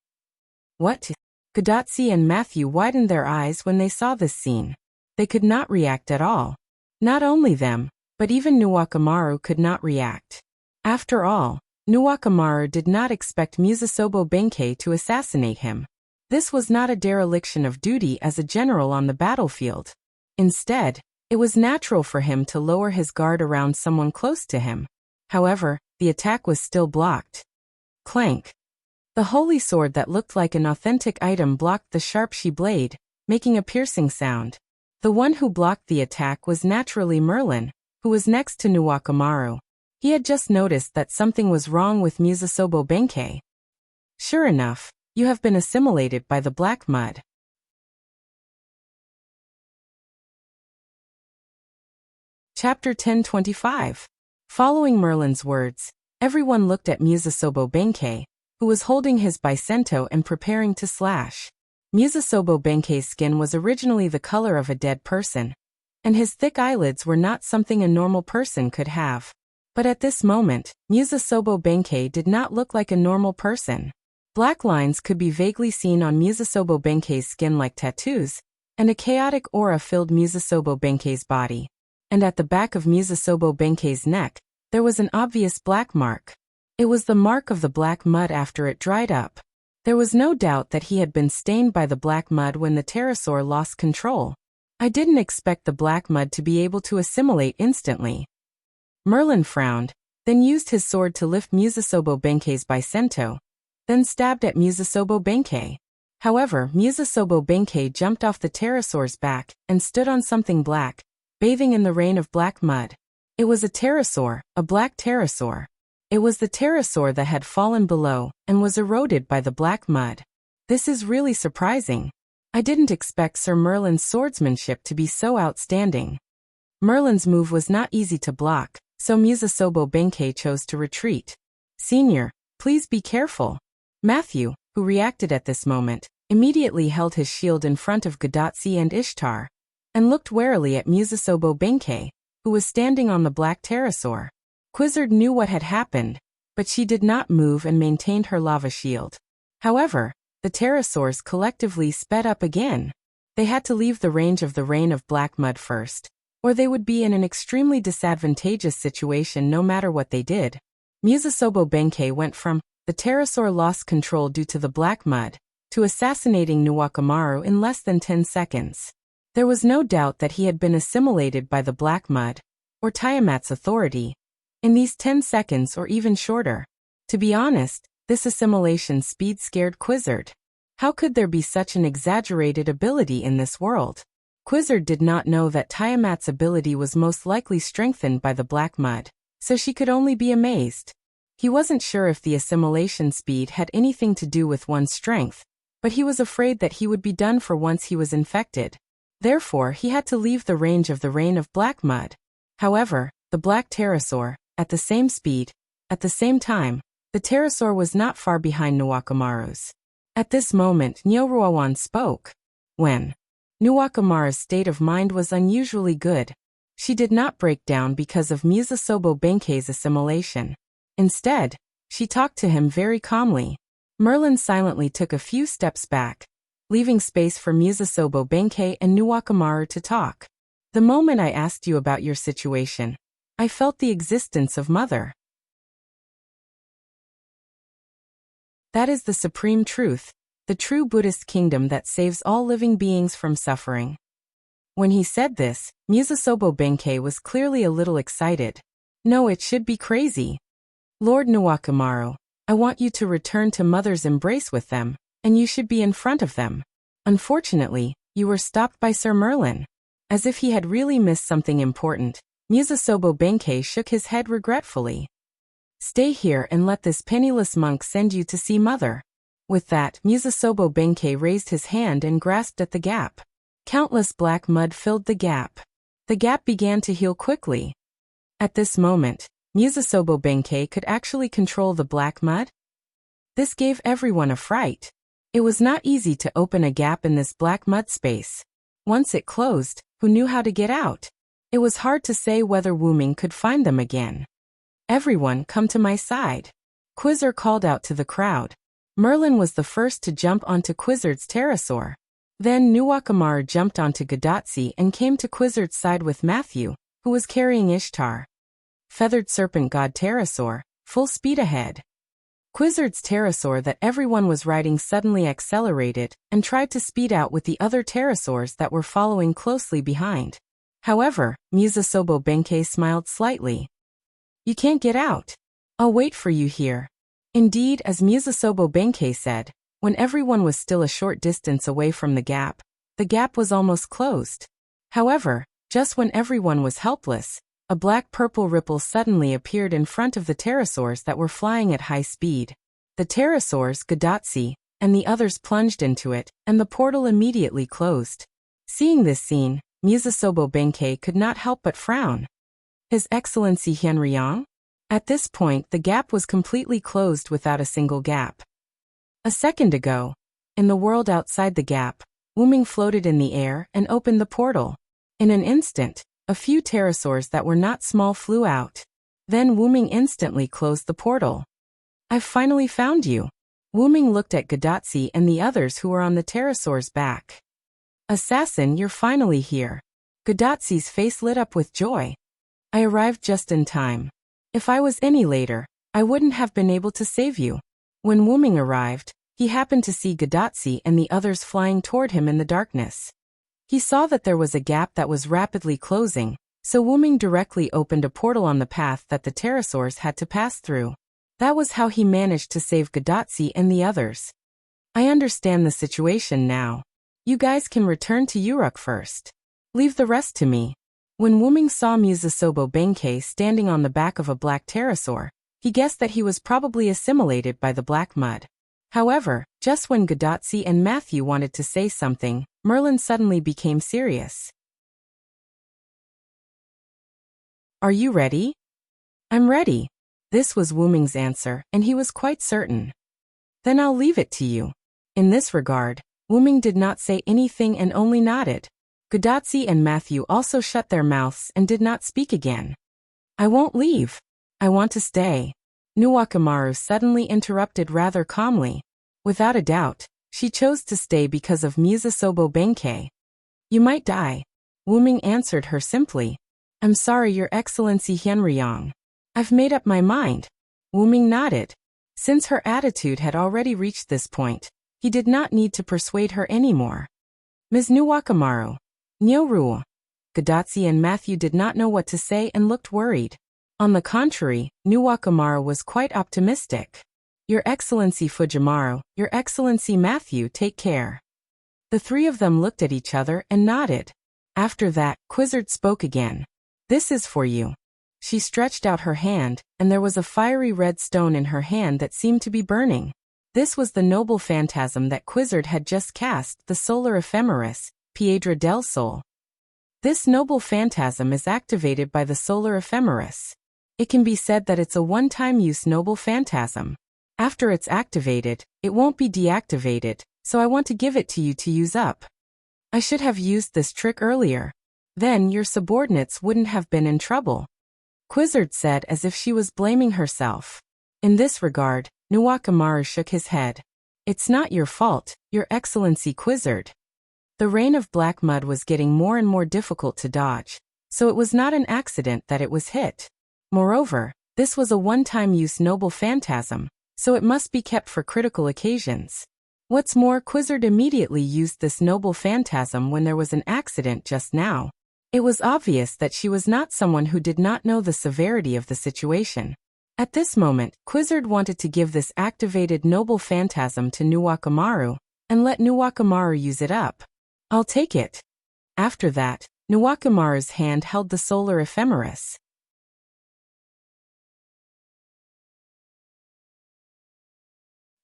What? Gadotsi and Matthew widened their eyes when they saw this scene. They could not react at all. Not only them, but even Nuwakamaru could not react. After all, Nuwakamaru did not expect Musasobo Benkei to assassinate him. This was not a dereliction of duty as a general on the battlefield. Instead, it was natural for him to lower his guard around someone close to him. However, the attack was still blocked. Clank. The holy sword that looked like an authentic item blocked the sharp she blade, making a piercing sound. The one who blocked the attack was naturally Merlin, who was next to Nuwakamaru. He had just noticed that something was wrong with Musasobo Benkei. Sure enough, you have been assimilated by the black mud. Chapter 1025. Following Merlin's words, everyone looked at Musasobo Benkei, who was holding his Bicento and preparing to slash. Musasobo Benkei's skin was originally the color of a dead person, and his thick eyelids were not something a normal person could have. But at this moment, Musasobo Benkei did not look like a normal person. Black lines could be vaguely seen on Musasobo Benkei's skin like tattoos, and a chaotic aura filled Musasobo Benkei's body. And at the back of Musasobo Benkei's neck, there was an obvious black mark. It was the mark of the black mud after it dried up. There was no doubt that he had been stained by the black mud when the pterosaur lost control. I didn't expect the black mud to be able to assimilate instantly. Merlin frowned, then used his sword to lift Musasobo Benkei's Bicento, then stabbed at Musasobo Benkei. However, Musasobo Benkei jumped off the pterosaur's back and stood on something black, bathing in the rain of black mud. It was a pterosaur, a black pterosaur. It was the pterosaur that had fallen below and was eroded by the black mud. This is really surprising. I didn't expect Sir Merlin's swordsmanship to be so outstanding. Merlin's move was not easy to block, so Musasobo Benkei chose to retreat. Senior, please be careful. Matthew, who reacted at this moment, immediately held his shield in front of Gadatsi and Ishtar, and looked warily at Musasobo Benkei, who was standing on the black pterosaur. Quizzard knew what had happened, but she did not move and maintained her lava shield. However, the pterosaurs collectively sped up again. They had to leave the range of the rain of black mud first, or they would be in an extremely disadvantageous situation no matter what they did. Musasobo Benkei went from, the pterosaur lost control due to the black mud, to assassinating Nuwakamaru in less than 10 seconds. There was no doubt that he had been assimilated by the black mud, or Tiamat's authority, in these 10 seconds or even shorter. To be honest, this assimilation speed scared Quizzard. How could there be such an exaggerated ability in this world? Quizzard did not know that Tiamat's ability was most likely strengthened by the black mud, so she could only be amazed. He wasn't sure if the assimilation speed had anything to do with one's strength, but he was afraid that he would be done for once he was infected. Therefore, he had to leave the range of the rain of black mud. However, the black pterosaur, at the same speed, at the same time, the pterosaur was not far behind Nuwakamaru's. At this moment, Nyoruawan spoke. When Nuwakamaru's state of mind was unusually good. She did not break down because of Musasobo Benkei's assimilation. Instead, she talked to him very calmly. Merlin silently took a few steps back, leaving space for Musasobo Benkei and Nuwakamaru to talk. The moment I asked you about your situation, I felt the existence of Mother. That is the supreme truth, the true Buddhist kingdom that saves all living beings from suffering. When he said this, Musasobo Benkei was clearly a little excited. No, it should be crazy. Lord Nuwakamaru, I want you to return to Mother's embrace with them, and you should be in front of them. Unfortunately, you were stopped by Sir Merlin. As if he had really missed something important, Musasobo Benkei shook his head regretfully. Stay here and let this penniless monk send you to see Mother. With that, Musasobo Benkei raised his hand and grasped at the gap. Countless black mud filled the gap. The gap began to heal quickly. At this moment, Musasobo Benkei could actually control the black mud. This gave everyone a fright. It was not easy to open a gap in this black mud space. Once it closed, who knew how to get out? It was hard to say whether Wuming could find them again. Everyone come to my side. Quizzard called out to the crowd. Merlin was the first to jump onto Quizzard's pterosaur. Then Nuwakamaru jumped onto Gadatsi and came to Quizzard's side with Matthew, who was carrying Ishtar. Feathered serpent god pterosaur, full speed ahead. Quizzard's pterosaur that everyone was riding suddenly accelerated and tried to speed out with the other pterosaurs that were following closely behind. However, Musasobo Benkei smiled slightly. You can't get out. I'll wait for you here. Indeed, as Musasobo Benkei said, when everyone was still a short distance away from the gap was almost closed. However, just when everyone was helpless, a black-purple ripple suddenly appeared in front of the pterosaurs that were flying at high speed. The pterosaurs, Gadatsi, and the others plunged into it, and the portal immediately closed. Seeing this scene, Musasobo Benkei could not help but frown. His Excellency Hyunryong? At this point, the gap was completely closed without a single gap. A second ago, in the world outside the gap, Wuming floated in the air and opened the portal. In an instant, a few pterosaurs that were not small flew out. Then Wuming instantly closed the portal. I've finally found you. Wuming looked at Gadatsi and the others who were on the pterosaur's back. Assassin, you're finally here. Gadatsi's face lit up with joy. I arrived just in time. If I was any later, I wouldn't have been able to save you. When Wuming arrived, he happened to see Gadatsi and the others flying toward him in the darkness. He saw that there was a gap that was rapidly closing, so Wuming directly opened a portal on the path that the pterosaurs had to pass through. That was how he managed to save Gadatsi and the others. I understand the situation now. You guys can return to Uruk first. Leave the rest to me. When Wuming saw Musasobo Benkei standing on the back of a black pterosaur, he guessed that he was probably assimilated by the black mud. However, just when Gadatsi and Matthew wanted to say something, Merlin suddenly became serious. "Are you ready?" "I'm ready." This was Wuming's answer, and he was quite certain. "Then I'll leave it to you." In this regard, Wuming did not say anything and only nodded. Gadatsi and Matthew also shut their mouths and did not speak again. "I won't leave. I want to stay." Nuwakamaru suddenly interrupted rather calmly. Without a doubt, she chose to stay because of Musasobo Benkei. "You might die." Wuming answered her simply. "I'm sorry, Your Excellency Hyunryong. I've made up my mind." Wuming nodded. Since her attitude had already reached this point, he did not need to persuade her anymore. "Ms. Nuwakamaru." "Nyoruo." Gadatsi and Matthew did not know what to say and looked worried. On the contrary, Nuwakamaru was quite optimistic. "Your Excellency Fujimaru, Your Excellency Matthew, take care." The three of them looked at each other and nodded. After that, Quizzard spoke again. "This is for you." She stretched out her hand, and there was a fiery red stone in her hand that seemed to be burning. This was the noble phantasm that Quizzard had just cast, the solar ephemeris, Piedra del Sol. This noble phantasm is activated by the solar ephemeris. It can be said that it's a one-time use noble phantasm. After it's activated, it won't be deactivated, so I want to give it to you to use up. I should have used this trick earlier. Then your subordinates wouldn't have been in trouble. Quizzard said as if she was blaming herself. In this regard, Nuwakamaru shook his head. "It's not your fault, Your Excellency Quizzard." The rain of black mud was getting more and more difficult to dodge, so it was not an accident that it was hit. Moreover, this was a one-time use noble phantasm, so it must be kept for critical occasions. What's more, Quizzard immediately used this noble phantasm when there was an accident just now. It was obvious that she was not someone who did not know the severity of the situation. At this moment, Quizzard wanted to give this activated noble phantasm to Nuwakamaru, and let Nuwakamaru use it up. "I'll take it." After that, Nuwakamaru's hand held the solar ephemeris.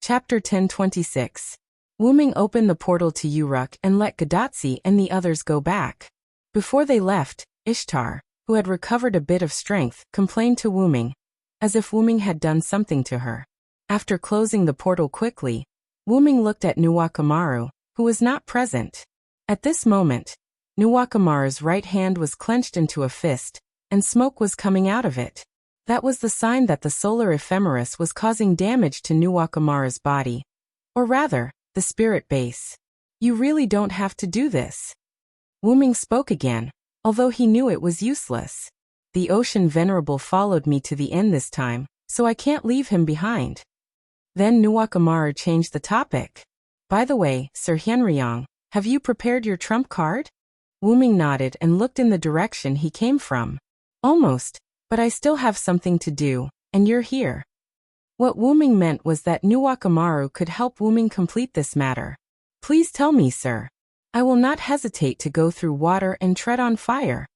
Chapter 1026. Wuming opened the portal to Uruk and let Gadatsi and the others go back. Before they left, Ishtar, who had recovered a bit of strength, complained to Wuming, as if Wuming had done something to her. After closing the portal quickly, Wuming looked at Nuwakamaru, who was not present. At this moment, Nuwakamaru's right hand was clenched into a fist, and smoke was coming out of it. That was the sign that the solar ephemeris was causing damage to Nuwakamaru's body. Or rather, the spirit base. "You really don't have to do this." Wuming spoke again, although he knew it was useless. "The Ocean Venerable followed me to the end this time, so I can't leave him behind." Then Nuwakamaru changed the topic. "By the way, Sir Hyunryong, have you prepared your trump card?" Wuming nodded and looked in the direction he came from. "Almost, but I still have something to do, and you're here." What Wuming meant was that Nuwakamaru could help Wuming complete this matter. "Please tell me, sir. I will not hesitate to go through water and tread on fire."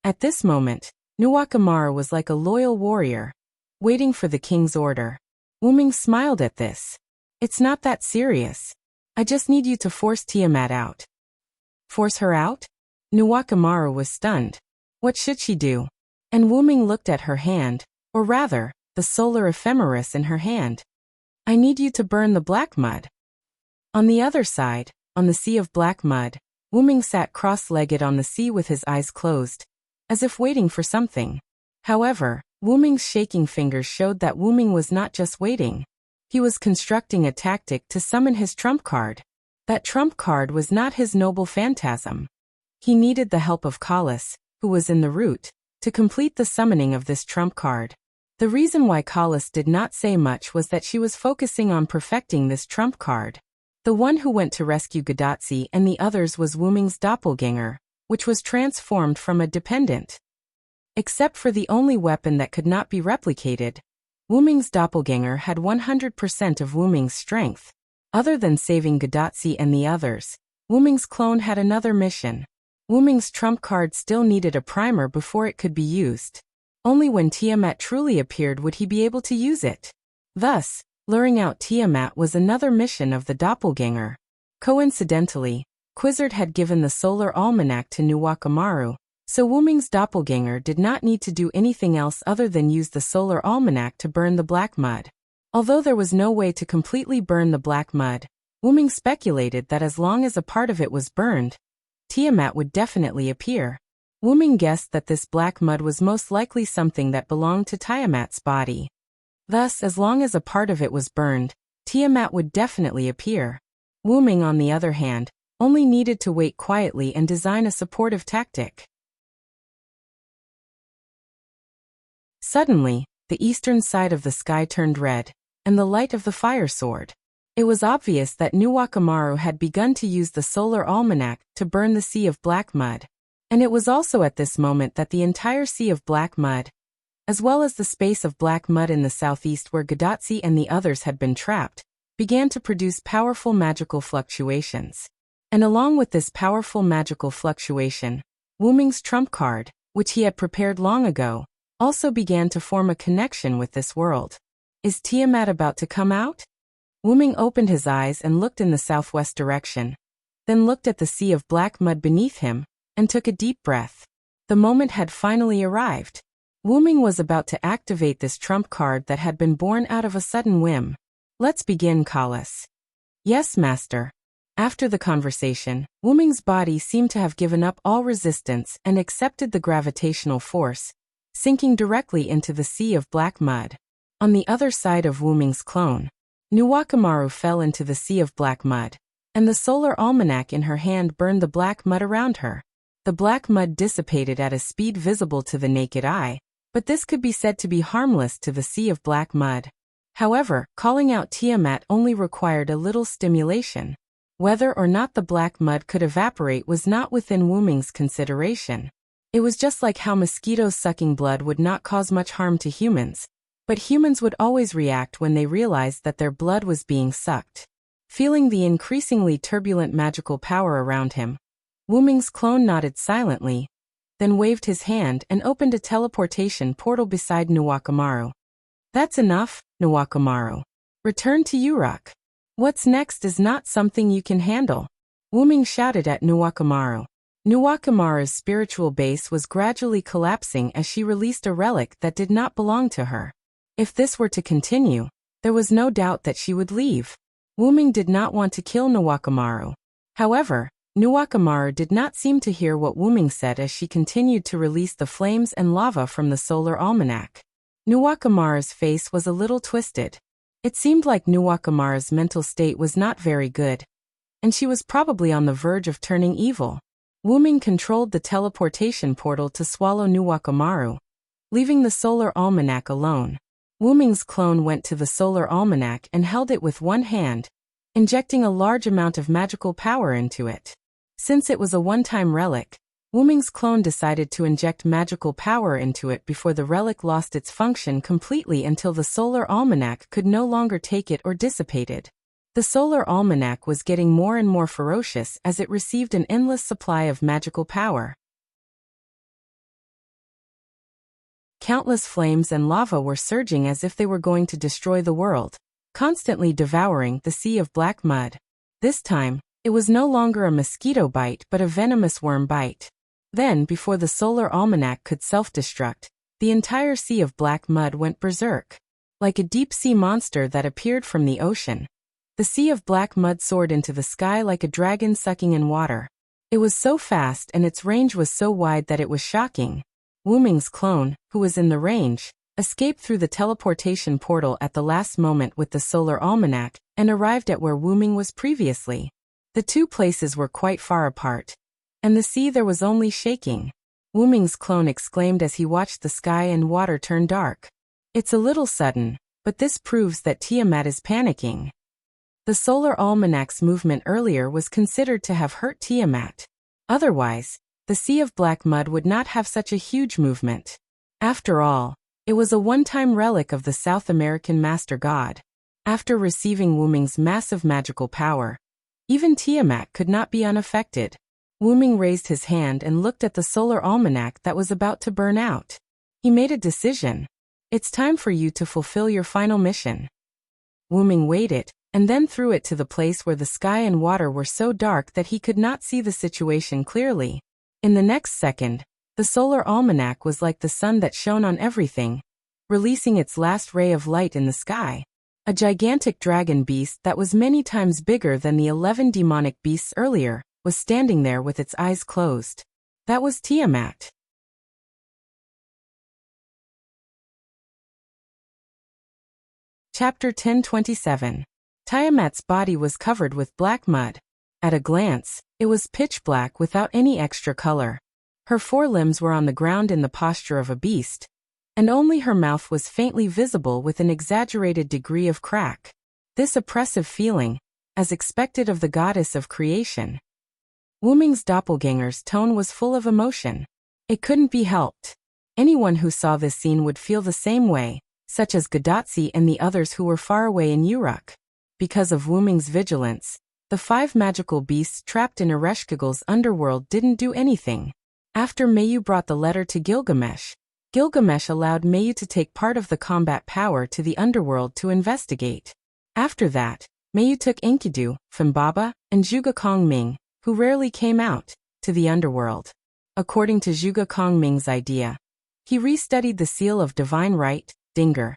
At this moment, Nuwakamaru was like a loyal warrior, waiting for the king's order. Wuming smiled at this. "It's not that serious. I just need you to force Tiamat out." "Force her out?" Nuwakamaru was stunned. What should she do? And Wuming looked at her hand, or rather, the solar ephemeris in her hand. "I need you to burn the black mud." On the other side, on the sea of black mud, Wuming sat cross-legged on the sea with his eyes closed, as if waiting for something. However, Wuming's shaking fingers showed that Wuming was not just waiting. He was constructing a tactic to summon his trump card. That trump card was not his noble phantasm. He needed the help of Kalis, who was in the route, to complete the summoning of this trump card. The reason why Kalis did not say much was that she was focusing on perfecting this trump card. The one who went to rescue Gadatsi and the others was Wuming's doppelganger, which was transformed from a dependent. Except for the only weapon that could not be replicated, Wuming's doppelganger had 100% of Wuming's strength. Other than saving Gadatsi and the others, Wuming's clone had another mission. Wu-Ming's trump card still needed a primer before it could be used. Only when Tiamat truly appeared would he be able to use it. Thus, luring out Tiamat was another mission of the doppelganger. Coincidentally, Quizzard had given the solar almanac to Nuwakamaru, so Wu-Ming's doppelganger did not need to do anything else other than use the solar almanac to burn the black mud. Although there was no way to completely burn the black mud, Wu-Ming speculated that as long as a part of it was burned, Tiamat would definitely appear. Wu-Ming guessed that this black mud was most likely something that belonged to Tiamat's body. Thus, as long as a part of it was burned, Tiamat would definitely appear. Wu-Ming, on the other hand, only needed to wait quietly and design a supportive tactic. Suddenly, the eastern side of the sky turned red, and the light of the fire soared. It was obvious that Nuwakamaru had begun to use the solar almanac to burn the sea of black mud. And it was also at this moment that the entire sea of black mud, as well as the space of black mud in the southeast where Gadatsi and the others had been trapped, began to produce powerful magical fluctuations. And along with this powerful magical fluctuation, Wu-Ming's trump card, which he had prepared long ago, also began to form a connection with this world. Is Tiamat about to come out? Wu-Ming opened his eyes and looked in the southwest direction, then looked at the sea of black mud beneath him, and took a deep breath. The moment had finally arrived. Wu-Ming was about to activate this trump card that had been born out of a sudden whim. Let's begin, Kalas. Yes, master. After the conversation, Wu-Ming's body seemed to have given up all resistance and accepted the gravitational force, sinking directly into the sea of black mud. On the other side of Wu-Ming's clone, Nuwakamaru fell into the sea of black mud, and the solar almanac in her hand burned the black mud around her. The black mud dissipated at a speed visible to the naked eye, but this could be said to be harmless to the sea of black mud. However, calling out Tiamat only required a little stimulation. Whether or not the black mud could evaporate was not within Wu-Ming's consideration. It was just like how mosquitoes sucking blood would not cause much harm to humans, but humans would always react when they realized that their blood was being sucked. Feeling the increasingly turbulent magical power around him, Wu-Ming's clone nodded silently, then waved his hand and opened a teleportation portal beside Nuwakamaru. That's enough, Nuwakamaru. Return to Uruk. What's next is not something you can handle. Wu-Ming shouted at Nuwakamaru. Nuwakamaru's spiritual base was gradually collapsing as she released a relic that did not belong to her. If this were to continue, there was no doubt that she would leave. Wu-Ming did not want to kill Nuwakamaru. However, Nuwakamaru did not seem to hear what Wu-Ming said as she continued to release the flames and lava from the solar almanac. Nuwakamaru's face was a little twisted. It seemed like Nuwakamaru's mental state was not very good, and she was probably on the verge of turning evil. Wu-Ming controlled the teleportation portal to swallow Nuwakamaru, leaving the solar almanac alone. Wu-Ming's clone went to the solar almanac and held it with one hand, injecting a large amount of magical power into it. Since it was a one-time relic, Wu-Ming's clone decided to inject magical power into it before the relic lost its function completely until the solar almanac could no longer take it or dissipate it. The solar almanac was getting more and more ferocious as it received an endless supply of magical power. Countless flames and lava were surging as if they were going to destroy the world, constantly devouring the sea of black mud. This time, it was no longer a mosquito bite but a venomous worm bite. Then, before the solar almanac could self-destruct, the entire sea of black mud went berserk. Like a deep-sea monster that appeared from the ocean, the sea of black mud soared into the sky like a dragon sucking in water. It was so fast and its range was so wide that it was shocking. Wu-Ming's clone, who was in the range, escaped through the teleportation portal at the last moment with the solar almanac and arrived at where Wu-Ming was previously. The two places were quite far apart, and the sea there was only shaking. Wu-Ming's clone exclaimed as he watched the sky and water turn dark. It's a little sudden, but this proves that Tiamat is panicking. The solar almanac's movement earlier was considered to have hurt Tiamat. Otherwise, the sea of black mud would not have such a huge movement. After all, it was a one-time relic of the South American Master God. After receiving Wu-Ming's massive magical power, even Tiamat could not be unaffected. Wu Ming raised his hand and looked at the solar almanac that was about to burn out. He made a decision. It's time for you to fulfill your final mission. Wu Ming weighed it, and then threw it to the place where the sky and water were so dark that he could not see the situation clearly. In the next second, the solar almanac was like the sun that shone on everything, releasing its last ray of light in the sky. A gigantic dragon beast that was many times bigger than the 11 demonic beasts earlier was standing there with its eyes closed. That was Tiamat. Chapter 1027. Tiamat's body was covered with black mud. At a glance, it was pitch black without any extra color. Her forelimbs were on the ground in the posture of a beast, and only her mouth was faintly visible with an exaggerated degree of crack. This oppressive feeling, as expected of the goddess of creation. Wu Ming's doppelganger's tone was full of emotion. It couldn't be helped. Anyone who saw this scene would feel the same way, such as Gadotsi and the others who were far away in Uruk. Because of Wu Ming's vigilance, the 5 magical beasts trapped in Ereshkigal's underworld didn't do anything. After Mayu brought the letter to Gilgamesh, Gilgamesh allowed Mayu to take part of the combat power to the underworld to investigate. After that, Mayu took Enkidu, Fimbaba, and Zhuge Kongming, who rarely came out, to the underworld. According to Zhuge Kongming's idea, he restudied the seal of divine right, Dinger,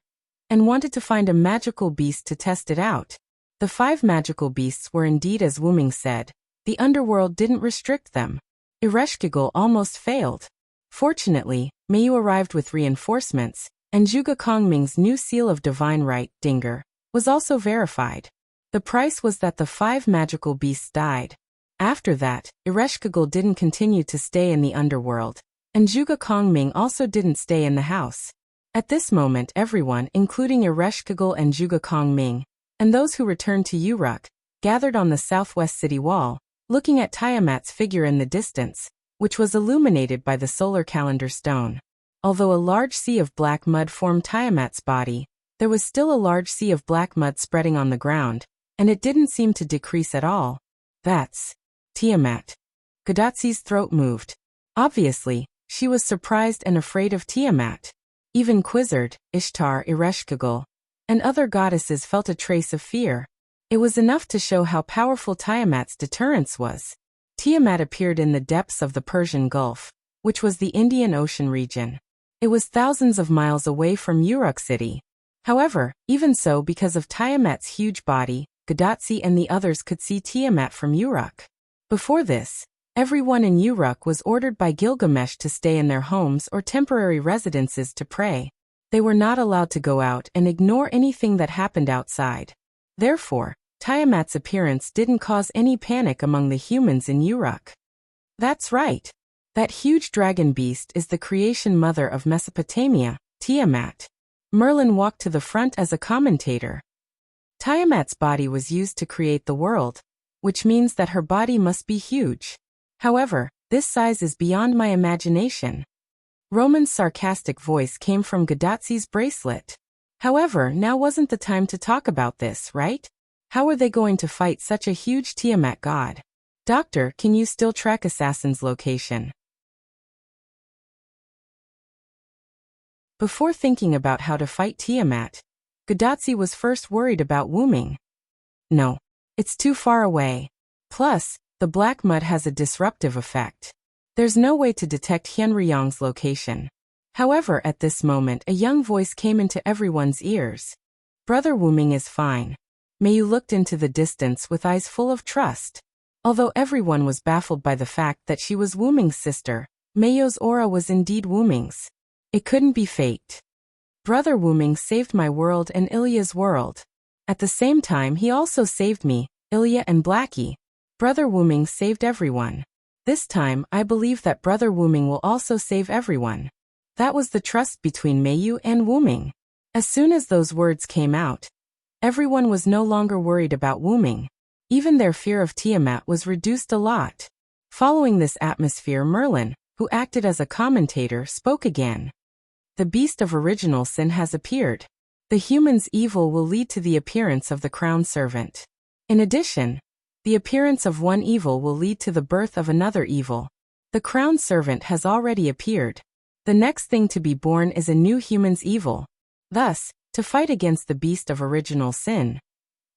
and wanted to find a magical beast to test it out. The 5 magical beasts were indeed as Wu Ming said. The underworld didn't restrict them. Ereshkigal almost failed. Fortunately, Mayu arrived with reinforcements, and Zhuge Kongming's new seal of divine right, Dinger, was also verified. The price was that the 5 magical beasts died. After that, Ereshkigal didn't continue to stay in the underworld, and Zhuge Kongming also didn't stay in the house. At this moment everyone, including Ereshkigal and Zhuge Kongming, and those who returned to Uruk, gathered on the southwest city wall, looking at Tiamat's figure in the distance, which was illuminated by the solar calendar stone. Although a large sea of black mud formed Tiamat's body, there was still a large sea of black mud spreading on the ground, and it didn't seem to decrease at all. That's Tiamat. Gadotsi's throat moved. Obviously, she was surprised and afraid of Tiamat. Even Quizzard, Ishtar, Ereshkigal, and other goddesses felt a trace of fear. It was enough to show how powerful Tiamat's deterrence was. Tiamat appeared in the depths of the Persian Gulf, which was the Indian Ocean region. It was thousands of miles away from Uruk city. However, even so, because of Tiamat's huge body, Gadotsi and the others could see Tiamat from Uruk. Before this, everyone in Uruk was ordered by Gilgamesh to stay in their homes or temporary residences to pray. They were not allowed to go out and ignore anything that happened outside. Therefore, Tiamat's appearance didn't cause any panic among the humans in Uruk. That's right. That huge dragon beast is the creation mother of Mesopotamia, Tiamat. Merlin walked to the front as a commentator. Tiamat's body was used to create the world, which means that her body must be huge. However, this size is beyond my imagination. Roman's sarcastic voice came from Gadotsi's bracelet. However, now wasn't the time to talk about this, right? How are they going to fight such a huge Tiamat god? Doctor, can you still track Assassin's location? Before thinking about how to fight Tiamat, Gadotsi was first worried about Wu Ming. No. It's too far away. Plus, the black mud has a disruptive effect. There's no way to detect Hyunryong's location. However, at this moment a young voice came into everyone's ears. Brother Wu Ming is fine. Mayu looked into the distance with eyes full of trust. Although everyone was baffled by the fact that she was Wu Ming's sister, Mayu's aura was indeed Wu Ming's. It couldn't be fate. Brother Wu Ming saved my world and Ilya's world. At the same time he also saved me, Ilya and Blackie. Brother Wu Ming saved everyone. This time I believe that Brother Wu Ming will also save everyone. That was the trust between Mayu and Wu Ming. As soon as those words came out, everyone was no longer worried about Wu Ming. Even their fear of Tiamat was reduced a lot. Following this atmosphere, Merlin, who acted as a commentator, spoke again. The beast of original sin has appeared. The human's evil will lead to the appearance of the crown servant. In addition, The appearance of one evil will lead to the birth of another evil. The crown servant has already appeared. The next thing to be born is a new human's evil. Thus, to fight against the beast of original sin.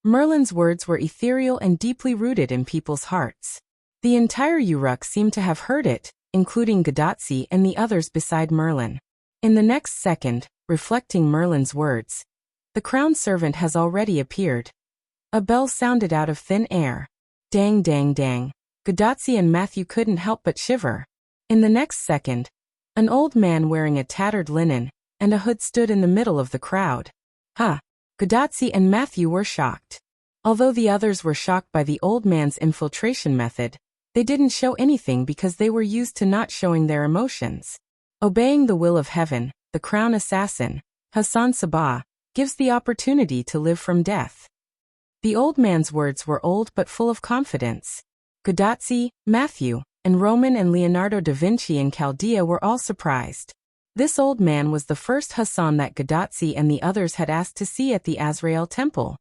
Merlin's words were ethereal and deeply rooted in people's hearts. The entire Uruk seemed to have heard it, including Gadotsi and the others beside Merlin. In the next second, reflecting Merlin's words, the crown servant has already appeared. A bell sounded out of thin air. Dang dang dang. Gadotsi and Matthew couldn't help but shiver. In the next second, an old man wearing a tattered linen and a hood stood in the middle of the crowd. Huh. Gadotsi and Matthew were shocked. Although the others were shocked by the old man's infiltration method, they didn't show anything because they were used to not showing their emotions. Obeying the will of heaven, the crown assassin, Hassan Sabah, gives the opportunity to live from death. The old man's words were old but full of confidence. Gadotsi, Matthew, and Roman and Leonardo da Vinci in Chaldea were all surprised. This old man was the first Hassan that Gadotsi and the others had asked to see at the Azrael temple.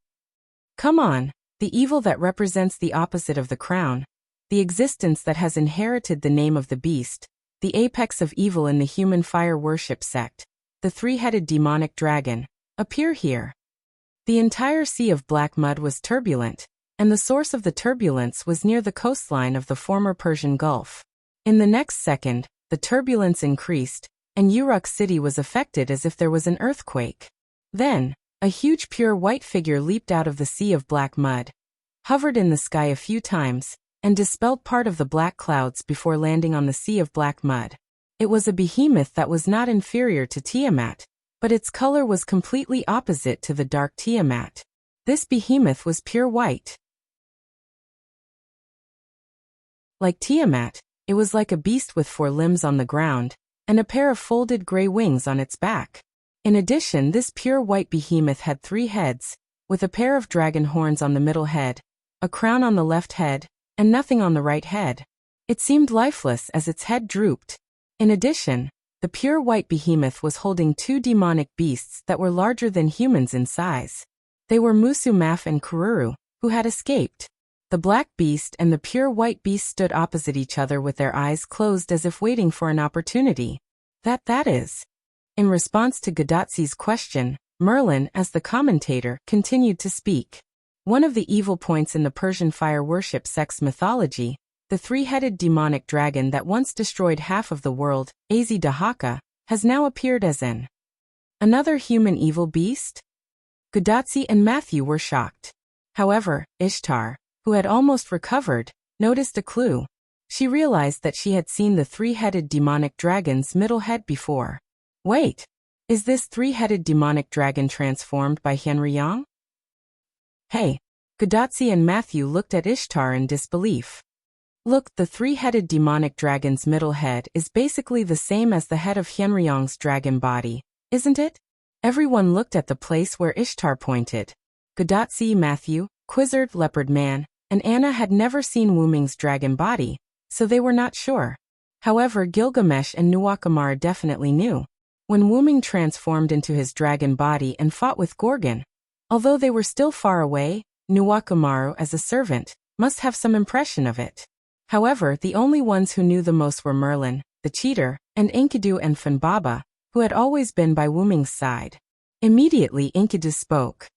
Come on, the evil that represents the opposite of the crown, the existence that has inherited the name of the beast, the apex of evil in the human fire worship sect, the three-headed demonic dragon, appear here. The entire sea of black mud was turbulent, and the source of the turbulence was near the coastline of the former Persian Gulf. In the next second, the turbulence increased, and Uruk City was affected as if there was an earthquake. Then, a huge pure white figure leaped out of the sea of black mud, hovered in the sky a few times, and dispelled part of the black clouds before landing on the sea of black mud. It was a behemoth that was not inferior to Tiamat, but its color was completely opposite to the dark Tiamat. This behemoth was pure white. Like Tiamat, it was like a beast with 4 limbs on the ground, and a pair of folded gray wings on its back. In addition, this pure white behemoth had 3 heads, with a pair of dragon horns on the middle head, a crown on the left head, and nothing on the right head. It seemed lifeless as its head drooped. In addition, the pure white behemoth was holding 2 demonic beasts that were larger than humans in size. They were Musu Maf and Kururu, who had escaped. The black beast and the pure white beast stood opposite each other with their eyes closed as if waiting for an opportunity. That is. In response to Gadotsi's question, Merlin, as the commentator, continued to speak. One of the evil points in the Persian fire worship sect's mythology, the 3-headed demonic dragon that once destroyed half of the world, Az-Dahaka, has now appeared as another human evil beast? Gadotsi and Matthew were shocked. However, Ishtar, who had almost recovered, noticed a clue. She realized that she had seen the 3-headed demonic dragon's middle head before. Wait, is this 3-headed demonic dragon transformed by Hyenryang? Hey, Gadotsi and Matthew looked at Ishtar in disbelief. Look, the 3-headed demonic dragon's middle head is basically the same as the head of Hyenryang's dragon body, isn't it? Everyone looked at the place where Ishtar pointed. Gadotsi, Matthew, Quizzard, Leopard Man, and Anna had never seen Wuming's dragon body, so they were not sure. However, Gilgamesh and Nuwakamara definitely knew. When Wuming transformed into his dragon body and fought with Gorgon, although they were still far away, Nuwakamaru, as a servant, must have some impression of it. However, the only ones who knew the most were Merlin, the cheater, and Enkidu and Funbaba, who had always been by Wuming's side. Immediately Enkidu spoke.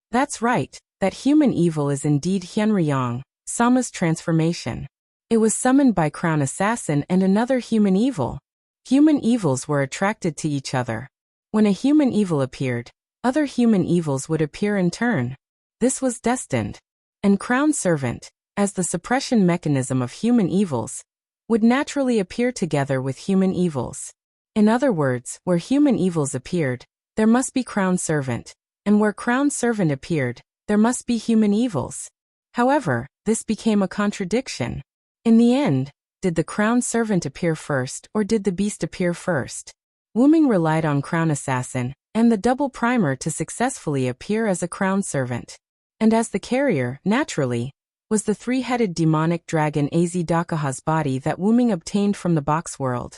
That's right, that human evil is indeed Hyenryang, Sama's transformation. It was summoned by Crown Assassin and another human evil. Human evils were attracted to each other. When a human evil appeared, other human evils would appear in turn. This was destined. And Crown Servant, as the suppression mechanism of human evils, would naturally appear together with human evils. In other words, where human evils appeared, there must be Crown Servant, and where Crown Servant appeared, there must be human evils. However, this became a contradiction. In the end, did the Crown Servant appear first or did the beast appear first? Wuming relied on Crown Assassin and the double primer to successfully appear as a Crown Servant. And as the carrier, naturally, was the 3-headed demonic dragon Az-Dakaha's body that Wuming obtained from the box world.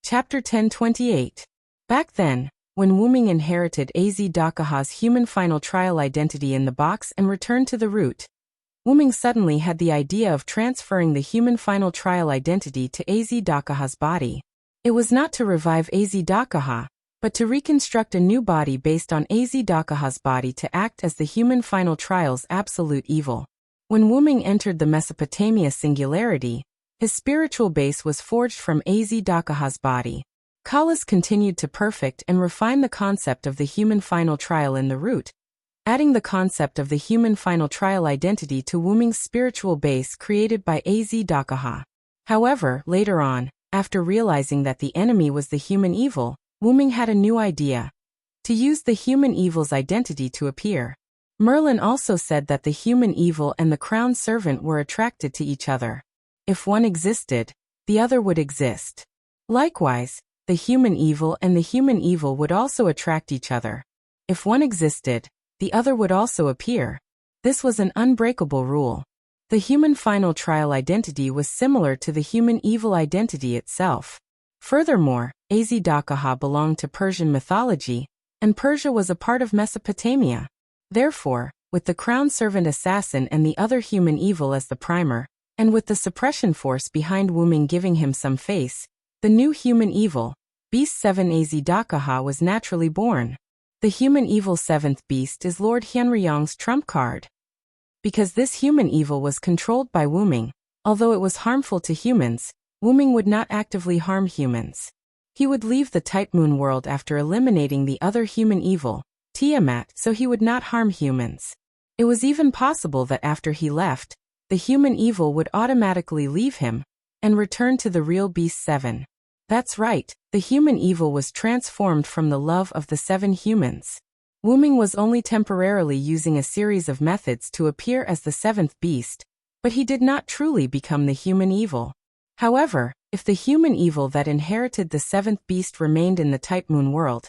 Chapter 1028. Back then, When Wu Ming inherited Azdakaha's human final trial identity in the box and returned to the root, Wu Ming suddenly had the idea of transferring the human final trial identity to Azdakaha's body. It was not to revive Azdakaha, but to reconstruct a new body based on Azdakaha's body to act as the human final trial's absolute evil. When Wu Ming entered the Mesopotamia singularity, his spiritual base was forged from Azdakaha's body. Kalas continued to perfect and refine the concept of the human final trial in the root, adding the concept of the human final trial identity to Wu Ming's spiritual base created by Azdakaha. However, later on, after realizing that the enemy was the human evil, Wu Ming had a new idea: to use the human evil's identity to appear. Merlin also said that the human evil and the crown servant were attracted to each other. If one existed, the other would exist. Likewise, the human evil and the human evil would also attract each other. If one existed, the other would also appear. This was an unbreakable rule. The human final trial identity was similar to the human evil identity itself. Furthermore, Azdakaha belonged to Persian mythology, and Persia was a part of Mesopotamia. Therefore, with the crown servant assassin and the other human evil as the primer, and with the suppression force behind Wu Ming giving him some face, the new human evil, Beast 7 Azdakaha, was naturally born. The human evil 7th beast is Lord Hyenryong's trump card. Because this human evil was controlled by Wu Ming, although it was harmful to humans, Wu Ming would not actively harm humans. He would leave the Type Moon world after eliminating the other human evil, Tiamat, so he would not harm humans. It was even possible that after he left, the human evil would automatically leave him and return to the real Beast 7. That's right, the human evil was transformed from the love of the 7 humans. Wu Ming was only temporarily using a series of methods to appear as the 7th beast, but he did not truly become the human evil. However, if the human evil that inherited the 7th beast remained in the Type Moon world,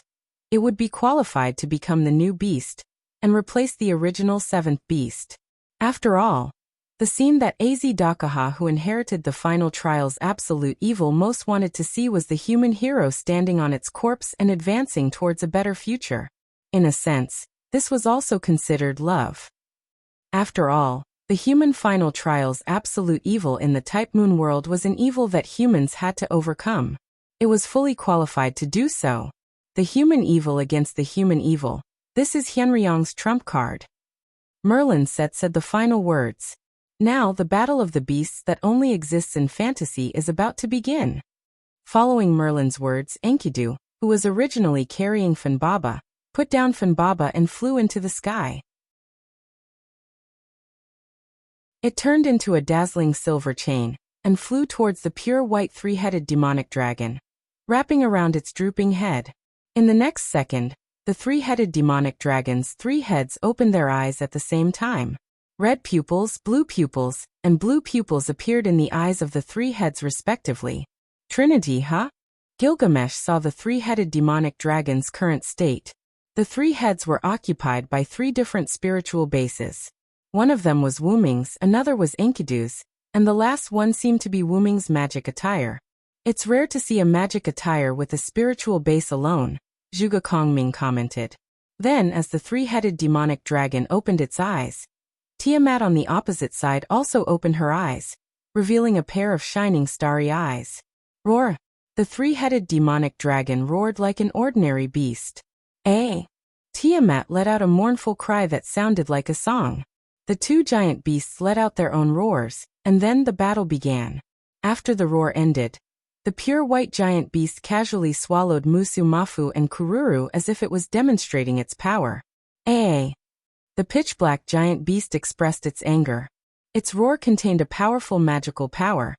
it would be qualified to become the new beast and replace the original 7th beast. After all, the scene that Azdakaha, who inherited the final trial's absolute evil, most wanted to see was the human hero standing on its corpse and advancing towards a better future. In a sense, this was also considered love. After all, the human final trial's absolute evil in the Type Moon world was an evil that humans had to overcome. It was fully qualified to do so. The human evil against the human evil. This is Hyenryong's trump card. Merlin said the final words. Now the battle of the beasts that only exists in fantasy is about to begin. Following Merlin's words, Enkidu, who was originally carrying Funbaba, put down Funbaba and flew into the sky. It turned into a dazzling silver chain, and flew towards the pure white 3-headed demonic dragon, wrapping around its drooping head. In the next second, the 3-headed demonic dragon's 3 heads opened their eyes at the same time. Red pupils, and blue pupils appeared in the eyes of the 3 heads respectively. Trinity, huh? Gilgamesh saw the 3-headed demonic dragon's current state. The 3 heads were occupied by 3 different spiritual bases. One of them was Wu Ming's, another was Enkidu's, and the last one seemed to be Wu Ming's magic attire. It's rare to see a magic attire with a spiritual base alone, Zhuge Kongming commented. Then, as the 3-headed demonic dragon opened its eyes, Tiamat on the opposite side also opened her eyes, revealing a pair of shining starry eyes. Roar! The 3-headed demonic dragon roared like an ordinary beast. Tiamat let out a mournful cry that sounded like a song. The 2 giant beasts let out their own roars, and then the battle began. After the roar ended, the pure white giant beast casually swallowed Musu Mafu and Kururu as if it was demonstrating its power. The pitch-black giant beast expressed its anger. Its roar contained a powerful magical power,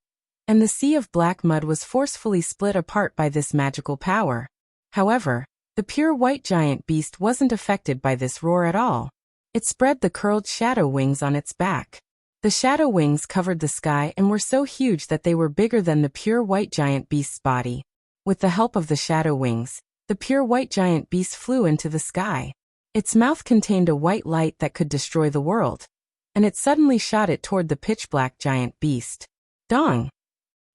and the sea of black mud was forcefully split apart by this magical power. However, the pure white giant beast wasn't affected by this roar at all. It spread the curled shadow wings on its back. The shadow wings covered the sky and were so huge that they were bigger than the pure white giant beast's body. With the help of the shadow wings, the pure white giant beast flew into the sky. Its mouth contained a white light that could destroy the world, and it suddenly shot it toward the pitch-black giant beast. Dong!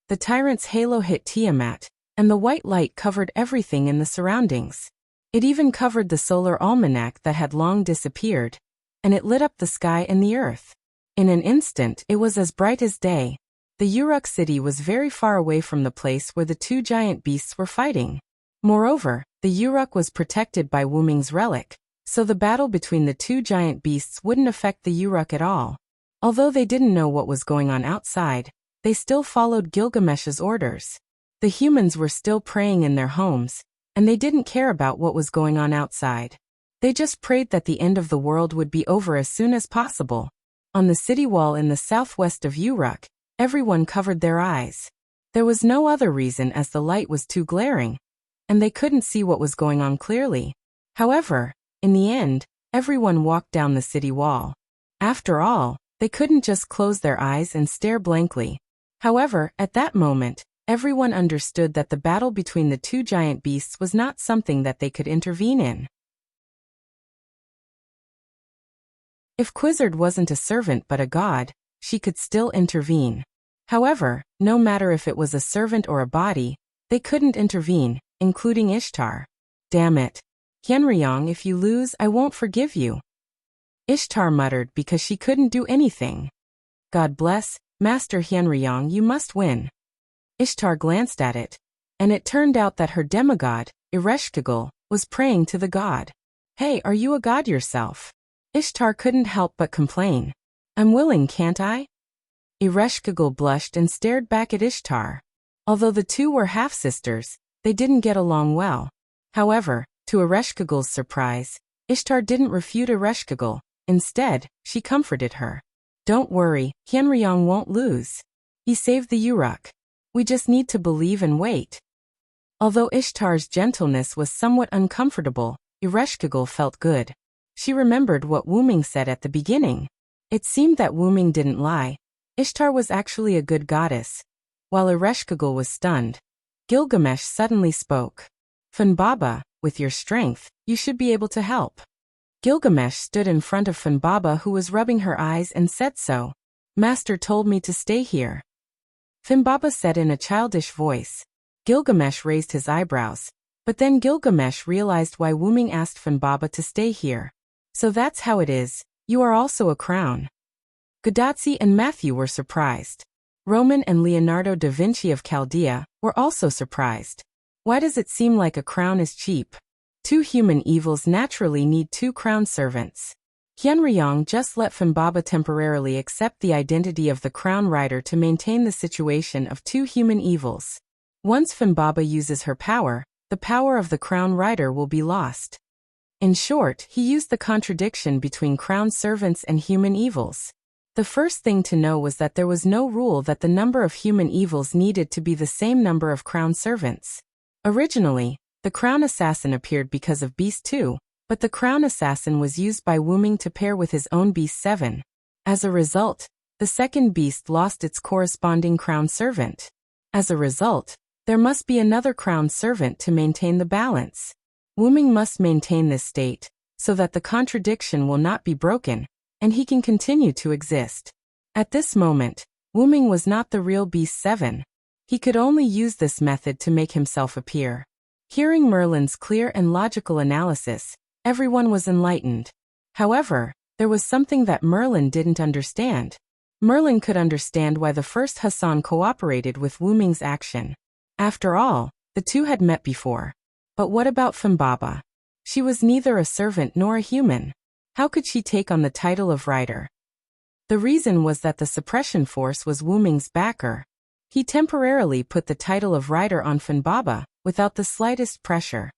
The tyrant's halo hit Tiamat, and the white light covered everything in the surroundings. It even covered the solar almanac that had long disappeared, and it lit up the sky and the earth. In an instant, it was as bright as day. The Uruk city was very far away from the place where the two giant beasts were fighting. Moreover, the Uruk was protected by Wu Ming's relic, so the battle between the two giant beasts wouldn't affect the Uruk at all. Although they didn't know what was going on outside, they still followed Gilgamesh's orders. The humans were still praying in their homes, and they didn't care about what was going on outside. They just prayed that the end of the world would be over as soon as possible. On the city wall in the southwest of Uruk, everyone covered their eyes. There was no other reason as the light was too glaring, and they couldn't see what was going on clearly. However, in the end, everyone walked down the city wall. After all, they couldn't just close their eyes and stare blankly. However, at that moment, everyone understood that the battle between the two giant beasts was not something that they could intervene in. If Quizzard wasn't a servant but a god, she could still intervene. However, no matter if it was a servant or a body, they couldn't intervene, including Ishtar. Damn it. Hyenryong, if you lose, I won't forgive you. Ishtar muttered because she couldn't do anything. God bless, Master Hyenryong, you must win. Ishtar glanced at it, and it turned out that her demigod, Ereshkigal, was praying to the god. Hey, are you a god yourself? Ishtar couldn't help but complain. I'm willing, can't I? Ereshkigal blushed and stared back at Ishtar. Although the two were half-sisters, they didn't get along well. However, to Ereshkigal's surprise, Ishtar didn't refute Ereshkigal. Instead, she comforted her. Don't worry, Hyenryong won't lose. He saved the Uruk. We just need to believe and wait. Although Ishtar's gentleness was somewhat uncomfortable, Ereshkigal felt good. She remembered what Wu Ming said at the beginning. It seemed that Wu Ming didn't lie. Ishtar was actually a good goddess. While Ereshkigal was stunned, Gilgamesh suddenly spoke. Funbaba, with your strength, you should be able to help. Gilgamesh stood in front of Funbaba, who was rubbing her eyes, and said so. Master told me to stay here. Funbaba said in a childish voice. Gilgamesh raised his eyebrows, but then Gilgamesh realized why Wu Ming asked Funbaba to stay here. So that's how it is, you are also a crown. Gadotsi and Matthew were surprised. Roman and Leonardo da Vinci of Chaldea were also surprised. Why does it seem like a crown is cheap? Two human evils naturally need two crown servants. Hyenryong just let Funbaba temporarily accept the identity of the crown rider to maintain the situation of two human evils. Once Funbaba uses her power, the power of the crown rider will be lost. In short, he used the contradiction between crown servants and human evils. The first thing to know was that there was no rule that the number of human evils needed to be the same number of crown servants. Originally, the crown assassin appeared because of Beast 2, but the crown assassin was used by Wu Ming to pair with his own Beast 7. As a result, the second beast lost its corresponding crown servant. As a result, there must be another crown servant to maintain the balance. Wu Ming must maintain this state, so that the contradiction will not be broken, and he can continue to exist. At this moment, Wu Ming was not the real Beast 7. He could only use this method to make himself appear. Hearing Merlin's clear and logical analysis, everyone was enlightened. However, there was something that Merlin didn't understand. Merlin could understand why the first Hassan cooperated with Wu Ming's action. After all, the two had met before. But what about Funbaba? She was neither a servant nor a human. How could she take on the title of rider? The reason was that the suppression force was Wu Ming's backer. He temporarily put the title of rider on Funbaba, without the slightest pressure.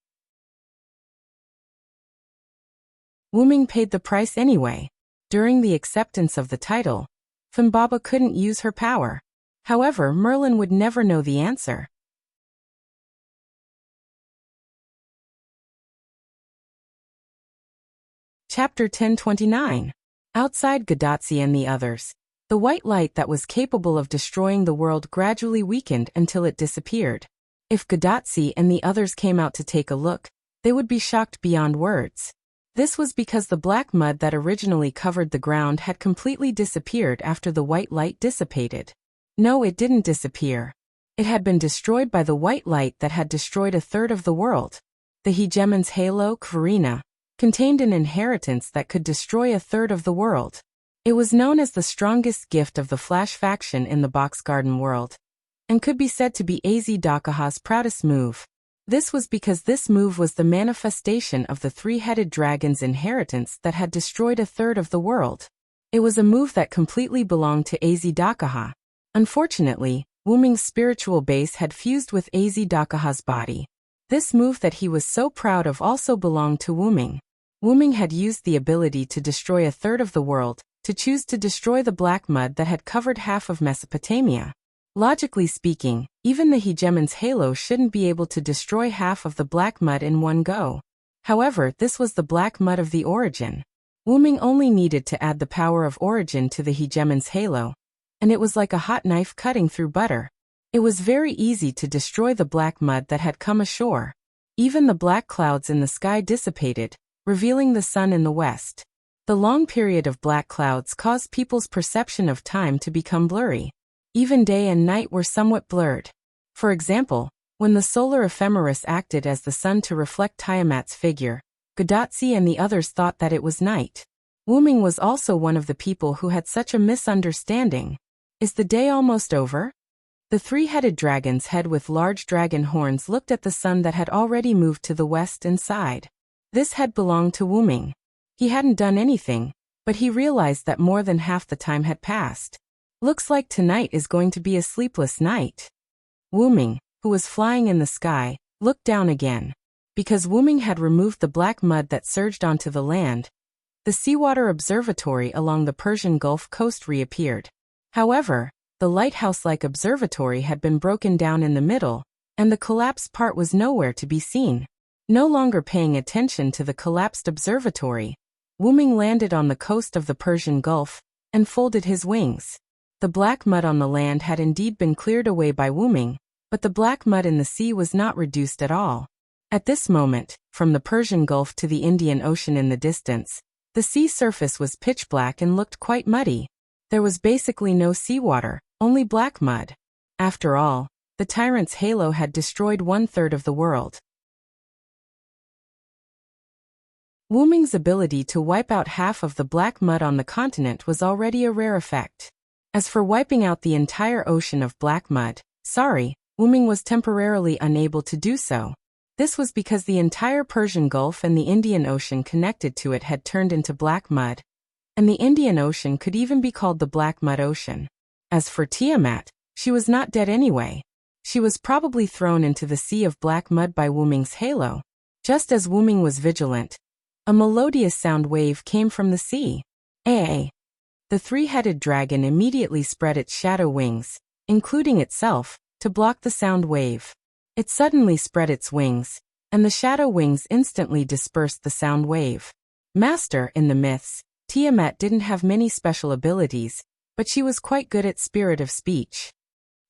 Wu Ming paid the price anyway. During the acceptance of the title, Funbaba couldn't use her power. However, Merlin would never know the answer. Chapter 1029. Outside Gadotsi and the others, the white light that was capable of destroying the world gradually weakened until it disappeared. If Gadotsi and the others came out to take a look, they would be shocked beyond words. This was because the black mud that originally covered the ground had completely disappeared after the white light dissipated. No, it didn't disappear. It had been destroyed by the white light that had destroyed a third of the world. The hegemon's halo, Karina, contained an inheritance that could destroy a third of the world. It was known as the strongest gift of the Flash faction in the Box Garden world, and could be said to be AZ Dakaha's proudest move. This was because this move was the manifestation of the three-headed dragon's inheritance that had destroyed a third of the world. It was a move that completely belonged to AZ Dakaha. Unfortunately, Wuming's spiritual base had fused with AZ Dakaha's body. This move that he was so proud of also belonged to Wuming. Wuming had used the ability to destroy a third of the world, to choose to destroy the black mud that had covered half of Mesopotamia. Logically speaking, even the hegemon's halo shouldn't be able to destroy half of the black mud in one go. However, this was the black mud of the origin. Wuming only needed to add the power of origin to the hegemon's halo, and it was like a hot knife cutting through butter. It was very easy to destroy the black mud that had come ashore. Even the black clouds in the sky dissipated, revealing the sun in the west. The long period of black clouds caused people's perception of time to become blurry. Even day and night were somewhat blurred. For example, when the solar ephemeris acted as the sun to reflect Tiamat's figure, Godotzi and the others thought that it was night. Wuming was also one of the people who had such a misunderstanding. Is the day almost over? The three-headed dragon's head with large dragon horns looked at the sun that had already moved to the west and sighed. This head belonged to Wuming. He hadn't done anything, but he realized that more than half the time had passed. Looks like tonight is going to be a sleepless night. Wuming, who was flying in the sky, looked down again. Because Wuming had removed the black mud that surged onto the land, the seawater observatory along the Persian Gulf coast reappeared. However, the lighthouse-like observatory had been broken down in the middle, and the collapsed part was nowhere to be seen. No longer paying attention to the collapsed observatory, Wuming landed on the coast of the Persian Gulf and folded his wings. The black mud on the land had indeed been cleared away by Wuming, but the black mud in the sea was not reduced at all. At this moment, from the Persian Gulf to the Indian Ocean in the distance, the sea surface was pitch black and looked quite muddy. There was basically no seawater, only black mud. After all, the tyrant's halo had destroyed one-third of the world. Wuming's ability to wipe out half of the black mud on the continent was already a rare effect. As for wiping out the entire ocean of black mud, Wuming was temporarily unable to do so. This was because the entire Persian Gulf and the Indian Ocean connected to it had turned into black mud, and the Indian Ocean could even be called the Black Mud Ocean. As for Tiamat, she was not dead anyway. She was probably thrown into the sea of black mud by Wuming's halo. Just as Wuming was vigilant, a melodious sound wave came from the sea. The three-headed dragon immediately spread its shadow wings, including itself, to block the sound wave. It suddenly spread its wings, and the shadow wings instantly dispersed the sound wave. Master in the myths, Tiamat didn't have many special abilities, but she was quite good at spirit of speech.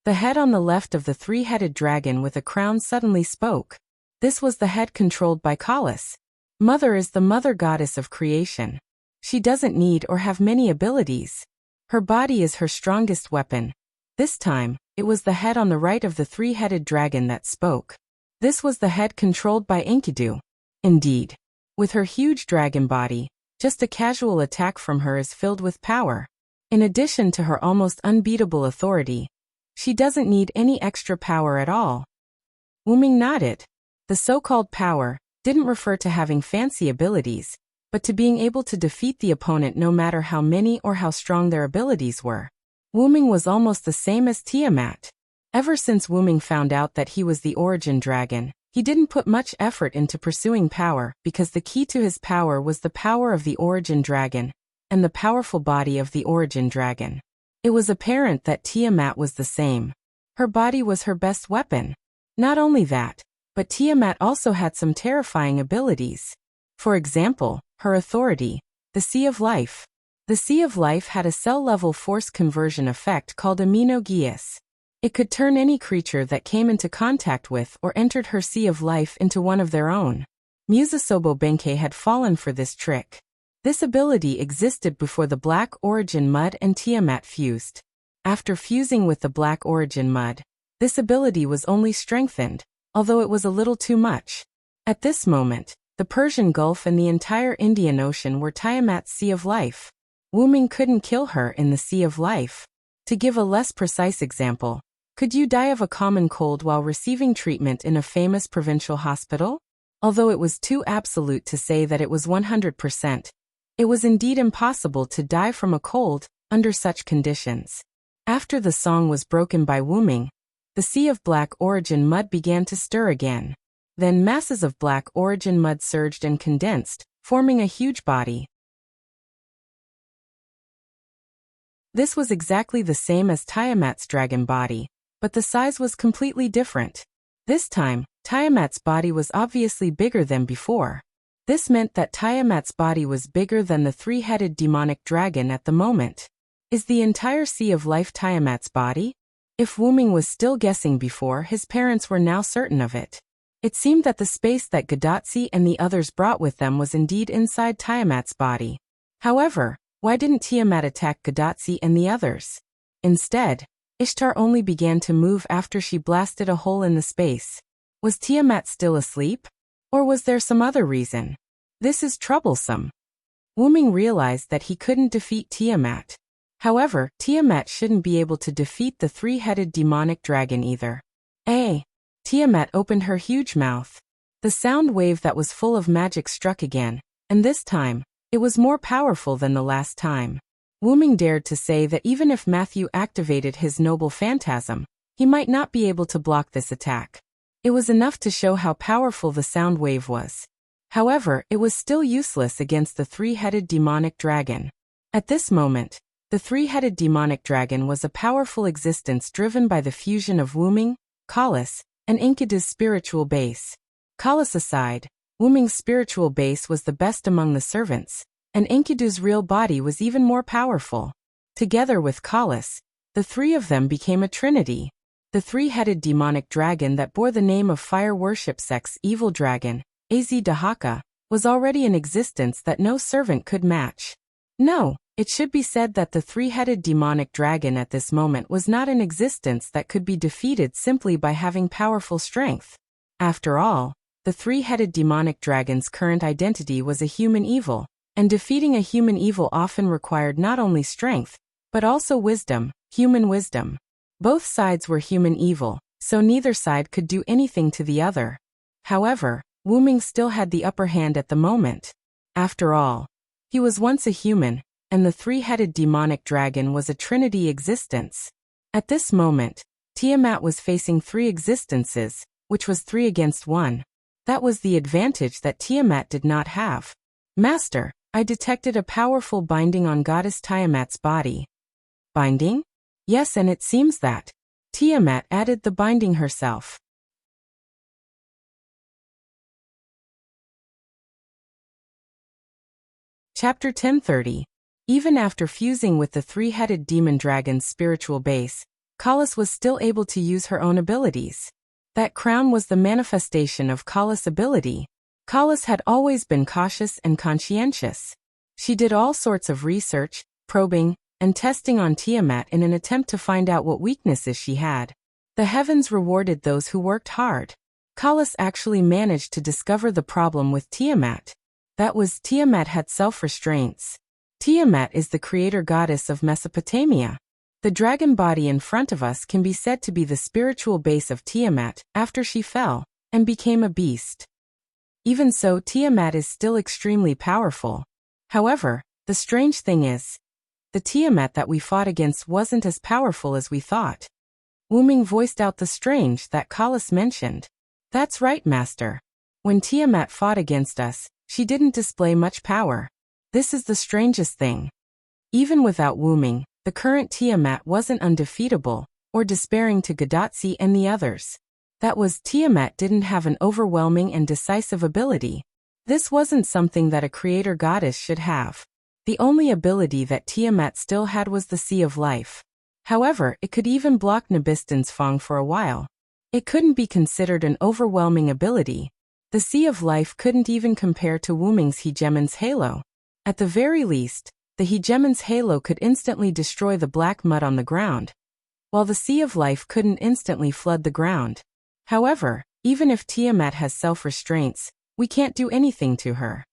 The head on the left of the three-headed dragon with a crown suddenly spoke. This was the head controlled by Kalis. Mother is the mother goddess of creation. She doesn't need or have many abilities. Her body is her strongest weapon. This time, it was the head on the right of the three-headed dragon that spoke. This was the head controlled by Enkidu. Indeed, with her huge dragon body, just a casual attack from her is filled with power. In addition to her almost unbeatable authority, she doesn't need any extra power at all. Wuming nodded. The so-called power didn't refer to having fancy abilities, but to being able to defeat the opponent no matter how many or how strong their abilities were. Wuming was almost the same as Tiamat. Ever since Wuming found out that he was the origin dragon, he didn't put much effort into pursuing power because the key to his power was the power of the origin dragon and the powerful body of the origin dragon. It was apparent that Tiamat was the same. Her body was her best weapon. Not only that, but Tiamat also had some terrifying abilities. For example, her authority, the Sea of Life. The Sea of Life had a cell-level force conversion effect called amino-geas. It could turn any creature that came into contact with or entered her Sea of Life into one of their own. Musasobo Benkei had fallen for this trick. This ability existed before the Black Origin Mud and Tiamat fused. After fusing with the Black Origin Mud, this ability was only strengthened, although it was a little too much. At this moment, the Persian Gulf and the entire Indian Ocean were Tiamat's Sea of Life. Wu Ming couldn't kill her in the Sea of Life. To give a less precise example, could you die of a common cold while receiving treatment in a famous provincial hospital? Although it was too absolute to say that it was 100%, it was indeed impossible to die from a cold under such conditions. After the song was broken by Wu Ming, the sea of black origin mud began to stir again. Then masses of black origin mud surged and condensed, forming a huge body. This was exactly the same as Tiamat's dragon body, but the size was completely different. This time, Tiamat's body was obviously bigger than before. This meant that Tiamat's body was bigger than the three-headed demonic dragon at the moment. Is the entire Sea of Life Tiamat's body? If Wu Ming was still guessing before, his parents were now certain of it. It seemed that the space that Gadotsi and the others brought with them was indeed inside Tiamat's body. However, why didn't Tiamat attack Gadotsi and the others? Instead, Ishtar only began to move after she blasted a hole in the space. Was Tiamat still asleep? Or was there some other reason? This is troublesome. Wu Ming realized that he couldn't defeat Tiamat. However, Tiamat shouldn't be able to defeat the three-headed demonic dragon either. Tiamat opened her huge mouth. The sound wave that was full of magic struck again, and this time, it was more powerful than the last time. Wu Ming dared to say that even if Matthew activated his noble phantasm, he might not be able to block this attack. It was enough to show how powerful the sound wave was. However, it was still useless against the three-headed demonic dragon. At this moment, the three-headed demonic dragon was a powerful existence driven by the fusion of Wu Ming, Kalas, and Enkidu's spiritual base. Kalas aside, Wu Ming's spiritual base was the best among the servants, and Enkidu's real body was even more powerful. Together with Kalas, the three of them became a trinity. The three-headed demonic dragon that bore the name of fire worship sect's evil dragon, Az Dahaka, was already in existence that no servant could match. No, it should be said that the three-headed demonic dragon at this moment was not in existence that could be defeated simply by having powerful strength. After all, the three-headed demonic dragon's current identity was a human evil, and defeating a human evil often required not only strength, but also wisdom, human wisdom. Both sides were human evil, so neither side could do anything to the other. However, Wu Ming still had the upper hand at the moment. After all, he was once a human, and the three-headed demonic dragon was a trinity existence. At this moment, Tiamat was facing three existences, which was 3 against 1. That was the advantage that Tiamat did not have. Master, I detected a powerful binding on Goddess Tiamat's body. Binding? Yes, and it seems that Tiamat added the binding herself. Chapter 1030. Even after fusing with the three-headed demon dragon's spiritual base, Kalas was still able to use her own abilities. That crown was the manifestation of Kalas' ability. Kalas had always been cautious and conscientious. She did all sorts of research, probing, and testing on Tiamat in an attempt to find out what weaknesses she had. The heavens rewarded those who worked hard. Kalas actually managed to discover the problem with Tiamat. That was, Tiamat had self-restraints. Tiamat is the creator goddess of Mesopotamia. The dragon body in front of us can be said to be the spiritual base of Tiamat after she fell and became a beast. Even so, Tiamat is still extremely powerful. However, the strange thing is, the Tiamat that we fought against wasn't as powerful as we thought. Wu Ming voiced out the strange that Kalas mentioned. That's right, Master. When Tiamat fought against us, she didn't display much power. This is the strangest thing. Even without Wu Ming, the current Tiamat wasn't undefeatable, or despairing to Gadotsi and the others. That was, Tiamat didn't have an overwhelming and decisive ability. This wasn't something that a creator goddess should have. The only ability that Tiamat still had was the Sea of Life. However, it could even block Nabistan's Fang for a while. It couldn't be considered an overwhelming ability. The Sea of Life couldn't even compare to Wu Ming's Hegemon's Halo. At the very least, the Hegemon's Halo could instantly destroy the black mud on the ground, while the Sea of Life couldn't instantly flood the ground. However, even if Tiamat has self-restraints, We can't do anything to her.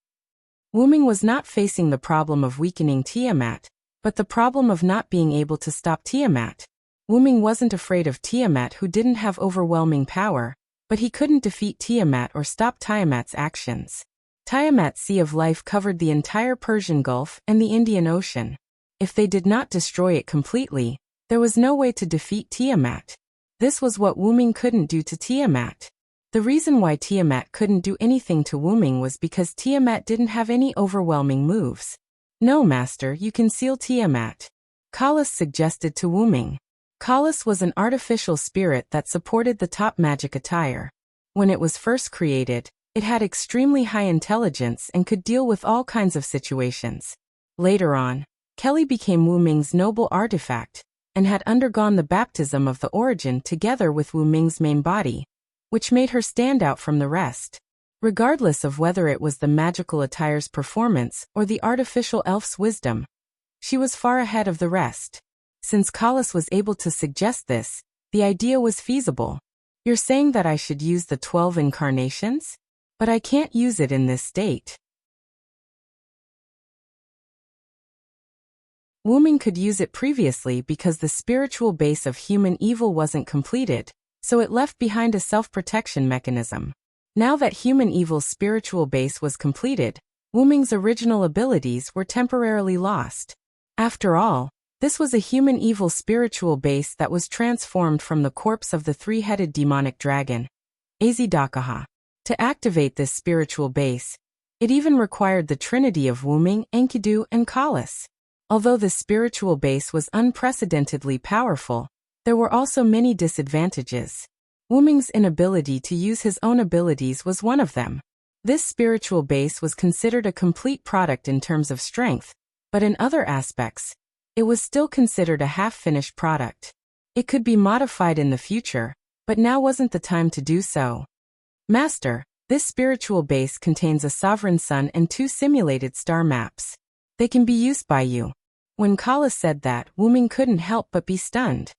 Wu-Ming was not facing the problem of weakening Tiamat, but the problem of not being able to stop Tiamat. Wu-Ming wasn't afraid of Tiamat, who didn't have overwhelming power, but he couldn't defeat Tiamat or stop Tiamat's actions. Tiamat's Sea of Life covered the entire Persian Gulf and the Indian Ocean. If they did not destroy it completely, there was no way to defeat Tiamat. This was what Wu-Ming couldn't do to Tiamat. The reason why Tiamat couldn't do anything to Wu-Ming was because Tiamat didn't have any overwhelming moves. No, Master, you can seal Tiamat, Kalas suggested to Wu-Ming. Kalas was an artificial spirit that supported the top magic attire. When it was first created, it had extremely high intelligence and could deal with all kinds of situations. Later on, Kelly became Wu-Ming's noble artifact, and had undergone the baptism of the origin together with Wu-Ming's main body, which made her stand out from the rest. Regardless of whether it was the magical attire's performance or the artificial elf's wisdom, she was far ahead of the rest. Since Kalas was able to suggest this, the idea was feasible. You're saying that I should use the 12 incarnations? But I can't use it in this state. Wu-Ming could use it previously because the spiritual base of human evil wasn't completed, so it left behind a self-protection mechanism. Now that human evil's spiritual base was completed, Wu-Ming's original abilities were temporarily lost. After all, this was a human evil spiritual base that was transformed from the corpse of the three-headed demonic dragon, Azidakaha. To activate this spiritual base, it even required the trinity of Wu-Ming, Enkidu, and Kalas. Although the spiritual base was unprecedentedly powerful, there were also many disadvantages. Wu-Ming's inability to use his own abilities was one of them. This spiritual base was considered a complete product in terms of strength, but in other aspects, it was still considered a half-finished product. It could be modified in the future, but now wasn't the time to do so. Master, this spiritual base contains a sovereign sun and 2 simulated star maps. They can be used by you. When Kalas said that, Wu-Ming couldn't help but be stunned.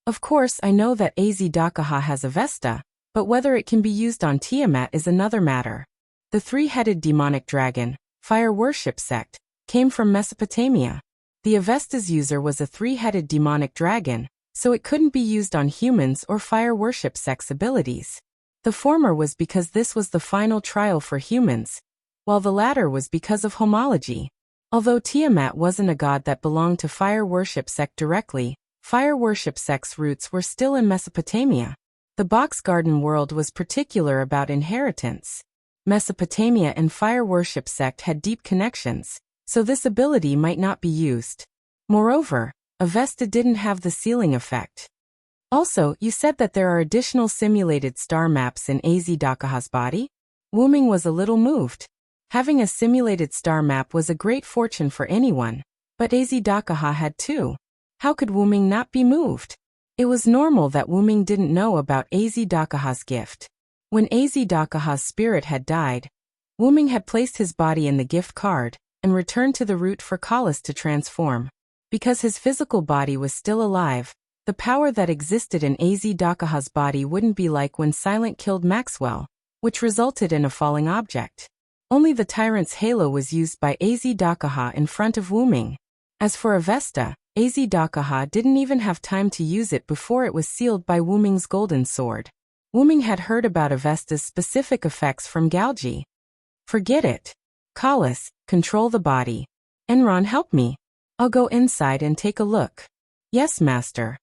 Of course, I know that Azidakaha has a Vesta, but whether it can be used on Tiamat is another matter. The three-headed demonic dragon, fire worship sect, came from Mesopotamia. The Avesta's user was a three-headed demonic dragon, so it couldn't be used on humans or fire worship sect's abilities. The former was because this was the final trial for humans, while the latter was because of homology. Although Tiamat wasn't a god that belonged to fire worship sect directly, fire worship sect's roots were still in Mesopotamia. The box garden world was particular about inheritance. Mesopotamia and fire worship sect had deep connections, so this ability might not be used. Moreover, Avesta didn't have the sealing effect. Also, you said that there are additional simulated star maps in Azidakaha's body? Wu-Ming was a little moved. Having a simulated star map was a great fortune for anyone, but Azidakaha had 2. How could Wu-Ming not be moved? It was normal that Wu-Ming didn't know about Azidakaha's gift. When Azidakaha's spirit had died, Wu-Ming had placed his body in the gift card and returned to the root for Kalas to transform. Because his physical body was still alive, the power that existed in Azidakaha's body wouldn't be like when Silent killed Maxwell, which resulted in a falling object. Only the tyrant's halo was used by Azidakaha in front of Wu-Ming. As for Avesta, Azidakaha didn't even have time to use it before it was sealed by Wu-Ming's golden sword. Wu-Ming had heard about Avesta's specific effects from Galgi. Forget it. Kalas, control the body. Enron, help me. I'll go inside and take a look. Yes, Master.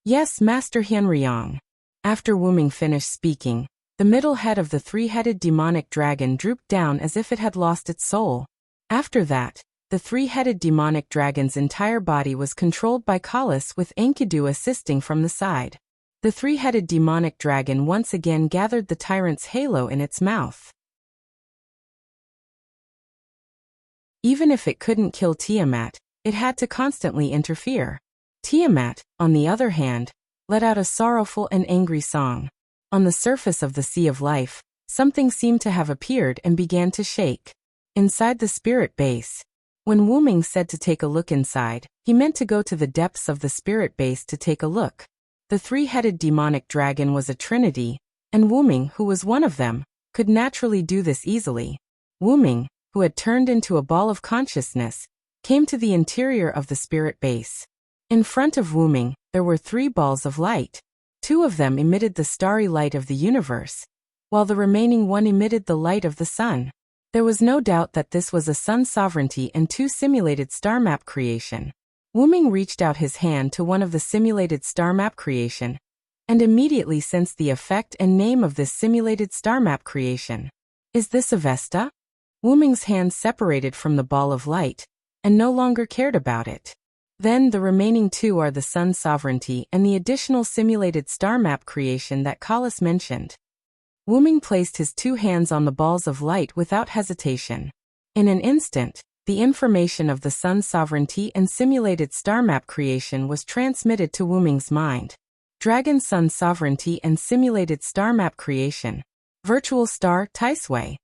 Yes, Master Hyunryong. After Wu-Ming finished speaking, the middle head of the three-headed demonic dragon drooped down as if it had lost its soul. After that, the three-headed demonic dragon's entire body was controlled by Kalas with Enkidu assisting from the side. The three-headed demonic dragon once again gathered the tyrant's halo in its mouth. Even if it couldn't kill Tiamat, it had to constantly interfere. Tiamat, on the other hand, let out a sorrowful and angry song. On the surface of the Sea of Life, something seemed to have appeared and began to shake. Inside the spirit base. When Wu-Ming said to take a look inside, he meant to go to the depths of the spirit base to take a look. The three-headed demonic dragon was a trinity, and Wu-Ming, who was one of them, could naturally do this easily. Wuming, who had turned into a ball of consciousness, came to the interior of the spirit base. In front of Wuming, there were 3 balls of light. 2 of them emitted the starry light of the universe, while the remaining 1 emitted the light of the sun. There was no doubt that this was a sun sovereignty and 2 simulated star map creation. Wuming reached out his hand to one of the simulated star map creation, and immediately sensed the effect and name of this simulated star map creation. Is this Avesta? Wuming's hand separated from the ball of light, and no longer cared about it. Then the remaining 2 are the sun sovereignty and the additional simulated star map creation that Kalas mentioned. Wuming placed his 2 hands on the balls of light without hesitation. In an instant, the information of the sun sovereignty and simulated star map creation was transmitted to Wuming's mind. Dragon sun sovereignty and simulated star map creation. Virtual star Taisui.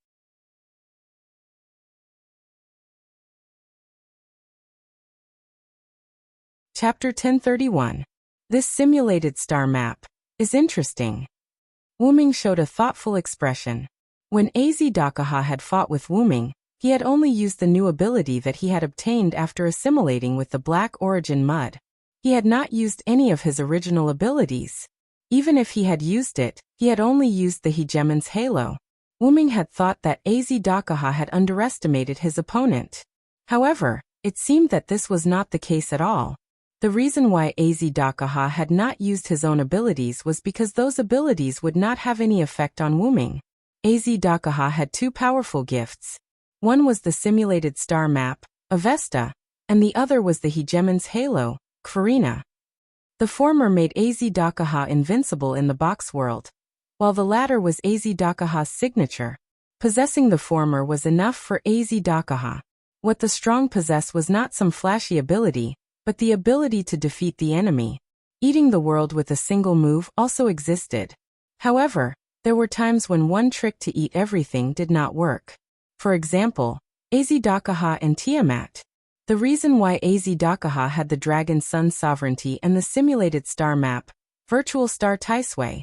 Chapter 1031. This simulated star map is interesting. Wuming showed a thoughtful expression. When Azdakaha had fought with Wuming, he had only used the new ability that he had obtained after assimilating with the Black Origin Mud. He had not used any of his original abilities. Even if he had used it, he had only used the Hegemon's halo. Wuming had thought that Azdakaha had underestimated his opponent. However, it seemed that this was not the case at all. The reason why Azdakaha had not used his own abilities was because those abilities would not have any effect on Wuming. Azdakaha had 2 powerful gifts. One was the simulated star map, Avesta, and the other was the Hegemon's halo, Kvarina. The former made Azdakaha invincible in the box world, while the latter was Azdakaha's signature. Possessing the former was enough for Azdakaha. What the strong possess was not some flashy ability, but the ability to defeat the enemy. Eating the world with a single move also existed. However, there were times when one trick to eat everything did not work. For example, Azdakaha and Tiamat. The reason why Azdakaha had the Dragon Sun sovereignty and the simulated star map, Virtual Star Taisui,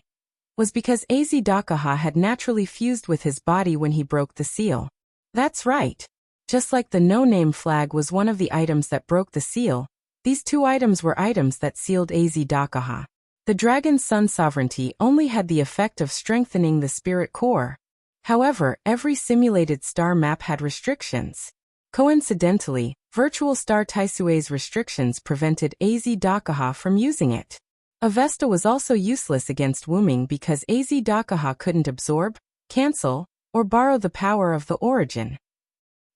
was because Azdakaha had naturally fused with his body when he broke the seal. That's right. Just like the no-name flag was one of the items that broke the seal, these 2 items were items that sealed Azdakaha. The Dragon Sun sovereignty only had the effect of strengthening the spirit core. However, every simulated star map had restrictions. Coincidentally, Virtual Star Taisui's restrictions prevented Azdakaha from using it. Avesta was also useless against Wuming because Azdakaha couldn't absorb, cancel, or borrow the power of the origin.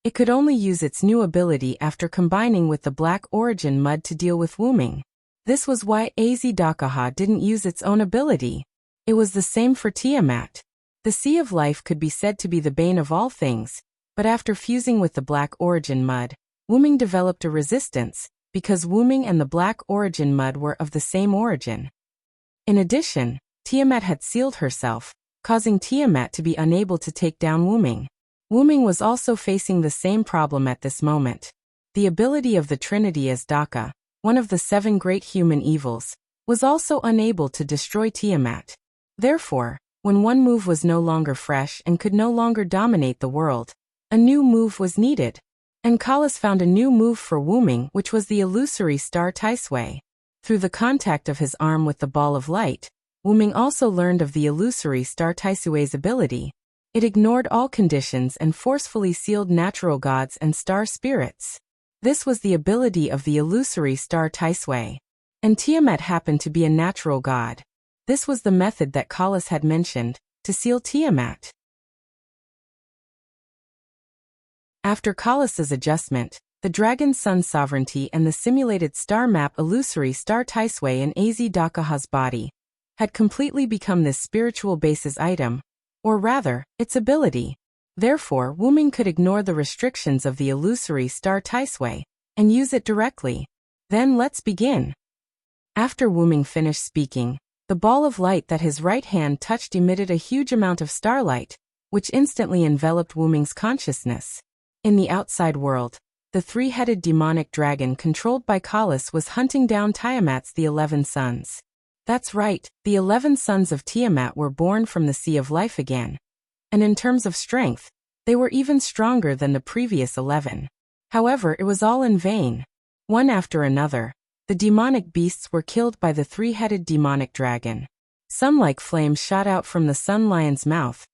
It could only use its new ability after combining with the Black Origin Mud to deal with Wuming. This was why Azdakaha didn't use its own ability. It was the same for Tiamat. The Sea of Life could be said to be the bane of all things, but after fusing with the Black Origin Mud, Wuming developed a resistance, because Wuming and the Black Origin Mud were of the same origin. In addition, Tiamat had sealed herself, causing Tiamat to be unable to take down Wuming. Wuming was also facing the same problem at this moment. The ability of the Trinity Azdaka, one of the 7 great human evils, was also unable to destroy Tiamat. Therefore, when one move was no longer fresh and could no longer dominate the world, a new move was needed. And Kalas found a new move for Wuming, which was the illusory star Taisui. Through the contact of his arm with the ball of light, Wuming also learned of the illusory star Taisui's ability. It ignored all conditions and forcefully sealed natural gods and star spirits. This was the ability of the illusory star Taisui. And Tiamat happened to be a natural god. This was the method that Kalas had mentioned, to seal Tiamat. After Kalas's adjustment, the Dragon Sun sovereignty and the simulated star map illusory star Taisui in Azdakaha's body had completely become this spiritual basis item, or rather, its ability. Therefore, Wuming could ignore the restrictions of the illusory star Taisui and use it directly. Then let's begin. After Wuming finished speaking, the ball of light that his right hand touched emitted a huge amount of starlight, which instantly enveloped Wuming's consciousness. In the outside world, the 3-headed demonic dragon controlled by Kalas was hunting down Tiamat's the 11 sons. That's right, the 11 sons of Tiamat were born from the Sea of Life again. and in terms of strength, they were even stronger than the previous 11. However, it was all in vain. One after another, the demonic beasts were killed by the three-headed demonic dragon. Sun-like flames shot out from the Sun Lion's mouth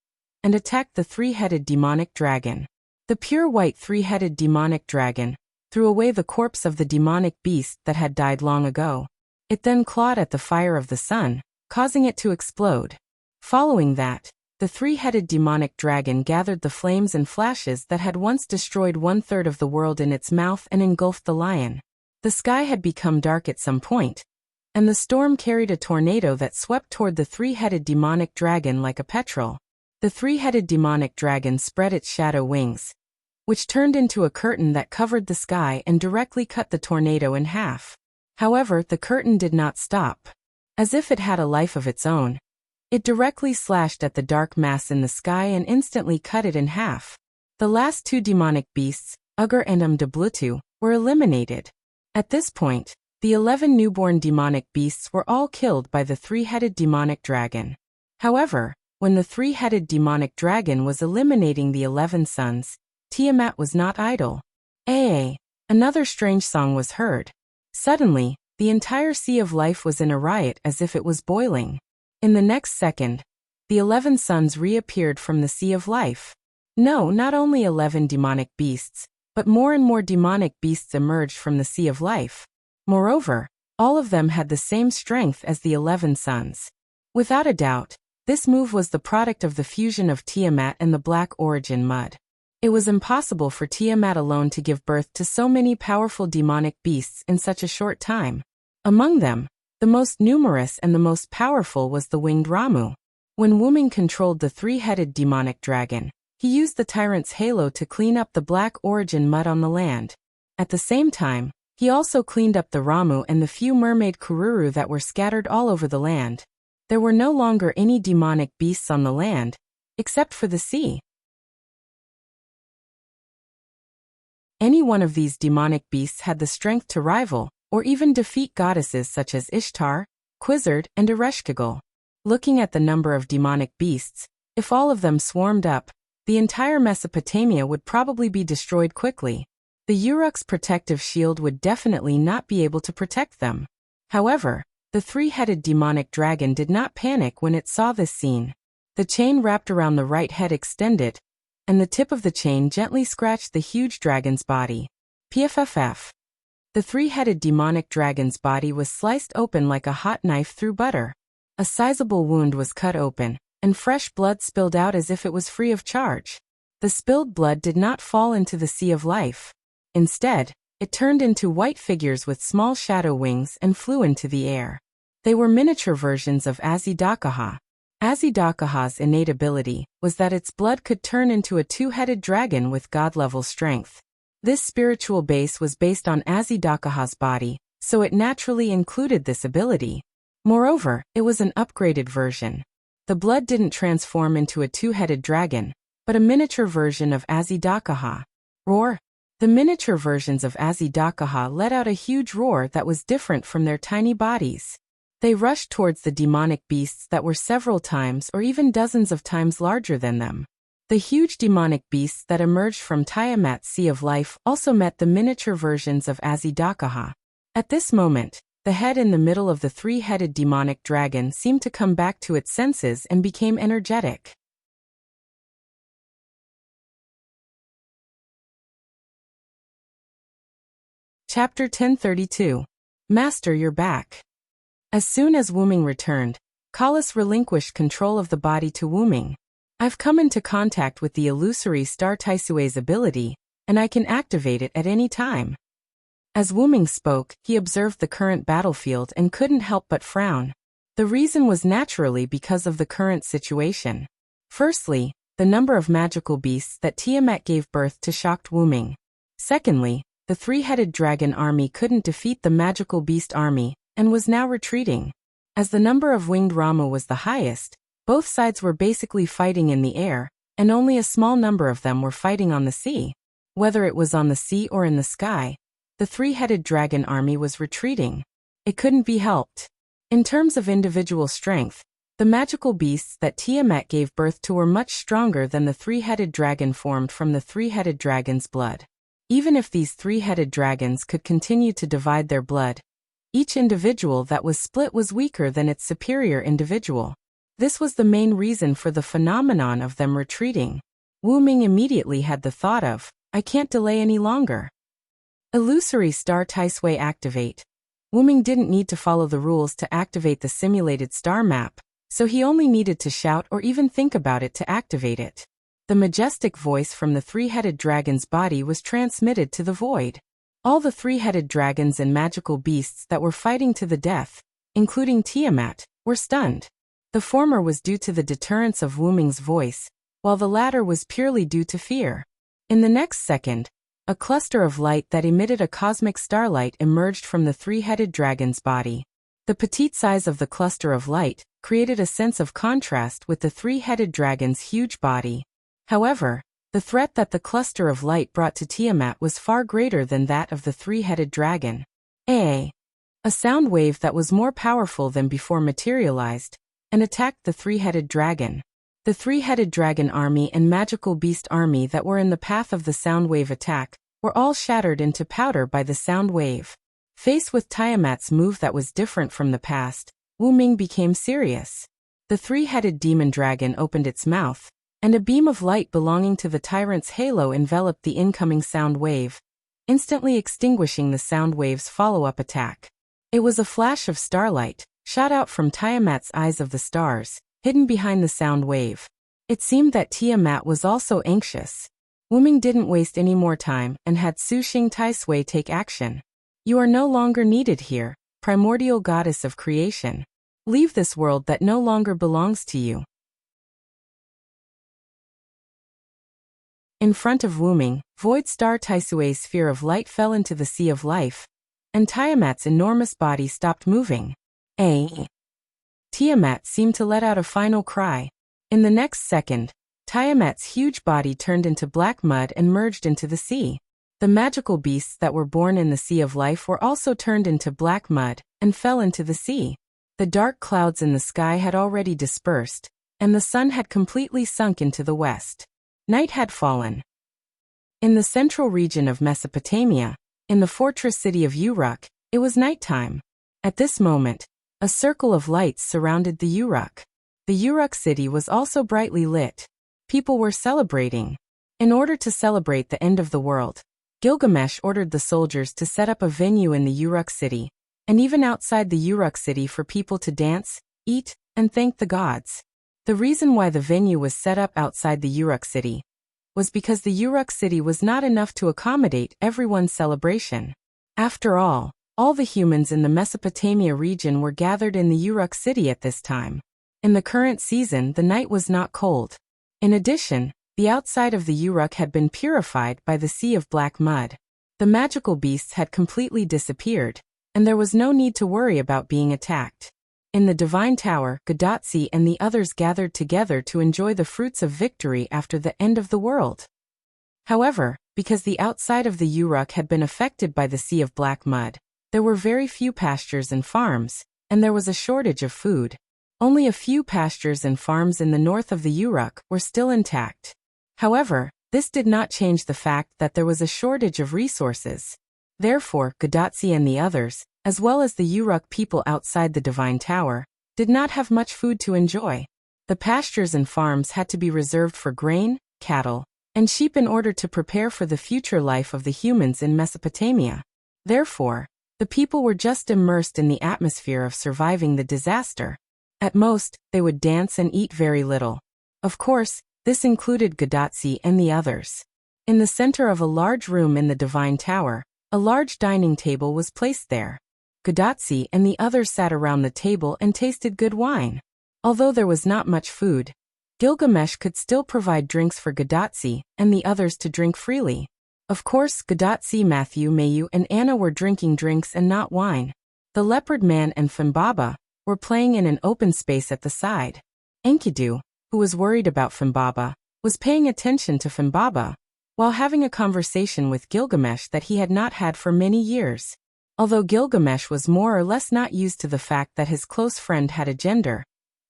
and attacked the three-headed demonic dragon. The pure white three-headed demonic dragon threw away the corpse of the demonic beast that had died long ago. It then clawed at the fire of the sun, causing it to explode. Following that, the three-headed demonic dragon gathered the flames and flashes that had once destroyed 1/3 of the world in its mouth and engulfed the lion. The sky had become dark at some point, and the storm carried a tornado that swept toward the three-headed demonic dragon like a petrel. The three-headed demonic dragon spread its shadow wings, which turned into a curtain that covered the sky and directly cut the tornado in half. However, the curtain did not stop. As if it had a life of its own, it directly slashed at the dark mass in the sky and instantly cut it in half. The last two demonic beasts, Ugger and Mdblutu, were eliminated. At this point, the 11 newborn demonic beasts were all killed by the three-headed demonic dragon. However, when the three-headed demonic dragon was eliminating the 11 sons, Tiamat was not idle. Another strange song was heard. Suddenly, the entire Sea of Life was in a riot as if it was boiling. In the next second, the 11 sons reappeared from the Sea of Life. No, not only 11 demonic beasts, but more and more demonic beasts emerged from the Sea of Life. Moreover, all of them had the same strength as the 11 sons. Without a doubt, this move was the product of the fusion of Tiamat and the Black Origin Mud. It was impossible for Tiamat alone to give birth to so many powerful demonic beasts in such a short time. Among them, the most numerous and the most powerful was the winged Ramu. When Wuming controlled the three-headed demonic dragon, he used the tyrant's halo to clean up the Black Origin Mud on the land. At the same time, he also cleaned up the Ramu and the few mermaid kururu that were scattered all over the land. There were no longer any demonic beasts on the land, except for the sea. Any one of these demonic beasts had the strength to rival, or even defeat goddesses such as Ishtar, Quizzard, and Ereshkigal. Looking at the number of demonic beasts, if all of them swarmed up, the entire Mesopotamia would probably be destroyed quickly. The Uruk's protective shield would definitely not be able to protect them. However, the three-headed demonic dragon did not panic when it saw this scene. The chain wrapped around the right head extended, and the tip of the chain gently scratched the huge dragon's body. PFFF. The three-headed demonic dragon's body was sliced open like a hot knife through butter. A sizable wound was cut open, and fresh blood spilled out as if it was free of charge. The spilled blood did not fall into the Sea of Life. Instead, it turned into white figures with small shadow wings and flew into the air. They were miniature versions of Azidakaha. Azidakaha's innate ability was that its blood could turn into a two-headed dragon with god-level strength. This spiritual base was based on Azidakaha's body, so it naturally included this ability. Moreover, it was an upgraded version. The blood didn't transform into a two-headed dragon, but a miniature version of Azidakaha. Roar! The miniature versions of Azidakaha let out a huge roar that was different from their tiny bodies. They rushed towards the demonic beasts that were several times or even dozens of times larger than them. The huge demonic beasts that emerged from Tiamat's Sea of Life also met the miniature versions of Azidakaha. At this moment, the head in the middle of the three-headed demonic dragon seemed to come back to its senses and became energetic. Chapter 1032. Master, you're back. As soon as Wuming returned, Kalas relinquished control of the body to Wuming. I've come into contact with the illusory Star Taisue's ability, and I can activate it at any time. As Wuming spoke, he observed the current battlefield and couldn't help but frown. The reason was naturally because of the current situation. Firstly, the number of magical beasts that Tiamat gave birth to shocked Wuming. Secondly, the three-headed dragon army couldn't defeat the magical beast army, and was now retreating. As the number of winged Ramu was the highest, both sides were basically fighting in the air, and only a small number of them were fighting on the sea. Whether it was on the sea or in the sky, the three-headed dragon army was retreating. It couldn't be helped. In terms of individual strength, The magical beasts that Tiamat gave birth to were much stronger than the three-headed dragon formed from the three-headed dragon's blood. Even if these three-headed dragons could continue to divide their blood, each individual that was split was weaker than its superior individual. This was the main reason for the phenomenon of them retreating. Wu Ming immediately had the thought of, I can't delay any longer. Illusory star Taisui activate. Wu Ming didn't need to follow the rules to activate the simulated star map, so he only needed to shout or even think about it to activate it. The majestic voice from the three-headed dragon's body was transmitted to the void. All the three-headed dragons and magical beasts that were fighting to the death, including Tiamat, were stunned. The former was due to the deterrence of Wu Ming's voice, while the latter was purely due to fear. In the next second, a cluster of light that emitted a cosmic starlight emerged from the three-headed dragon's body. The petite size of the cluster of light created a sense of contrast with the three-headed dragon's huge body. However, the threat that the cluster of light brought to Tiamat was far greater than that of the three-headed dragon. A sound wave that was more powerful than before materialized and attacked the three-headed dragon. The three-headed dragon army and magical beast army that were in the path of the sound wave attack were all shattered into powder by the sound wave. Faced with Tiamat's move that was different from the past, Wu Ming became serious. The three-headed demon dragon opened its mouth, and a beam of light belonging to the tyrant's halo enveloped the incoming sound wave, instantly extinguishing the sound wave's follow-up attack. It was a flash of starlight, shot out from Tiamat's eyes of the stars, hidden behind the sound wave. It seemed that Tiamat was also anxious. Wu Ming didn't waste any more time and had Su Xing Taisui take action. You are no longer needed here, primordial goddess of creation. Leave this world that no longer belongs to you. In front of Wu Ming, Void Star Taisui's sphere of light fell into the sea of life, and Tiamat's enormous body stopped moving. Tiamat seemed to let out a final cry. In the next second, Tiamat's huge body turned into black mud and merged into the sea. The magical beasts that were born in the Sea of Life were also turned into black mud and fell into the sea. The dark clouds in the sky had already dispersed, and the sun had completely sunk into the west. Night had fallen. In the central region of Mesopotamia, in the fortress city of Uruk, it was nighttime. At this moment, a circle of lights surrounded the Uruk. The Uruk city was also brightly lit. People were celebrating. In order to celebrate the end of the world, Gilgamesh ordered the soldiers to set up a venue in the Uruk city, and even outside the Uruk city for people to dance, eat, and thank the gods. The reason why the venue was set up outside the Uruk city was because the Uruk city was not enough to accommodate everyone's celebration. After all the humans in the Mesopotamia region were gathered in the Uruk city at this time. In the current season, the night was not cold. In addition, the outside of the Uruk had been purified by the sea of black mud. The magical beasts had completely disappeared, and there was no need to worry about being attacked. In the Divine Tower, Gadotsi and the others gathered together to enjoy the fruits of victory after the end of the world. However, because the outside of the Uruk had been affected by the sea of black mud, there were very few pastures and farms, and there was a shortage of food. Only a few pastures and farms in the north of the Uruk were still intact. However, this did not change the fact that there was a shortage of resources. Therefore, Gadotsi and the others, as well as the Uruk people outside the Divine Tower, did not have much food to enjoy. The pastures and farms had to be reserved for grain, cattle, and sheep in order to prepare for the future life of the humans in Mesopotamia. Therefore, the people were just immersed in the atmosphere of surviving the disaster. At most, they would dance and eat very little. Of course, this included Gadotsi and the others. In the center of a large room in the Divine Tower, a large dining table was placed there. Gadotsi and the others sat around the table and tasted good wine. Although there was not much food, Gilgamesh could still provide drinks for Gadotsi and the others to drink freely. Of course, Gadotsi, Matthew, Mayu, and Anna were drinking drinks and not wine. The leopard man and Fimbaba were playing in an open space at the side. Enkidu, who was worried about Fimbaba, was paying attention to Fimbaba, while having a conversation with Gilgamesh that he had not had for many years. Although Gilgamesh was more or less not used to the fact that his close friend had a gender,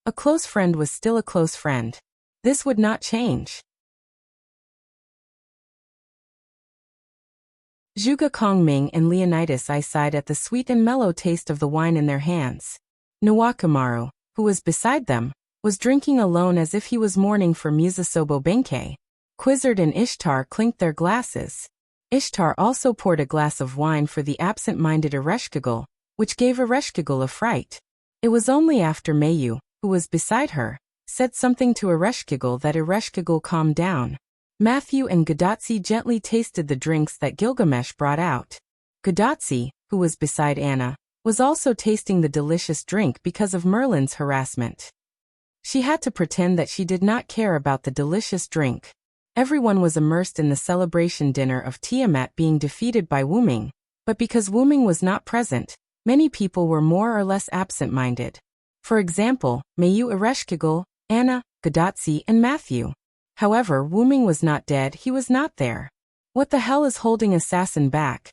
A close friend was still a close friend. This would not change. Zhuge Kongming and Leonidas I sighed at the sweet and mellow taste of the wine in their hands. Nawakamaru, who was beside them, was drinking alone as if he was mourning for Musasobo Benkei. Quizzard and Ishtar clinked their glasses. Ishtar also poured a glass of wine for the absent-minded Ereshkigal, which gave Ereshkigal a fright. It was only after Mayu, who was beside her, said something to Ereshkigal that Ereshkigal calmed down. Matthew and Gadatsi gently tasted the drinks that Gilgamesh brought out. Gadatsi, who was beside Anna, was also tasting the delicious drink because of Merlin's harassment. She had to pretend that she did not care about the delicious drink. Everyone was immersed in the celebration dinner of Tiamat being defeated by Wuming, but because Wuming was not present, many people were more or less absent-minded. For example, Mayu Ereshkigal, Anna, Gadatsi, and Matthew. However, Wuming was not dead, he was not there. What the hell is holding Assassin back?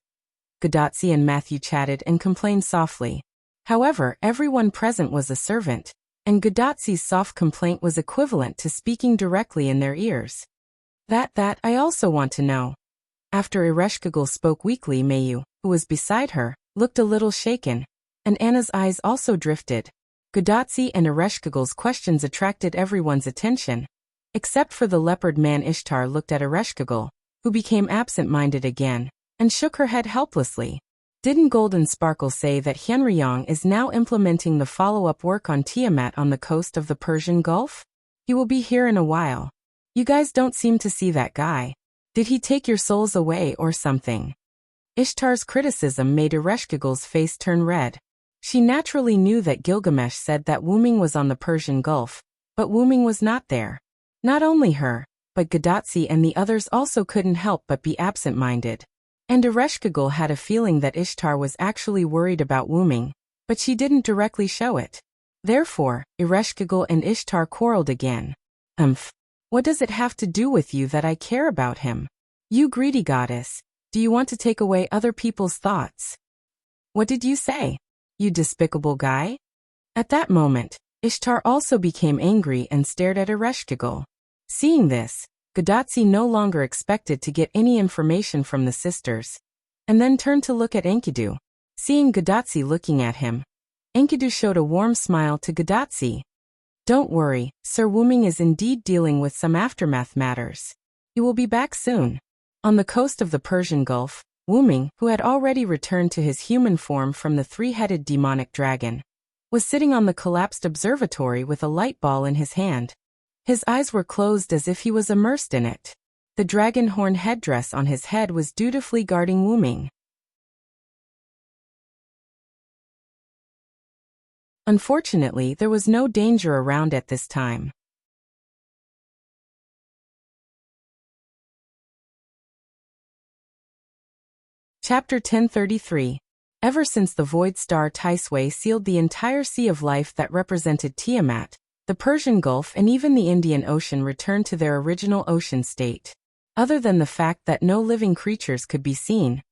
Gadatsi and Matthew chatted and complained softly. However, everyone present was a servant, and Gadatsi's soft complaint was equivalent to speaking directly in their ears. That I also want to know. After Ereshkigal spoke weakly, Mayu, who was beside her, looked a little shaken, and Anna's eyes also drifted. Gadatsi and Ereshkigal's questions attracted everyone's attention. Except for the leopard man, Ishtar looked at Ereshkigal, who became absent-minded again, and shook her head helplessly. Didn't Golden Sparkle say that Hyunryong is now implementing the follow-up work on Tiamat on the coast of the Persian Gulf? He will be here in a while. You guys don't seem to see that guy. Did he take your souls away or something? Ishtar's criticism made Ereshkigal's face turn red. She naturally knew that Gilgamesh said that Wuming was on the Persian Gulf, but Wuming was not there. Not only her, but Gadatsi and the others also couldn't help but be absent-minded. And Ereshkigal had a feeling that Ishtar was actually worried about Wuming, but she didn't directly show it. Therefore, Ereshkigal and Ishtar quarreled again. What does it have to do with you that I care about him? You greedy goddess, do you want to take away other people's thoughts? What did you say? You despicable guy? At that moment, Ishtar also became angry and stared at Ereshkigal. Seeing this, Gadatsi no longer expected to get any information from the sisters, and then turned to look at Enkidu. Seeing Gadatsi looking at him, Enkidu showed a warm smile to Gadatsi. Don't worry, Sir Wuming is indeed dealing with some aftermath matters. He will be back soon. On the coast of the Persian Gulf, Wuming, who had already returned to his human form from the three-headed demonic dragon, was sitting on the collapsed observatory with a light ball in his hand. His eyes were closed as if he was immersed in it. The dragon horn headdress on his head was dutifully guarding Wuming. Unfortunately, there was no danger around at this time. Chapter 1033. Ever since the void star Taisway sealed the entire sea of life that represented Tiamat, the Persian Gulf and even the Indian Ocean returned to their original ocean state. Other than the fact that no living creatures could be seen,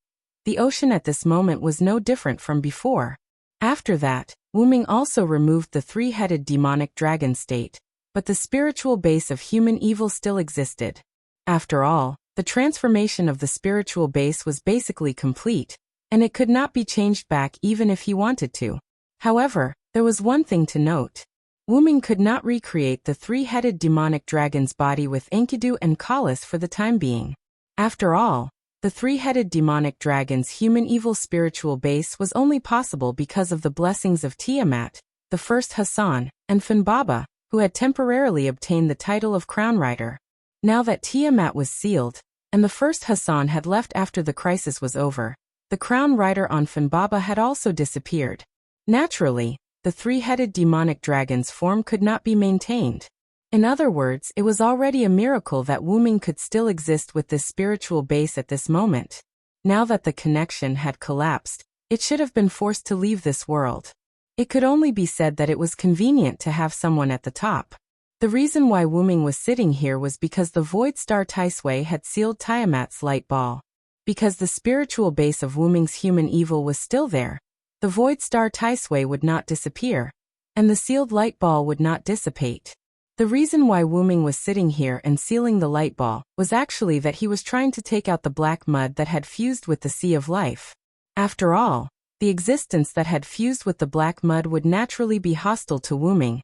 the ocean at this moment was no different from before. After that, Wuming also removed the three-headed demonic dragon state, but the spiritual base of human evil still existed. After all, the transformation of the spiritual base was basically complete, and it could not be changed back even if he wanted to. However, there was one thing to note. Wuming could not recreate the three-headed demonic dragon's body with Enkidu and Kalis for the time being. After all, the three-headed demonic dragon's human evil spiritual base was only possible because of the blessings of Tiamat, the first Hassan, and Finbaba, who had temporarily obtained the title of Crown Rider. Now that Tiamat was sealed, and the first Hassan had left after the crisis was over, the Crown Rider on Finbaba had also disappeared. Naturally, the three-headed demonic dragon's form could not be maintained. In other words, it was already a miracle that Wuming could still exist with this spiritual base at this moment. Now that the connection had collapsed, it should have been forced to leave this world. It could only be said that it was convenient to have someone at the top. The reason why Wuming was sitting here was because the void star Taisway had sealed Tiamat's light ball. Because the spiritual base of Wuming's human evil was still there, the void star Taisway would not disappear. and the sealed light ball would not dissipate. The reason why Wuming was sitting here and sealing the light ball was actually that he was trying to take out the black mud that had fused with the sea of life. After all, the existence that had fused with the black mud would naturally be hostile to Wuming,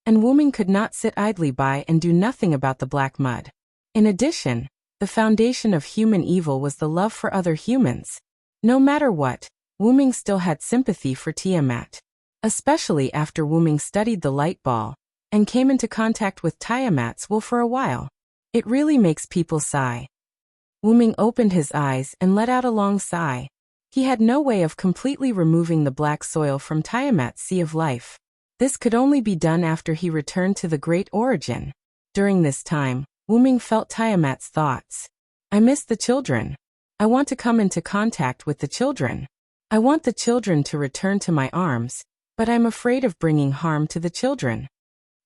and Wuming could not sit idly by and do nothing about the black mud. In addition, the foundation of human evil was the love for other humans. No matter what, Wuming still had sympathy for Tiamat. Especially after Wuming studied the light ball and came into contact with Tiamat's will for a while. It really makes people sigh. Wuming opened his eyes and let out a long sigh. He had no way of completely removing the black soil from Tiamat's sea of life. This could only be done after he returned to the Great Origin. During this time, Wuming felt Tiamat's thoughts. I miss the children. I want to come into contact with the children. I want the children to return to my arms, but I'm afraid of bringing harm to the children.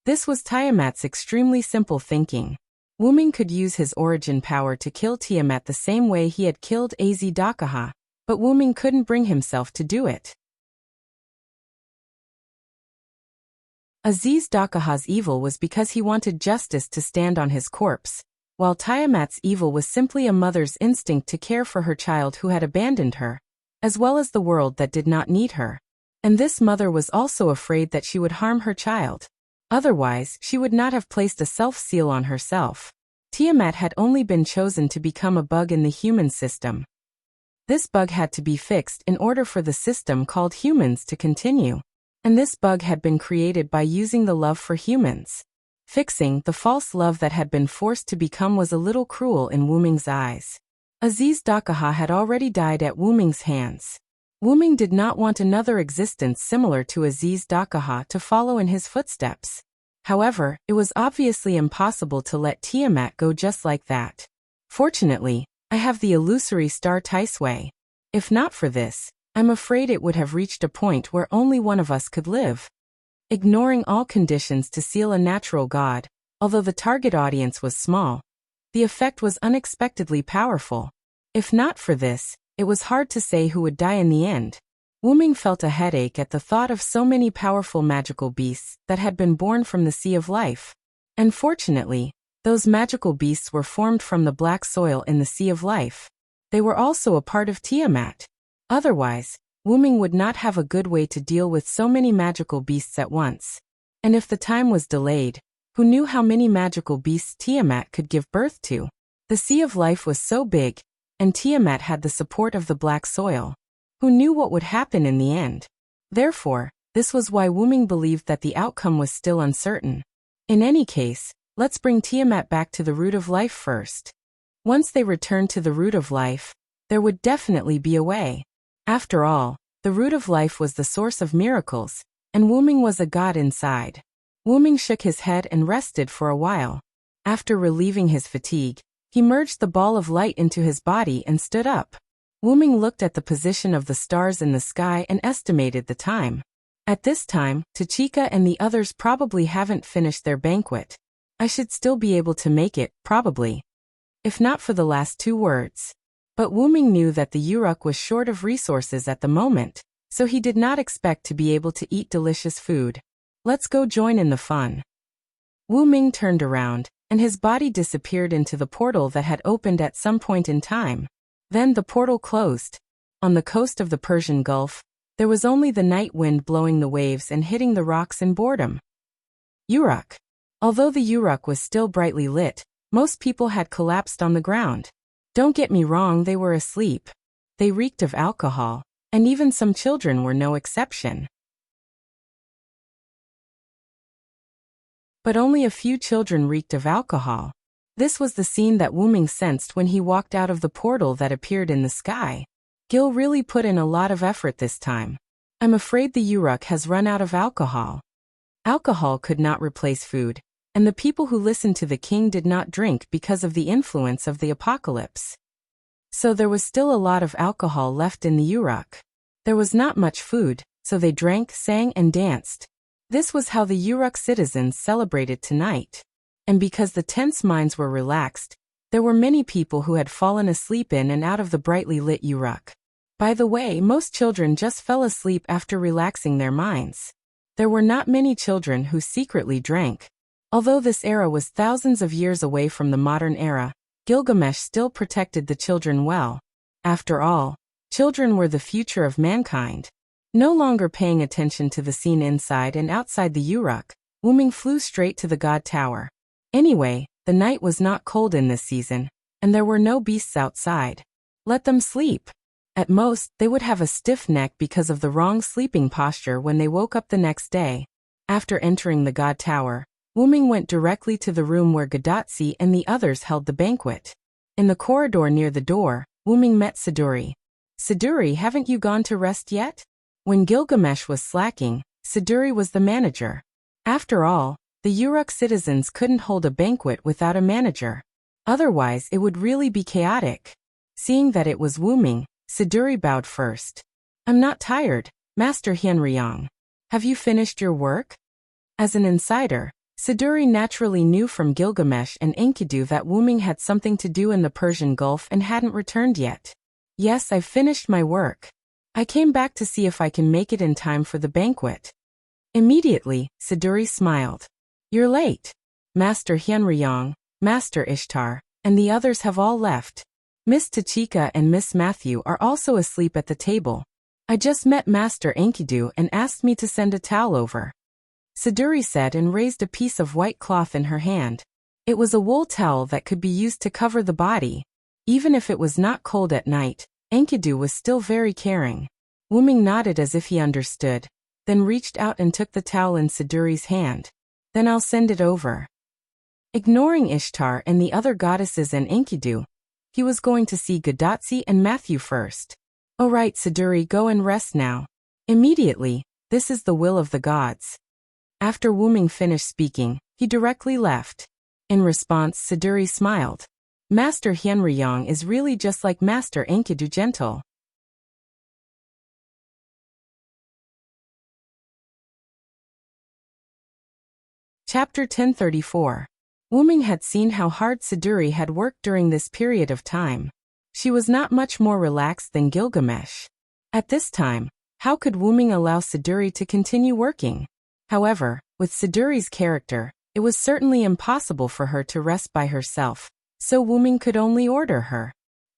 This was Tiamat's extremely simple thinking. Wuming could use his origin power to kill Tiamat the same way he had killed Az-Dakaha, but Wuming couldn't bring himself to do it. Az-Dakaha's evil was because he wanted justice to stand on his corpse, while Tiamat's evil was simply a mother's instinct to care for her child who had abandoned her, as well as the world that did not need her. And this mother was also afraid that she would harm her child. Otherwise, she would not have placed a self-seal on herself. Tiamat had only been chosen to become a bug in the human system. This bug had to be fixed in order for the system called humans to continue. And this bug had been created by using the love for humans. Fixing the false love that had been forced to become was a little cruel in Wuming's eyes. Az-Dakaha had already died at Wuming's hands. Wuming did not want another existence similar to Az-Dakaha to follow in his footsteps. However, it was obviously impossible to let Tiamat go just like that. Fortunately, I have the illusory star Taisui. If not for this, I'm afraid it would have reached a point where only one of us could live. Ignoring all conditions to seal a natural god, although the target audience was small, the effect was unexpectedly powerful. If not for this, it was hard to say who would die in the end. Wuming felt a headache at the thought of so many powerful magical beasts that had been born from the Sea of Life. And fortunately, those magical beasts were formed from the black soil in the Sea of Life. They were also a part of Tiamat. Otherwise, Wuming would not have a good way to deal with so many magical beasts at once. And if the time was delayed, who knew how many magical beasts Tiamat could give birth to? The Sea of Life was so big, and Tiamat had the support of the black soil. Who knew what would happen in the end? Therefore, this was why Wuming believed that the outcome was still uncertain. In any case, let's bring Tiamat back to the root of life first. Once they returned to the root of life, there would definitely be a way. After all, the root of life was the source of miracles, and Wuming was a god inside. Wuming shook his head and rested for a while. After relieving his fatigue, he merged the ball of light into his body and stood up. Wuming looked at the position of the stars in the sky and estimated the time. At this time, Tachika and the others probably haven't finished their banquet. I should still be able to make it, probably. If not for the last 2 words. But Wuming knew that the Uruk was short of resources at the moment, so he did not expect to be able to eat delicious food. Let's go join in the fun. Wuming turned around, and his body disappeared into the portal that had opened at some point in time. Then the portal closed. On the coast of the Persian Gulf, there was only the night wind blowing the waves and hitting the rocks in boredom. Uruk. Although the Uruk was still brightly lit, most people had collapsed on the ground. Don't get me wrong, they were asleep. They reeked of alcohol, and even some children were no exception. But only a few children reeked of alcohol. This was the scene that Wuming sensed when he walked out of the portal that appeared in the sky. Gil really put in a lot of effort this time. I'm afraid the Uruk has run out of alcohol. Alcohol could not replace food, and the people who listened to the king did not drink because of the influence of the apocalypse. So there was still a lot of alcohol left in the Uruk. There was not much food, so they drank, sang, and danced. This was how the Uruk citizens celebrated tonight. And because the tense minds were relaxed, there were many people who had fallen asleep in and out of the brightly lit Uruk. By the way, most children just fell asleep after relaxing their minds. There were not many children who secretly drank. Although this era was thousands of years away from the modern era, Gilgamesh still protected the children well. After all, children were the future of mankind. No longer paying attention to the scene inside and outside the Uruk, Wuming flew straight to the god tower. Anyway, the night was not cold in this season, and there were no beasts outside. Let them sleep. At most, they would have a stiff neck because of the wrong sleeping posture when they woke up the next day. After entering the god tower, Wuming went directly to the room where Gadotsi and the others held the banquet. In the corridor near the door, Wuming met Siduri. "Siduri, haven't you gone to rest yet?" When Gilgamesh was slacking, Siduri was the manager. After all, the Uruk citizens couldn't hold a banquet without a manager. Otherwise, it would really be chaotic. Seeing that it was Wuming, Siduri bowed first. "I'm not tired, Master Hyunryong. Have you finished your work?" As an insider, Siduri naturally knew from Gilgamesh and Enkidu that Wuming had something to do in the Persian Gulf and hadn't returned yet. "Yes, I've finished my work. I came back to see if I can make it in time for the banquet." Immediately, Siduri smiled. "You're late. Master Hyunryong, Master Ishtar, and the others have all left. Miss Tachika and Miss Matthew are also asleep at the table. I just met Master Enkidu and asked me to send a towel over," Siduri said and raised a piece of white cloth in her hand. It was a wool towel that could be used to cover the body. Even if it was not cold at night, Enkidu was still very caring. Wuming nodded as if he understood, then reached out and took the towel in Siduri's hand. "Then I'll send it over." Ignoring Ishtar and the other goddesses and Enkidu, he was going to see Gadotsi and Matthew first. "All right, Siduri, go and rest now." Immediately, "This is the will of the gods." After Wuming finished speaking, he directly left. In response, Siduri smiled. Master Hyunryong is really just like Master Enkidu, gentle. Chapter 1034. Wuming had seen how hard Siduri had worked during this period of time. She was not much more relaxed than Gilgamesh. At this time, how could Wuming allow Siduri to continue working? However, with Siduri's character, it was certainly impossible for her to rest by herself, so Wuming could only order her.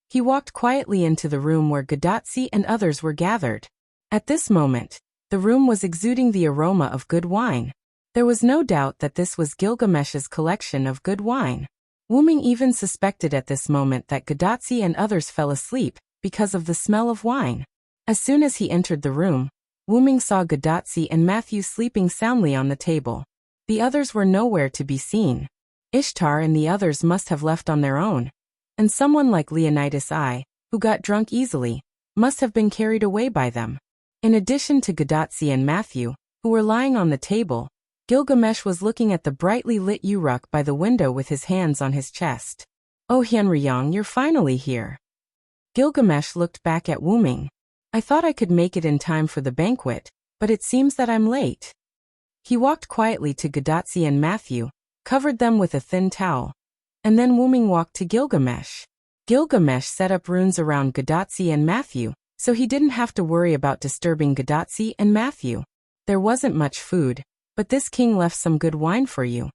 He walked quietly into the room where Gadotsi and others were gathered. At this moment, the room was exuding the aroma of good wine. There was no doubt that this was Gilgamesh's collection of good wine. Wuming even suspected at this moment that Gadotsi and others fell asleep because of the smell of wine. As soon as he entered the room, Wuming saw Gadotsi and Matthew sleeping soundly on the table. The others were nowhere to be seen. Ishtar and the others must have left on their own. And someone like Leonidas I, who got drunk easily, must have been carried away by them. In addition to Gadotsi and Matthew, who were lying on the table, Gilgamesh was looking at the brightly lit Uruk by the window with his hands on his chest. "Oh Hyunryong, you're finally here." Gilgamesh looked back at Wuming. "I thought I could make it in time for the banquet, but it seems that I'm late." He walked quietly to Gadotsi and Matthew, covered them with a thin towel. And then Wuming walked to Gilgamesh. Gilgamesh set up runes around Gadotsi and Matthew, so he didn't have to worry about disturbing Gadotsi and Matthew. There wasn't much food, but this king left some good wine for you.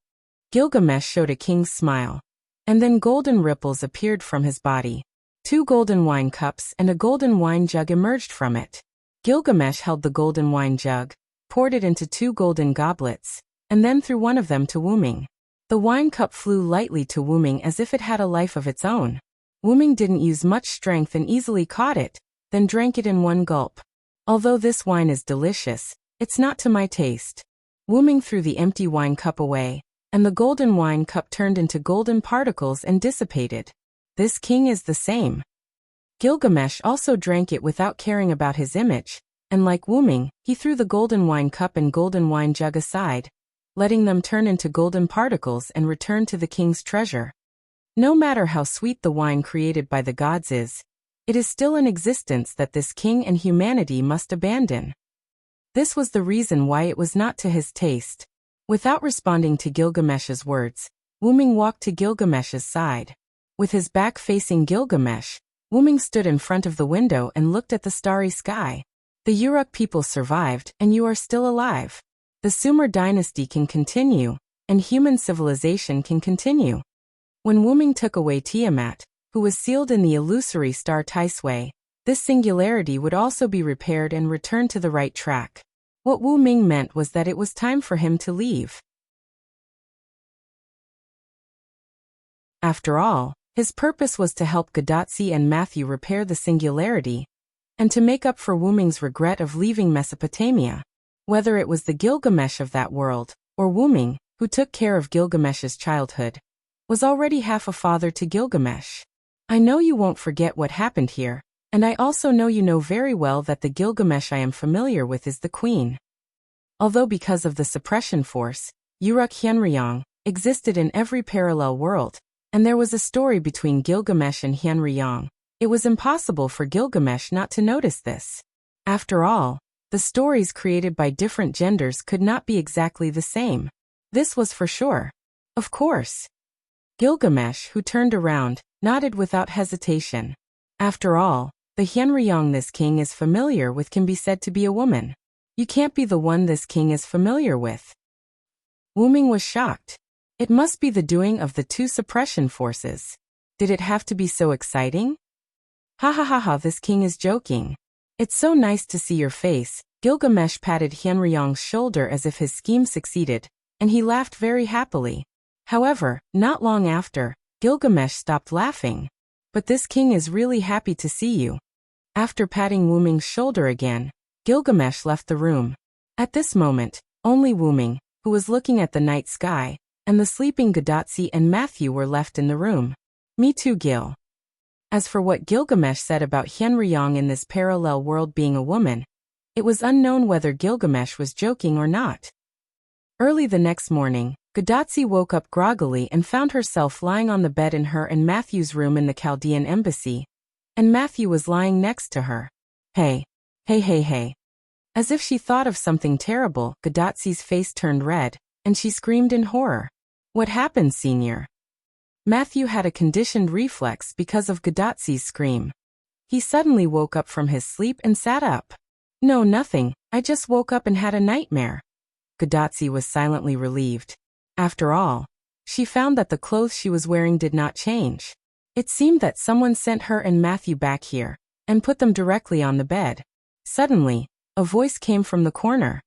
Gilgamesh showed a king's smile. And then golden ripples appeared from his body. 2 golden wine cups and a golden wine jug emerged from it. Gilgamesh held the golden wine jug, poured it into 2 golden goblets, and then threw one of them to Wuming. The wine cup flew lightly to Wuming as if it had a life of its own. Wuming didn't use much strength and easily caught it, then drank it in one gulp. "Although this wine is delicious, it's not to my taste." Wuming threw the empty wine cup away, and the golden wine cup turned into golden particles and dissipated. This king is the same. Gilgamesh also drank it without caring about his image, and like Wuming, he threw the golden wine cup and golden wine jug aside, letting them turn into golden particles and return to the king's treasure. No matter how sweet the wine created by the gods is, it is still in existence that this king and humanity must abandon. This was the reason why it was not to his taste. Without responding to Gilgamesh's words, Wuming walked to Gilgamesh's side. With his back facing Gilgamesh, Wuming stood in front of the window and looked at the starry sky. "The Uruk people survived, and you are still alive. The Sumer dynasty can continue, and human civilization can continue. When Wu-Ming took away Tiamat, who was sealed in the illusory star Taisui, this singularity would also be repaired and returned to the right track. What Wu-Ming meant was that it was time for him to leave. After all, his purpose was to help Gadotsi and Matthew repair the singularity, and to make up for Wu-Ming's regret of leaving Mesopotamia. Whether it was the Gilgamesh of that world, or Wu-Ming, who took care of Gilgamesh's childhood, was already half a father to Gilgamesh. I know you won't forget what happened here, and I also know you know very well that the Gilgamesh I am familiar with is the queen. Although because of the suppression force, Uruk Hyenryong existed in every parallel world, and there was a story between Gilgamesh and Hyenryong, it was impossible for Gilgamesh not to notice this. After all, the stories created by different genders could not be exactly the same. This was for sure. Of course. Gilgamesh, who turned around, nodded without hesitation. After all, the Hyenryong this king is familiar with can be said to be a woman. You can't be the one this king is familiar with. Wu-Ming was shocked. It must be the doing of the two suppression forces. Did it have to be so exciting? Ha ha ha ha, this king is joking. It's so nice to see your face. Gilgamesh patted Hyenryong's shoulder as if his scheme succeeded, and he laughed very happily. However, not long after, Gilgamesh stopped laughing. But this king is really happy to see you. After patting Wu-Ming's shoulder again, Gilgamesh left the room. At this moment, only Wu-Ming, who was looking at the night sky, and the sleeping Gadotsi and Matthew were left in the room. Me too, Gil. As for what Gilgamesh said about Hyenryong in this parallel world being a woman, it was unknown whether Gilgamesh was joking or not. Early the next morning, Gadotsi woke up groggily and found herself lying on the bed in her and Matthew's room in the Chaldean embassy, and Matthew was lying next to her. Hey. Hey hey hey. As if she thought of something terrible, Gadotsi's face turned red, and she screamed in horror. What happened, Senior? Matthew had a conditioned reflex because of Gadotsi's scream. He suddenly woke up from his sleep and sat up. No, nothing, I just woke up and had a nightmare. Gadotsi was silently relieved. After all, she found that the clothes she was wearing did not change. It seemed that someone sent her and Matthew back here, and put them directly on the bed. Suddenly, a voice came from the corner.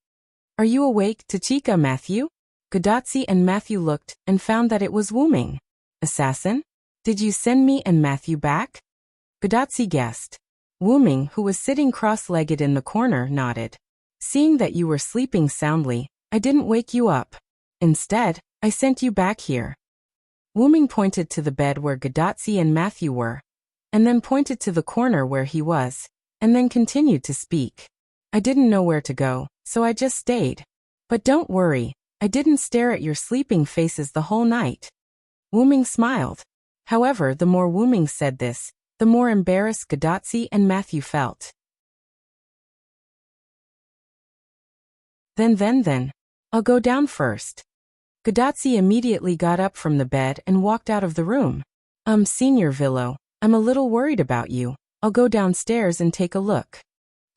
Are you awake, Tachika, Matthew? Gadotsi and Matthew looked, and found that it was Wu-Ming. Assassin? Did you send me and Matthew back? Gadotsi guessed. Wu-Ming, who was sitting cross-legged in the corner, nodded. Seeing that you were sleeping soundly, I didn't wake you up. Instead, I sent you back here. Wu-Ming pointed to the bed where Gadotsi and Matthew were, and then pointed to the corner where he was, and then continued to speak. I didn't know where to go, so I just stayed. But don't worry, I didn't stare at your sleeping faces the whole night. Wu-Ming smiled. However, the more Wu-Ming said this, the more embarrassed Gadotsi and Matthew felt. Then, I'll go down first. Gadotsi immediately got up from the bed and walked out of the room. Senior Villo, I'm a little worried about you. I'll go downstairs and take a look.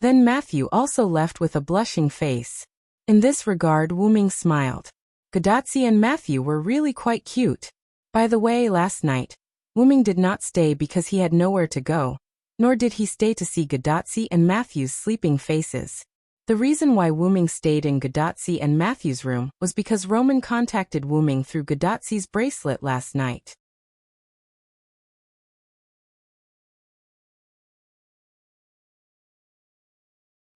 Then Matthew also left with a blushing face. In this regard, Wu-Ming smiled. Gadotsi and Matthew were really quite cute. By the way, last night, Wu-Ming did not stay because he had nowhere to go, nor did he stay to see Gadotsi and Matthew's sleeping faces. The reason why Wu-Ming stayed in Gadotsi and Matthew's room was because Roman contacted Wu-Ming through Gadotsi's bracelet last night.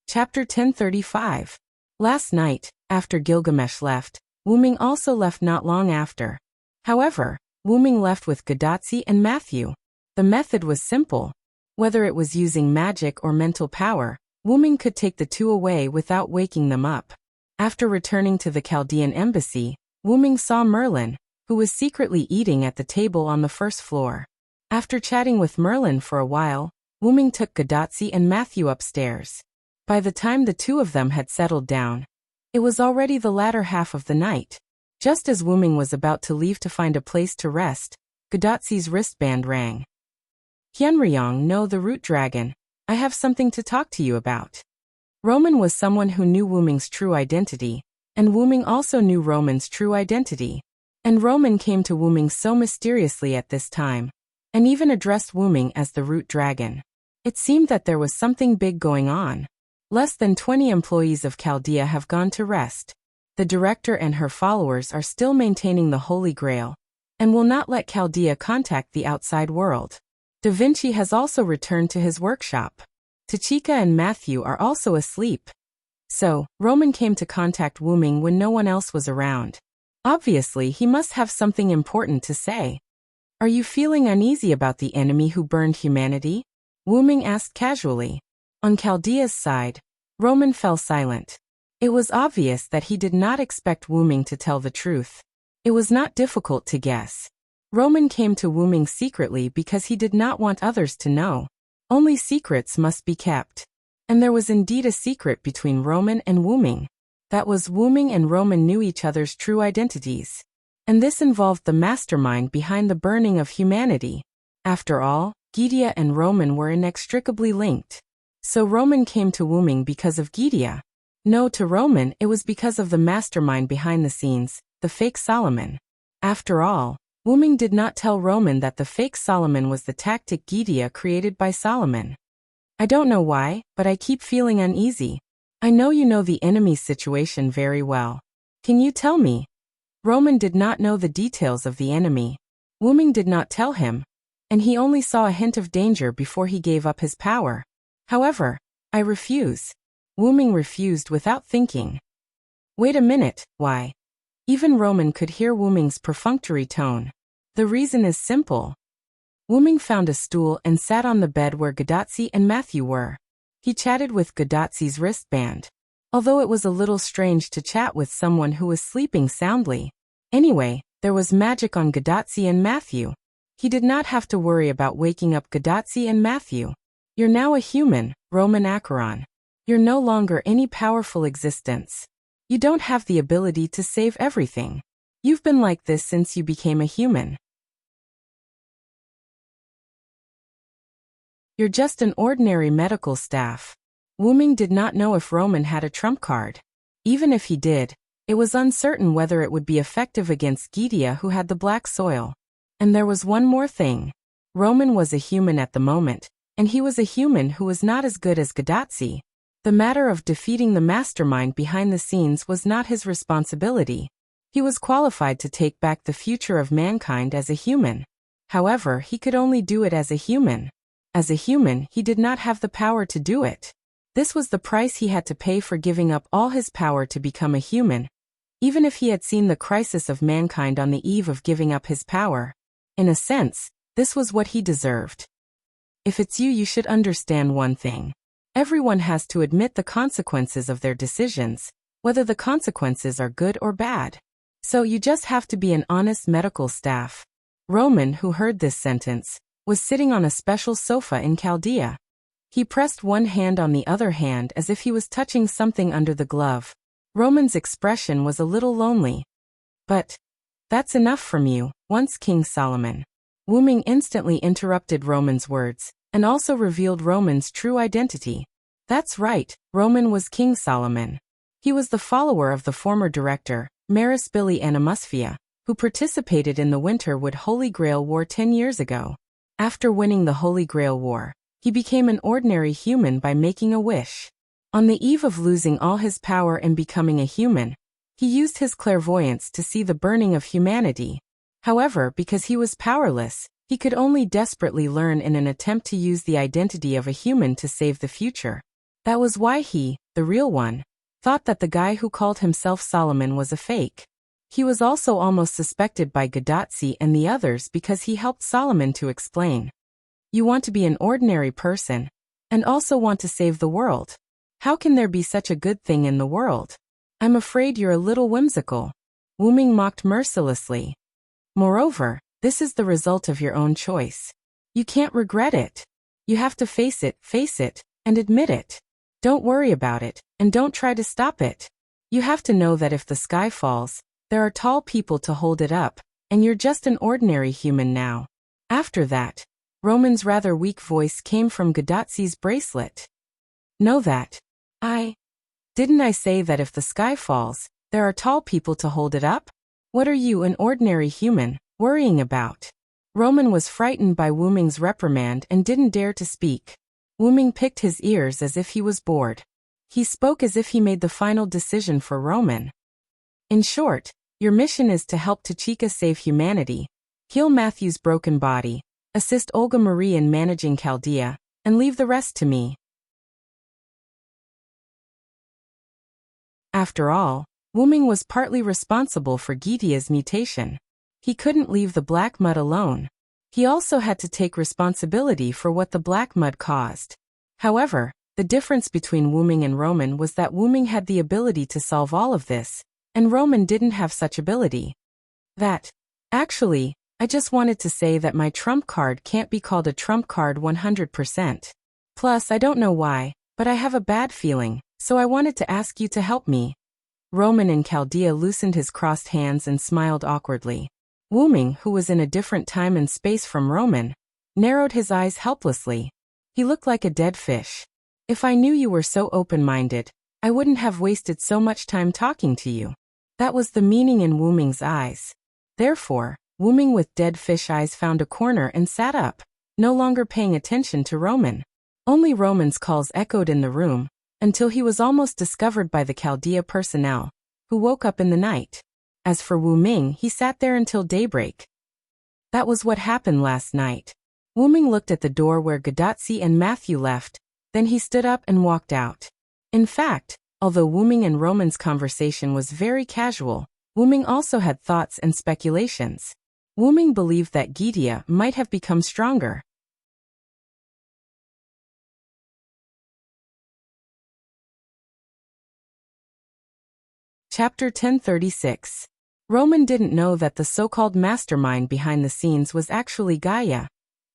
Chapter 1035. Last night, after Gilgamesh left, Wu-Ming also left not long after. However, Wu-Ming left with Gadotsi and Matthew. The method was simple. Whether it was using magic or mental power, Wu-Ming could take the two away without waking them up. After returning to the Chaldean embassy, Wu-Ming saw Merlin, who was secretly eating at the table on the first floor. After chatting with Merlin for a while, Wu-Ming took Gadotsi and Matthew upstairs. By the time the two of them had settled down, it was already the latter half of the night. Just as Wu-Ming was about to leave to find a place to rest, Gadotsi's wristband rang. Hyenryong, no, the root dragon, I have something to talk to you about. Roman was someone who knew Wu-Ming's true identity, And Wu-ming also knew Roman's true identity. And Roman came to Wu-ming so mysteriously at this time, and even addressed Wu-ming as the root dragon. It seemed that there was something big going on. Less than 20 employees of Chaldea have gone to rest. The director and her followers are still maintaining the Holy Grail, and will not let Chaldea contact the outside world. Da Vinci has also returned to his workshop. Tachika and Matthew are also asleep. So, Roman came to contact Wu-ming when no one else was around. Obviously, he must have something important to say. Are you feeling uneasy about the enemy who burned humanity? Wu-ming asked casually. On Chaldea's side, Roman fell silent. It was obvious that he did not expect Wu-ming to tell the truth. It was not difficult to guess. Roman came to Wu-ming secretly because he did not want others to know. Only secrets must be kept. And there was indeed a secret between Roman and Wu-ming. That was Wu-ming and Roman knew each other's true identities. And this involved the mastermind behind the burning of humanity. After all, Gydia and Roman were inextricably linked. So Roman came to Wu-ming because of Gydia. No, to Roman it was because of the mastermind behind the scenes, the fake Solomon. After all, Wu-ming did not tell Roman that the fake Solomon was the tactic Gydia created by Solomon. I don't know why, but I keep feeling uneasy. I know you know the enemy's situation very well. Can you tell me? Roman did not know the details of the enemy. Wu-ming did not tell him, and he only saw a hint of danger before he gave up his power. However, I refuse. Wu-ming refused without thinking. Wait a minute, why? Even Roman could hear Wu-ming's perfunctory tone. The reason is simple. Wu-ming found a stool and sat on the bed where Gadotsi and Matthew were. He chatted with Gadotsi's wristband. Although it was a little strange to chat with someone who was sleeping soundly. Anyway, there was magic on Gadotsi and Matthew. He did not have to worry about waking up Gadotsi and Matthew. You're now a human, Roman Acheron. You're no longer any powerful existence. You don't have the ability to save everything. You've been like this since you became a human. You're just an ordinary medical staff. Wu-ming did not know if Roman had a trump card. Even if he did, it was uncertain whether it would be effective against Gydia who had the black soil. And there was one more thing. Roman was a human at the moment, and he was a human who was not as good as Gadotsi. The matter of defeating the mastermind behind the scenes was not his responsibility. He was qualified to take back the future of mankind as a human. However, he could only do it as a human. As a human, he did not have the power to do it. This was the price he had to pay for giving up all his power to become a human. Even if he had seen the crisis of mankind on the eve of giving up his power. In a sense, this was what he deserved. If it's you, you should understand one thing. Everyone has to admit the consequences of their decisions, whether the consequences are good or bad. So you just have to be an honest medical staff. Roman, who heard this sentence, was sitting on a special sofa in Chaldea. He pressed one hand on the other hand as if he was touching something under the glove. Roman's expression was a little lonely. But that's enough from you, once King Solomon. Wu-ming instantly interrupted Roman's words, and also revealed Roman's true identity. That's right, Roman was King Solomon. He was the follower of the former director, Maris Billy Animusphia, who participated in the Winterwood Holy Grail War 10 years ago. After winning the Holy Grail War, he became an ordinary human by making a wish. On the eve of losing all his power and becoming a human, he used his clairvoyance to see the burning of humanity. However, because he was powerless, he could only desperately learn in an attempt to use the identity of a human to save the future. That was why he, the real one, thought that the guy who called himself Solomon was a fake. He was also almost suspected by Gadotsi and the others because he helped Solomon to explain. You want to be an ordinary person, and also want to save the world. How can there be such a good thing in the world? I'm afraid you're a little whimsical. Wu-ming mocked mercilessly. Moreover, this is the result of your own choice. You can't regret it. You have to face it, and admit it. Don't worry about it, and don't try to stop it. You have to know that if the sky falls, there are tall people to hold it up, and you're just an ordinary human now. After that, Roman's rather weak voice came from Gadotsi's bracelet. Know that. Didn't I say that if the sky falls, There are tall people to hold it up? What are you, an ordinary human, worrying about? Roman was frightened by Wu Ming's reprimand and didn't dare to speak. Wu Ming picked his ears as if he was bored. He spoke as if he made the final decision for Roman. In short, your mission is to help Tachika save humanity, heal Matthew's broken body, assist Olga Marie in managing Chaldea, and leave the rest to me. After all, Wu Ming was partly responsible for Gidea's mutation. He couldn't leave the black mud alone. He also had to take responsibility for what the black mud caused. However, the difference between Wu Ming and Roman was that Wu Ming had the ability to solve all of this, and Roman didn't have such ability. Actually, I just wanted to say that my trump card can't be called a trump card 100%. Plus, I don't know why, but I have a bad feeling, so I wanted to ask you to help me. Roman in Chaldea loosened his crossed hands and smiled awkwardly. Wu Ming, who was in a different time and space from Roman, narrowed his eyes helplessly. He looked like a dead fish. If I knew you were so open-minded, I wouldn't have wasted so much time talking to you. That was the meaning in Wu Ming's eyes. Therefore, Wu Ming with dead fish eyes found a corner and sat up, no longer paying attention to Roman. Only Roman's calls echoed in the room, until he was almost discovered by the Chaldea personnel, who woke up in the night. As for Wu Ming, he sat there until daybreak. That was what happened last night. Wu Ming looked at the door where Gadatsi and Matthew left, then he stood up and walked out. In fact, although Wu Ming and Roman's conversation was very casual, Wu Ming also had thoughts and speculations. Wu Ming believed that Gidea might have become stronger. Chapter 1036. Roman didn't know that the so-called mastermind behind the scenes was actually Gaia,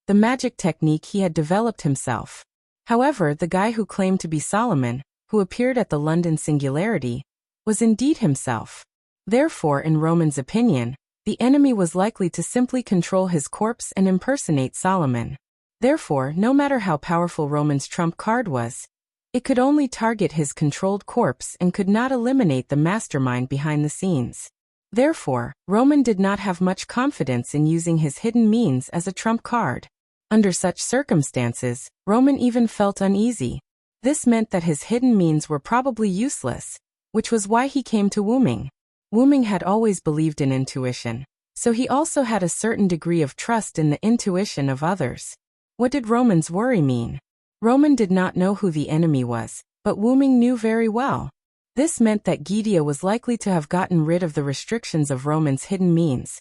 the magic technique he had developed himself. However, the guy who claimed to be Solomon, who appeared at the London Singularity, was indeed himself. Therefore, in Roman's opinion, the enemy was likely to simply control his corpse and impersonate Solomon. Therefore, no matter how powerful Roman's trump card was, it could only target his controlled corpse and could not eliminate the mastermind behind the scenes. Therefore, Roman did not have much confidence in using his hidden means as a trump card. Under such circumstances, Roman even felt uneasy. This meant that his hidden means were probably useless, which was why he came to Wu Ming. Wu Ming had always believed in intuition, so he also had a certain degree of trust in the intuition of others. What did Roman's worry mean? Roman did not know who the enemy was, but Wu Ming knew very well. This meant that Gidea was likely to have gotten rid of the restrictions of Roman's hidden means,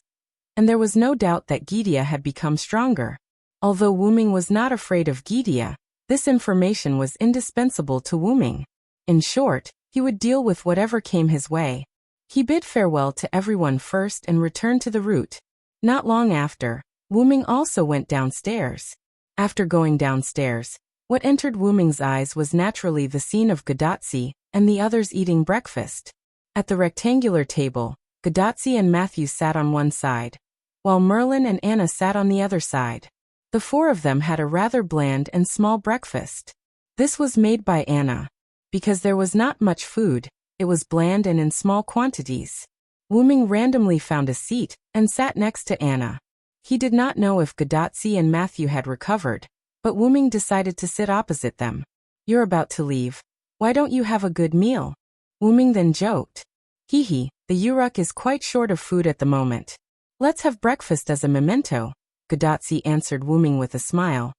and there was no doubt that Gidea had become stronger. Although Wu Ming was not afraid of Gidea, this information was indispensable to Wu Ming. In short, he would deal with whatever came his way. He bid farewell to everyone first and returned to the route. Not long after, Wu Ming also went downstairs. After going downstairs, what entered Wu Ming's eyes was naturally the scene of Gadatsi and the others eating breakfast. At the rectangular table, Gadatsi and Matthew sat on one side, while Merlin and Anna sat on the other side. The four of them had a rather bland and small breakfast. This was made by Anna. Because there was not much food, it was bland and in small quantities. Wu Ming randomly found a seat and sat next to Anna. He did not know if Gadatsi and Matthew had recovered, but Wu Ming decided to sit opposite them. You're about to leave. Why don't you have a good meal? Wu Ming then joked. Hee, the Uruk is quite short of food at the moment. Let's have breakfast as a memento, Gadatsi answered Wu Ming with a smile,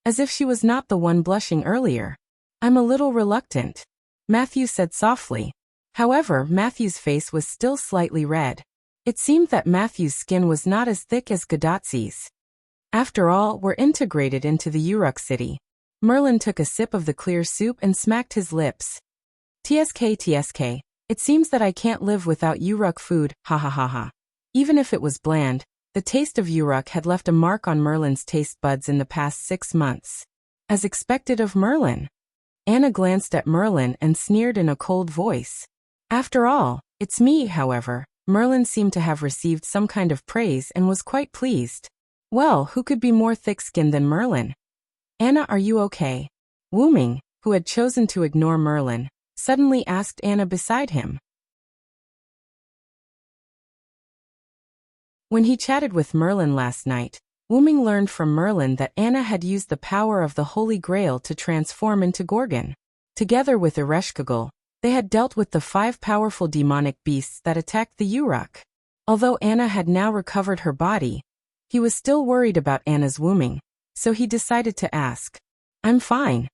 as if she was not the one blushing earlier. I'm a little reluctant, Matthew said softly. However, Matthew's face was still slightly red. It seemed that Matthew's skin was not as thick as Gadatsi's. After all, we're integrated into the Uruk city. Merlin took a sip of the clear soup and smacked his lips. TSK, it seems that I can't live without Uruk food, ha ha ha ha. Even if it was bland, the taste of Uruk had left a mark on Merlin's taste buds in the past 6 months. As expected of Merlin. Anna glanced at Merlin and sneered in a cold voice. After all, it's me, however. Merlin seemed to have received some kind of praise and was quite pleased. Well, who could be more thick-skinned than Merlin? Anna, are you okay? Wu Ming, who had chosen to ignore Merlin, suddenly asked Anna beside him. When he chatted with Merlin last night, Wuming learned from Merlin that Anna had used the power of the Holy Grail to transform into Gorgon. Together with Ereshkigal, they had dealt with the 5 powerful demonic beasts that attacked the Uruk. Although Anna had now recovered her body, he was still worried about Anna's Wuming, so he decided to ask. "I'm fine."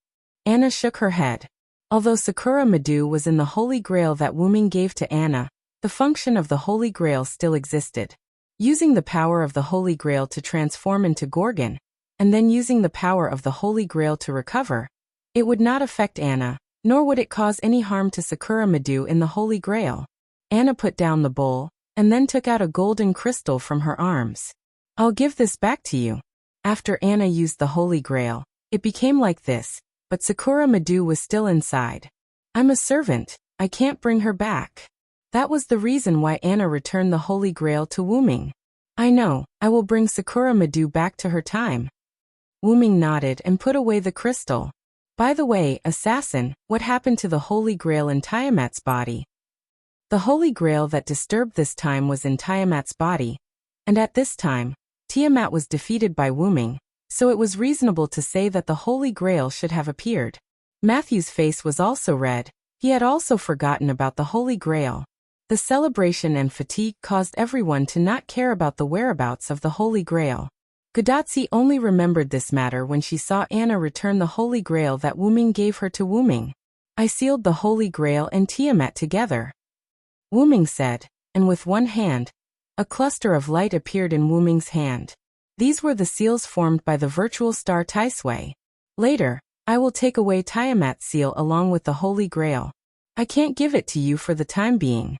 Anna shook her head. Although Sakura Madu was in the Holy Grail that Wuming gave to Anna, the function of the Holy Grail still existed. Using the power of the Holy Grail to transform into Gorgon, and then using the power of the Holy Grail to recover, it would not affect Anna, nor would it cause any harm to Sakura Madu in the Holy Grail. Anna put down the bowl, and then took out a golden crystal from her arms. "I'll give this back to you." After Anna used the Holy Grail, it became like this, but Sakura Madu was still inside. "I'm a servant, I can't bring her back." That was the reason why Anna returned the Holy Grail to Wuming. "I know, I will bring Sakura Madu back to her time." Wuming nodded and put away the crystal. "By the way, assassin, what happened to the Holy Grail in Tiamat's body?" The Holy Grail that disturbed this time was in Tiamat's body, and at this time, Tiamat was defeated by Wuming, so it was reasonable to say that the Holy Grail should have appeared. Matthew's face was also red. He had also forgotten about the Holy Grail. The celebration and fatigue caused everyone to not care about the whereabouts of the Holy Grail. Godatsi only remembered this matter when she saw Anna return the Holy Grail that Wuming gave her to Wuming. "I sealed the Holy Grail and Tiamat together," Wuming said, and with one hand, a cluster of light appeared in Wuming's hand. These were the seals formed by the virtual star Taisui. "Later, I will take away Tiamat's seal along with the Holy Grail. I can't give it to you for the time being."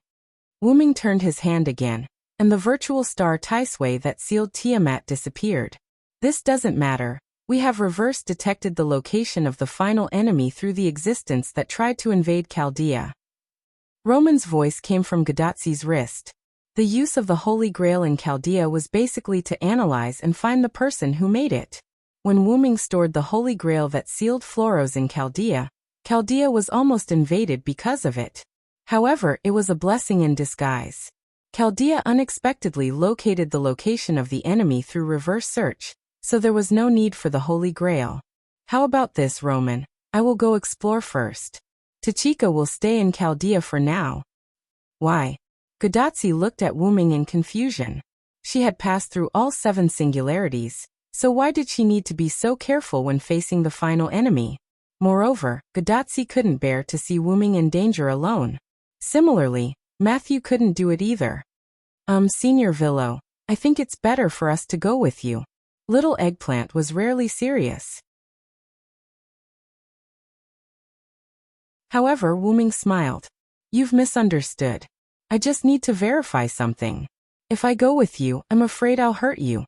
Wuming turned his hand again, and the virtual star Taisui that sealed Tiamat disappeared. "This doesn't matter. We have reverse detected the location of the final enemy through the existence that tried to invade Chaldea." Roman's voice came from Godatsi's wrist. The use of the Holy Grail in Chaldea was basically to analyze and find the person who made it. When Wuming stored the Holy Grail that sealed Floros in Chaldea, Chaldea was almost invaded because of it. However, it was a blessing in disguise. Chaldea unexpectedly located the location of the enemy through reverse search, so there was no need for the Holy Grail. "How about this, Roman? I will go explore first. Tachika will stay in Chaldea for now." "Why?" Godatsi looked at Wuming in confusion. She had passed through all 7 singularities, so why did she need to be so careful when facing the final enemy? Moreover, Godatsi couldn't bear to see Wuming in danger alone. Similarly, Matthew couldn't do it either. Senior Villo, I think it's better for us to go with you." Little Eggplant was rarely serious. However, Wuming smiled. "You've misunderstood. I just need to verify something. If I go with you, I'm afraid I'll hurt you."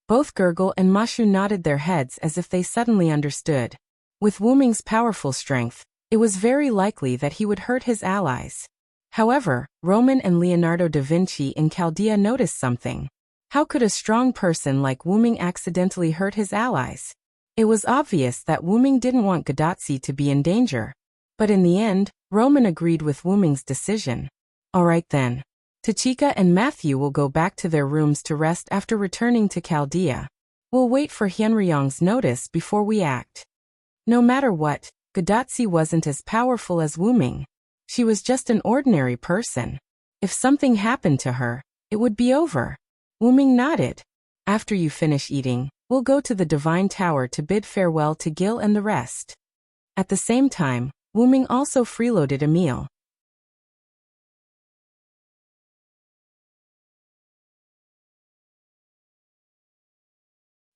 Both Gurgle and Mashu nodded their heads as if they suddenly understood. With Wuming's powerful strength, it was very likely that he would hurt his allies. However, Roman and Leonardo da Vinci in Chaldea noticed something. How could a strong person like Wuming accidentally hurt his allies? It was obvious that Wuming didn't want Godatsi to be in danger. But in the end, Roman agreed with Wuming's decision. "All right then. Tachika and Matthew will go back to their rooms to rest after returning to Chaldea. We'll wait for Hyunryong's notice before we act." No matter what, Godatsi wasn't as powerful as Wuming. She was just an ordinary person. If something happened to her, it would be over. Wuming nodded. "After you finish eating, we'll go to the Divine Tower to bid farewell to Gil and the rest." At the same time, Wuming also freeloaded a meal.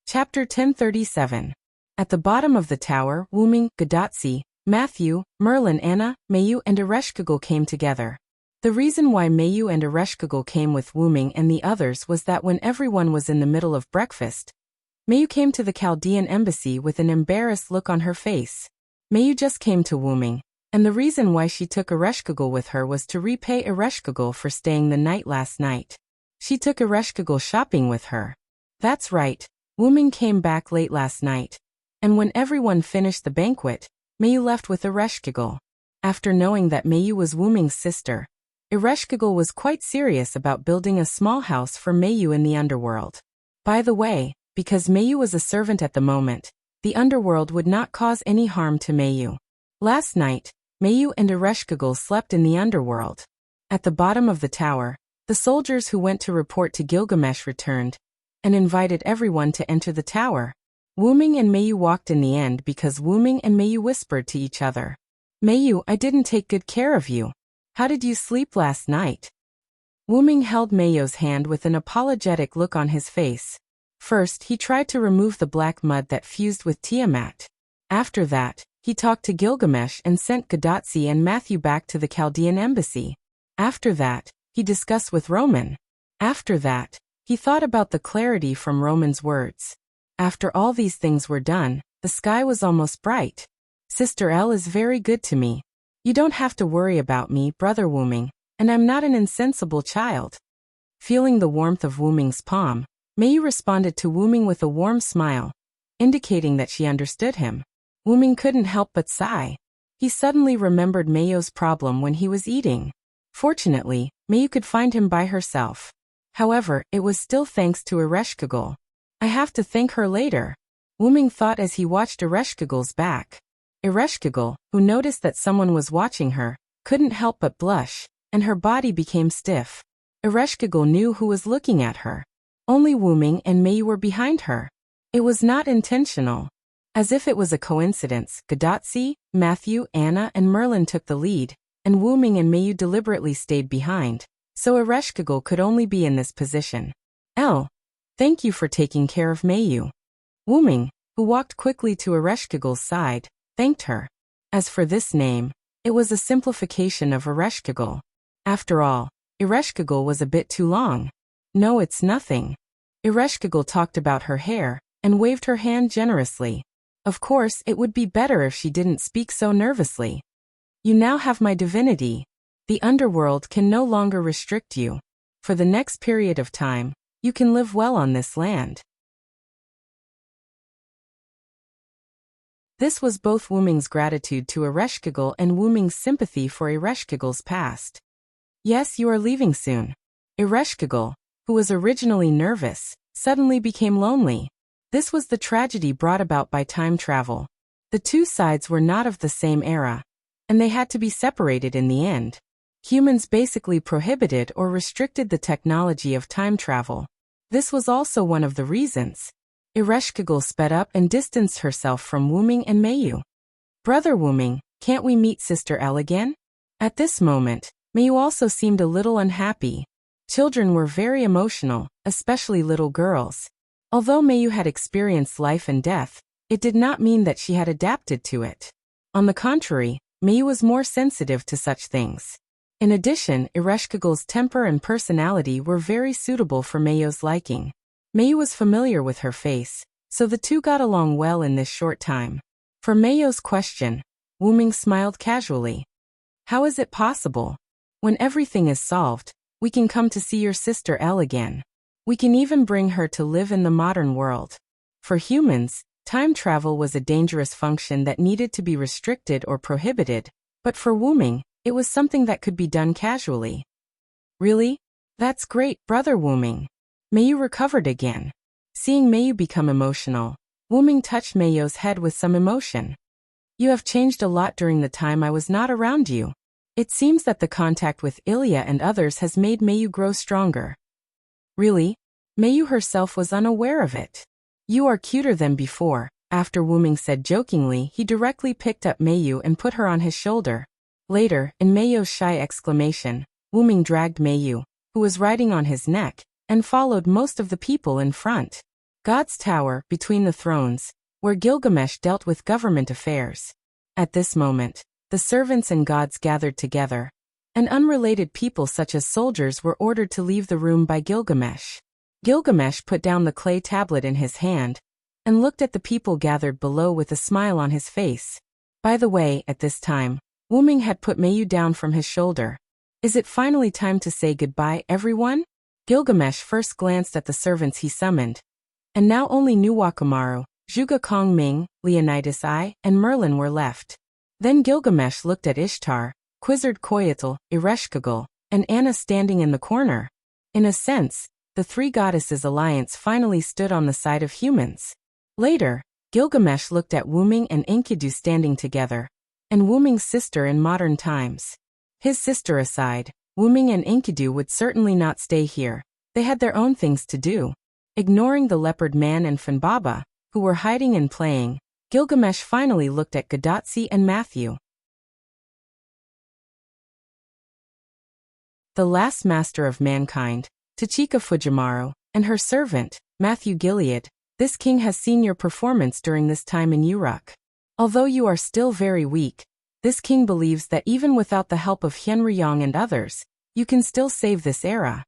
Chapter 1037. At the bottom of the tower, Wuming, Godatsi, Matthew, Merlin, Anna, Mayu and Ereshkigal came together. The reason why Mayu and Ereshkigal came with Wuming and the others was that when everyone was in the middle of breakfast, Mayu came to the Chaldean embassy with an embarrassed look on her face. Mayu just came to Wuming, and the reason why she took Ereshkigal with her was to repay Ereshkigal for staying the night last night. She took Ereshkigal shopping with her. That's right, Wuming came back late last night, and when everyone finished the banquet, Mayu left with Ereshkigal. After knowing that Mayu was Wuming's sister, Ereshkigal was quite serious about building a small house for Mayu in the underworld. By the way, because Mayu was a servant at the moment, the underworld would not cause any harm to Mayu. Last night, Mayu and Ereshkigal slept in the underworld. At the bottom of the tower, the soldiers who went to report to Gilgamesh returned and invited everyone to enter the tower. Wuming and Mayu walked in the end because Wuming and Mayu whispered to each other. Mayu, I didn't take good care of you. How did you sleep last night? Wuming held Mayu's hand with an apologetic look on his face. First, he tried to remove the black mud that fused with Tiamat. After that, he talked to Gilgamesh and sent Gadotsi and Matthew back to the Chaldean embassy. After that, he discussed with Roman. After that, he thought about the clarity from Roman's words. After all these things were done, the sky was almost bright. Sister L is very good to me. You don't have to worry about me, Brother Wuming, and I'm not an insensible child. Feeling the warmth of Wuming's palm, Mayu responded to Wuming with a warm smile, indicating that she understood him. Wuming couldn't help but sigh. He suddenly remembered Mayu's problem when he was eating. Fortunately, Mayu could find him by herself. However, it was still thanks to Ereshkigal. I have to thank her later, Wuming thought as he watched Ereshkigal's back. Ereshkigal, who noticed that someone was watching her, couldn't help but blush, and her body became stiff. Ereshkigal knew who was looking at her. Only Wuming and Mayu were behind her. It was not intentional. As if it was a coincidence, Gadotsi, Matthew, Anna, and Merlin took the lead, and Wuming and Mayu deliberately stayed behind, so Ereshkigal could only be in this position. Thank you for taking care of Mayu. Wuming, who walked quickly to Ereshkigal's side, thanked her. As for this name, it was a simplification of Ereshkigal. After all, Ereshkigal was a bit too long. No, it's nothing. Ereshkigal talked about her hair, and waved her hand generously. Of course, it would be better if she didn't speak so nervously. You now have my divinity. The underworld can no longer restrict you. For the next period of time, you can live well on this land. This was both Wuming's gratitude to Ereshkigal and Wuming's sympathy for Ereshkigal's past. Yes, you are leaving soon. Ereshkigal, who was originally nervous, suddenly became lonely. This was the tragedy brought about by time travel. The two sides were not of the same era, and they had to be separated in the end. Humans basically prohibited or restricted the technology of time travel. This was also one of the reasons. Ereshkigal sped up and distanced herself from Wuming and Mayu. Brother Wuming, can't we meet Sister L again? At this moment, Mayu also seemed a little unhappy. Children were very emotional, especially little girls. Although Mayu had experienced life and death, it did not mean that she had adapted to it. On the contrary, Mayu was more sensitive to such things. In addition, Ereshkigal's temper and personality were very suitable for Mayu's liking. Mayu was familiar with her face, so the two got along well in this short time. For Mayu's question, Wuming smiled casually. How is it possible? When everything is solved, we can come to see your sister L again. We can even bring her to live in the modern world. For humans, time travel was a dangerous function that needed to be restricted or prohibited, but for Wuming, it was something that could be done casually. Really? That's great, Brother Wuming. Mayu recovered again. Seeing Mayu become emotional, Wuming touched Mayu's head with some emotion. You have changed a lot during the time I was not around you. It seems that the contact with Ilya and others has made Mayu grow stronger. Really? Mayu herself was unaware of it. You are cuter than before, after Wuming said jokingly. He directly picked up Mayu and put her on his shoulder. Later, in Mayu's shy exclamation, Wuming dragged Mayu, who was riding on his neck, and followed most of the people in front. God's Tower, between the thrones, where Gilgamesh dealt with government affairs. At this moment, the servants and gods gathered together, and unrelated people such as soldiers were ordered to leave the room by Gilgamesh. Gilgamesh put down the clay tablet in his hand, and looked at the people gathered below with a smile on his face. By the way, at this time, Wuming had put Mayu down from his shoulder. Is it finally time to say goodbye, everyone? Gilgamesh first glanced at the servants he summoned, and now only Nuwakamaru, Zhuge Kongming, Leonidas I, and Merlin were left. Then Gilgamesh looked at Ishtar, Quizzard Koyatl, Ereshkigal, and Anna standing in the corner. In a sense, the three goddesses' alliance finally stood on the side of humans. Later, Gilgamesh looked at Wuming and Enkidu standing together, and Wuming's sister in modern times. His sister aside, Wuming and Enkidu would certainly not stay here. They had their own things to do. Ignoring the leopard man and Funbaba, who were hiding and playing, Gilgamesh finally looked at Gadotsi and Matthew. The last master of mankind, Tachika Fujimaru, and her servant, Matthew Gilead, this king has seen your performance during this time in Uruk. Although you are still very weak, this king believes that even without the help of Hyenryong and others, you can still save this era.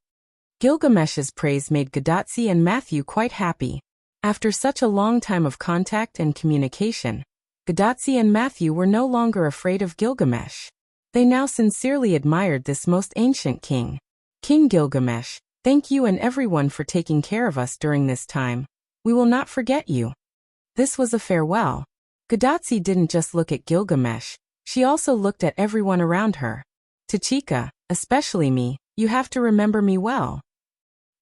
Gilgamesh's praise made Gadotsi and Matthew quite happy. After such a long time of contact and communication, Gadotsi and Matthew were no longer afraid of Gilgamesh. They now sincerely admired this most ancient king. King Gilgamesh, thank you and everyone for taking care of us during this time. We will not forget you. This was a farewell. Gadotsi didn't just look at Gilgamesh, she also looked at everyone around her. Tachika, especially me, you have to remember me well.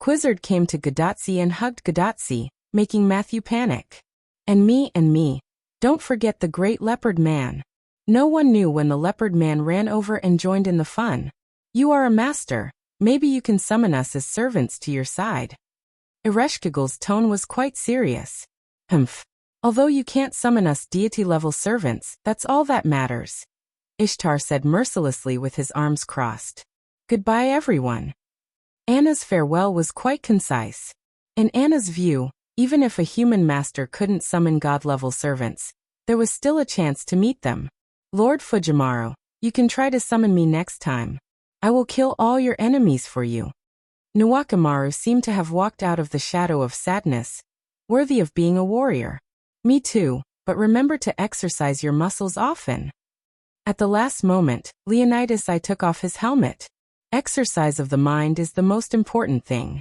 Quizzard came to Gadotsi and hugged Gadotsi, making Matthew panic. And me, don't forget the great leopard man. No one knew when the leopard man ran over and joined in the fun. You are a master, maybe you can summon us as servants to your side. Ereshkigal's tone was quite serious. Humph. Although you can't summon us deity-level servants, that's all that matters. Ishtar said mercilessly with his arms crossed. Goodbye everyone. Anna's farewell was quite concise. In Anna's view, even if a human master couldn't summon god-level servants, there was still a chance to meet them. Lord Fujimaru, you can try to summon me next time. I will kill all your enemies for you. Nuwakamaru seemed to have walked out of the shadow of sadness, worthy of being a warrior. Me too, but remember to exercise your muscles often. At the last moment, Leonidas I took off his helmet. Exercise of the mind is the most important thing.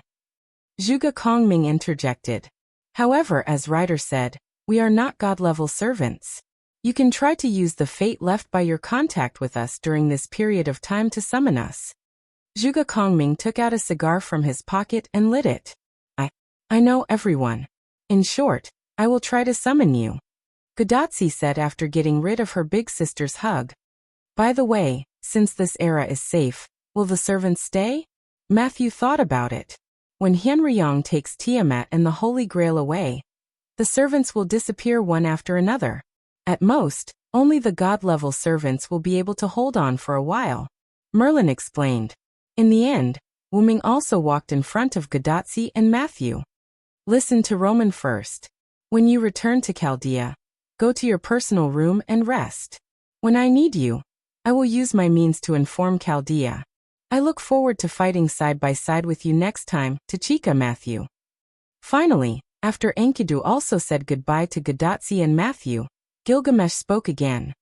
Zhuge Kongming interjected. However, as Ryder said, we are not god-level servants. You can try to use the fate left by your contact with us during this period of time to summon us. Zhuge Kongming took out a cigar from his pocket and lit it. I know everyone. In short, I will try to summon you. Gadotsi said after getting rid of her big sister's hug. By the way, since this era is safe, will the servants stay? Matthew thought about it. When Hyenryong takes Tiamat and the Holy Grail away, the servants will disappear one after another. At most, only the god-level servants will be able to hold on for a while. Merlin explained. In the end, Wuming also walked in front of Gadotsi and Matthew. Listen to Roman first. When you return to Chaldea, go to your personal room and rest. When I need you, I will use my means to inform Chaldea. I look forward to fighting side by side with you next time, Tachika Matthew. Finally, after Enkidu also said goodbye to Gadotsi and Matthew, Gilgamesh spoke again.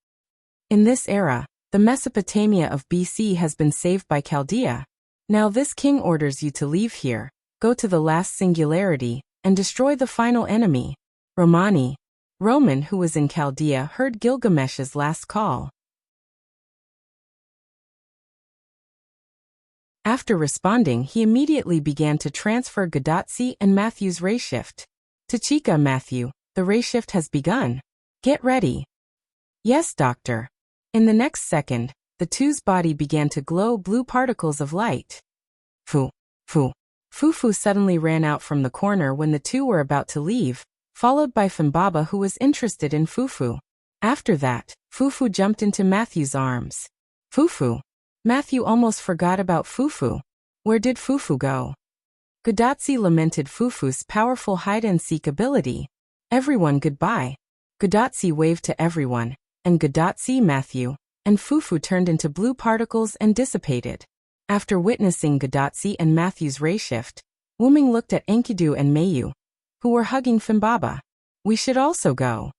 In this era, the Mesopotamia of BC has been saved by Chaldea. Now this king orders you to leave here, go to the last singularity, and destroy the final enemy. Romani. Roman, who was in Chaldea, heard Gilgamesh's last call. After responding, he immediately began to transfer Gadotsi and Matthew's rayshift. Tachika Matthew, the rayshift has begun. Get ready. Yes, doctor. In the next second, the two's body began to glow blue particles of light. Fufu suddenly ran out from the corner when the two were about to leave, followed by Funbaba who was interested in Fufu. After that, Fufu jumped into Matthew's arms. Fufu. Matthew almost forgot about Fufu. Where did Fufu go? Gadotsi lamented Fufu's powerful hide-and-seek ability. Everyone goodbye. Gadotsi waved to everyone, and Gadotsi, Matthew, and Fufu turned into blue particles and dissipated. After witnessing Gadotsi and Matthew's rayshift, Wuming looked at Enkidu and Mayu, who were hugging Funbaba. We should also go.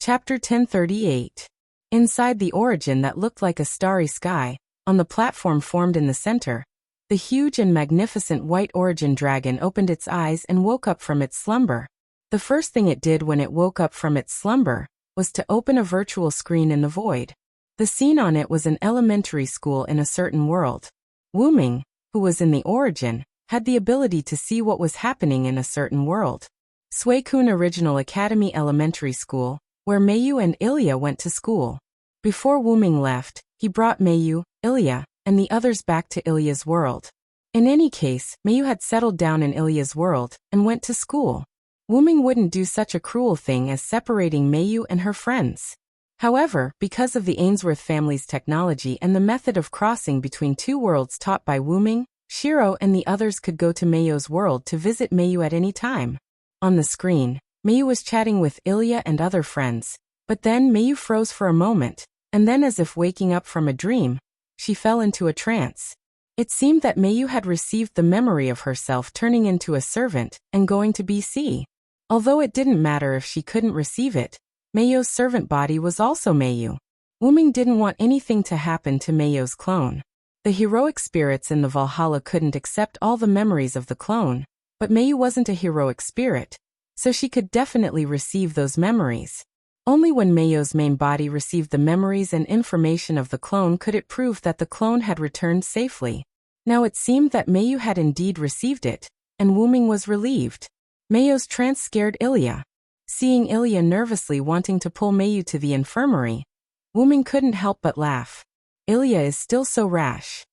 Chapter 1038. Inside the origin that looked like a starry sky, on the platform formed in the center, the huge and magnificent white origin dragon opened its eyes and woke up from its slumber. The first thing it did when it woke up from its slumber was to open a virtual screen in the void. The scene on it was an elementary school in a certain world. Wuming, who was in the origin, had the ability to see what was happening in a certain world. Suikun Original Academy Elementary School, where Meiyu and Ilya went to school. Before Wuming left, he brought Meiyu, Ilya, and the others back to Ilya's world. In any case, Meiyu had settled down in Ilya's world and went to school. Wuming wouldn't do such a cruel thing as separating Meiyu and her friends. However, because of the Ainsworth family's technology and the method of crossing between two worlds taught by Wuming, Shiro and the others could go to Meiyu's world to visit Meiyu at any time. On the screen, Meiyu was chatting with Ilya and other friends, but then Meiyu froze for a moment, and then as if waking up from a dream, she fell into a trance. It seemed that Meiyu had received the memory of herself turning into a servant and going to BC. Although it didn't matter if she couldn't receive it, Meiyu's servant body was also Meiyu. Wuming didn't want anything to happen to Meiyu's clone. The heroic spirits in the Valhalla couldn't accept all the memories of the clone, but Meiyu wasn't a heroic spirit, so she could definitely receive those memories. Only when Meiyu's main body received the memories and information of the clone could it prove that the clone had returned safely. Now it seemed that Meiyu had indeed received it, and Wuming was relieved. Meiyu's trance scared Ilya. Seeing Ilya nervously wanting to pull Meiyu to the infirmary, Wuming couldn't help but laugh. Ilya is still so rash.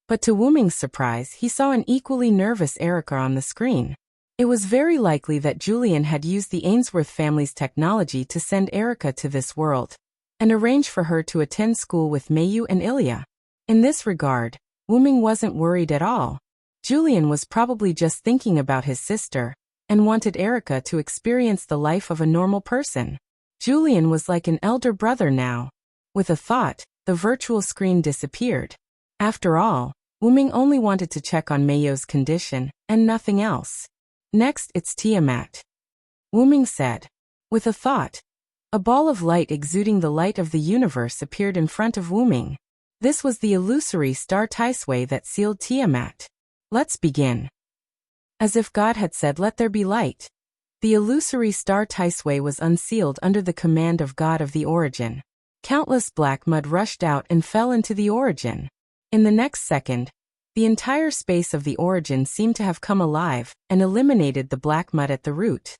But to Wuming's surprise, he saw an equally nervous Erica on the screen. It was very likely that Julian had used the Ainsworth family's technology to send Erica to this world, and arrange for her to attend school with Meiyu and Ilya. In this regard, Wuming wasn't worried at all. Julian was probably just thinking about his sister, and wanted Erica to experience the life of a normal person. Julian was like an elder brother now. With a thought, the virtual screen disappeared. After all, Wuming only wanted to check on Meiyu's condition, and nothing else. Next, it's Tiamat. Wuming said. With a thought, a ball of light exuding the light of the universe appeared in front of Wuming. This was the illusory star Taisui that sealed Tiamat. Let's begin. As if God had said, "Let there be light." The illusory star Taisui was unsealed under the command of God of the origin. Countless black mud rushed out and fell into the origin. In the next second, the entire space of the origin seemed to have come alive and eliminated the black mud at the root.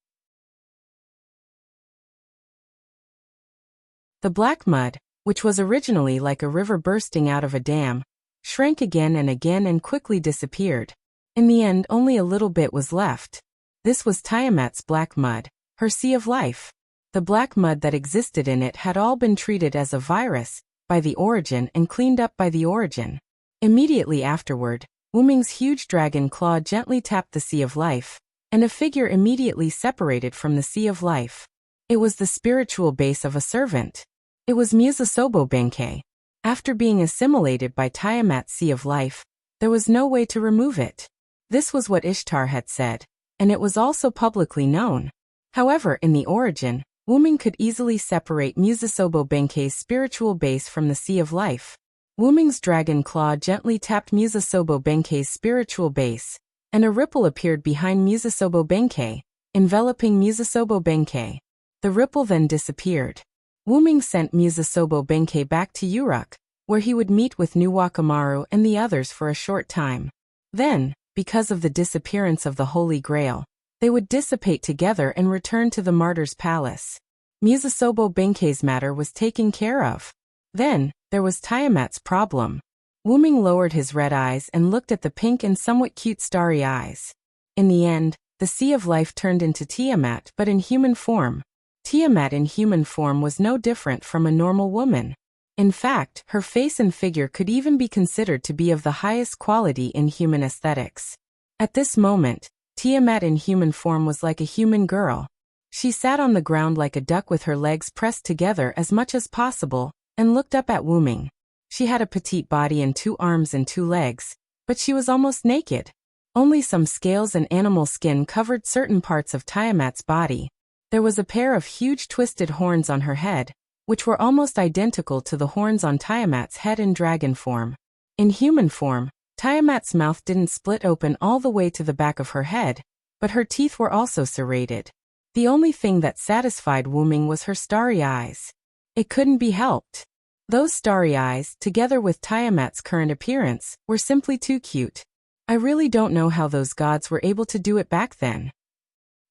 The black mud, which was originally like a river bursting out of a dam, shrank again and quickly disappeared. In the end, only a little bit was left. This was Tiamat's black mud, her sea of life. The black mud that existed in it had all been treated as a virus by the origin and cleaned up by the origin. Immediately afterward, Wuming's huge dragon claw gently tapped the sea of life, and a figure immediately separated from the sea of life. It was the spiritual base of a servant. It was Musasobo Benkei. After being assimilated by Tiamat's sea of life, there was no way to remove it. This was what Ishtar had said, and it was also publicly known. However, in the origin, Wuming could easily separate Musasobo Benkei's spiritual base from the sea of life. Wuming's dragon claw gently tapped Musasobo Benkei's spiritual base, and a ripple appeared behind Musasobo Benkei, enveloping Musasobo Benkei. The ripple then disappeared. Wuming sent Musasobo Benkei back to Uruk, where he would meet with Nuwakamaru and the others for a short time. Then, because of the disappearance of the Holy Grail, they would dissipate together and return to the Martyr's Palace. Musasobo Benkei's matter was taken care of. Then, there was Tiamat's problem. Wuming lowered his red eyes and looked at the pink and somewhat cute starry eyes. In the end, the Sea of Life turned into Tiamat but in human form. Tiamat in human form was no different from a normal woman. In fact, her face and figure could even be considered to be of the highest quality in human aesthetics. At this moment, Tiamat in human form was like a human girl. She sat on the ground like a duck with her legs pressed together as much as possible, and looked up at Wuming. She had a petite body and 2 arms and 2 legs, but she was almost naked. Only some scales and animal skin covered certain parts of Tiamat's body. There was a pair of huge twisted horns on her head, which were almost identical to the horns on Tiamat's head in dragon form. In human form, Tiamat's mouth didn't split open all the way to the back of her head, but her teeth were also serrated. The only thing that satisfied Wuming was her starry eyes. It couldn't be helped. Those starry eyes, together with Tiamat's current appearance, were simply too cute. I really don't know how those gods were able to do it back then.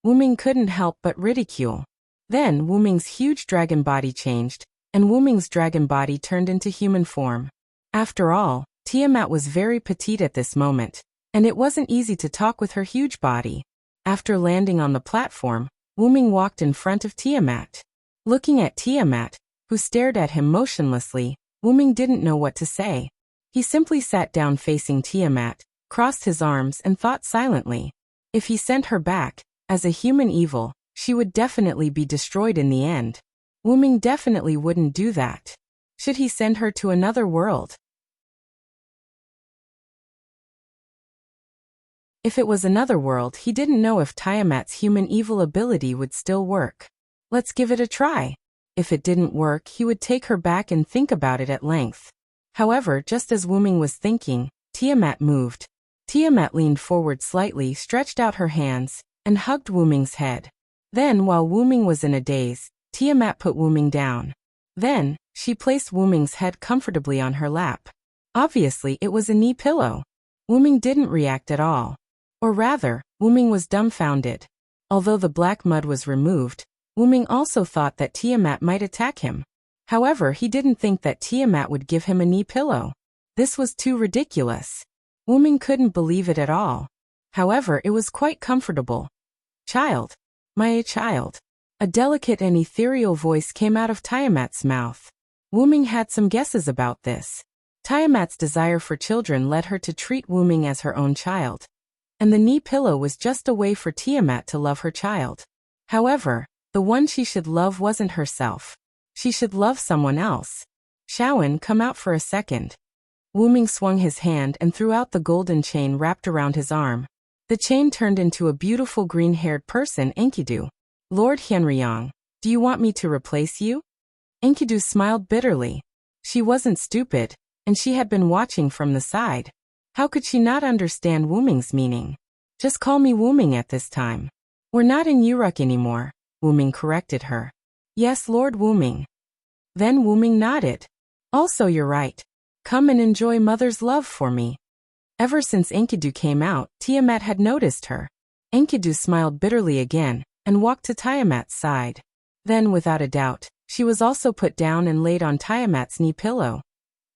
Wuming couldn't help but ridicule. Then Wuming's huge dragon body changed, and Wuming's dragon body turned into human form. After all, Tiamat was very petite at this moment, and it wasn't easy to talk with her huge body. After landing on the platform, Wuming walked in front of Tiamat. Looking at Tiamat, who stared at him motionlessly, Wuming didn't know what to say. He simply sat down facing Tiamat, crossed his arms and thought silently. If he sent her back, as a human evil, she would definitely be destroyed in the end. Wuming definitely wouldn't do that. Should he send her to another world? If it was another world, he didn't know if Tiamat's human evil ability would still work. Let's give it a try. If it didn't work, he would take her back and think about it at length. However, just as Wuming was thinking, Tiamat moved. Tiamat leaned forward slightly, stretched out her hands, and hugged Wuming's head. Then, while Wuming was in a daze, Tiamat put Wuming down. Then, she placed Wuming's head comfortably on her lap. Obviously, it was a knee pillow. Wuming didn't react at all. Or rather, Wuming was dumbfounded. Although the black mud was removed, Wuming also thought that Tiamat might attack him. However, he didn't think that Tiamat would give him a knee pillow. This was too ridiculous. Wuming couldn't believe it at all. However, it was quite comfortable. Child. My child. A delicate and ethereal voice came out of Tiamat's mouth. Wuming had some guesses about this. Tiamat's desire for children led her to treat Wuming as her own child. And the knee pillow was just a way for Tiamat to love her child. However, the one she should love wasn't herself. She should love someone else. Shaowen, come out for a second. Wuming swung his hand and threw out the golden chain wrapped around his arm. The chain turned into a beautiful green-haired person, Enkidu. Lord Hyenryong, do you want me to replace you? Enkidu smiled bitterly. She wasn't stupid, and she had been watching from the side. How could she not understand Wuming's meaning? Just call me Wuming at this time. We're not in Uruk anymore, Wuming corrected her. Yes, Lord Wuming. Then Wuming nodded. Also, you're right. Come and enjoy Mother's love for me. Ever since Enkidu came out, Tiamat had noticed her. Enkidu smiled bitterly again, and walked to Tiamat's side. Then, without a doubt, she was also put down and laid on Tiamat's knee pillow.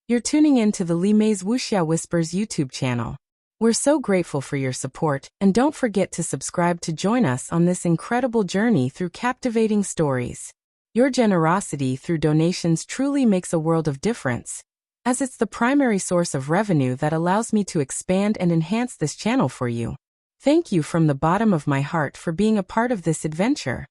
You're tuning in to the Li Mei's Wuxia Whispers YouTube channel. We're so grateful for your support, and don't forget to subscribe to join us on this incredible journey through captivating stories. Your generosity through donations truly makes a world of difference, as it's the primary source of revenue that allows me to expand and enhance this channel for you. Thank you from the bottom of my heart for being a part of this adventure.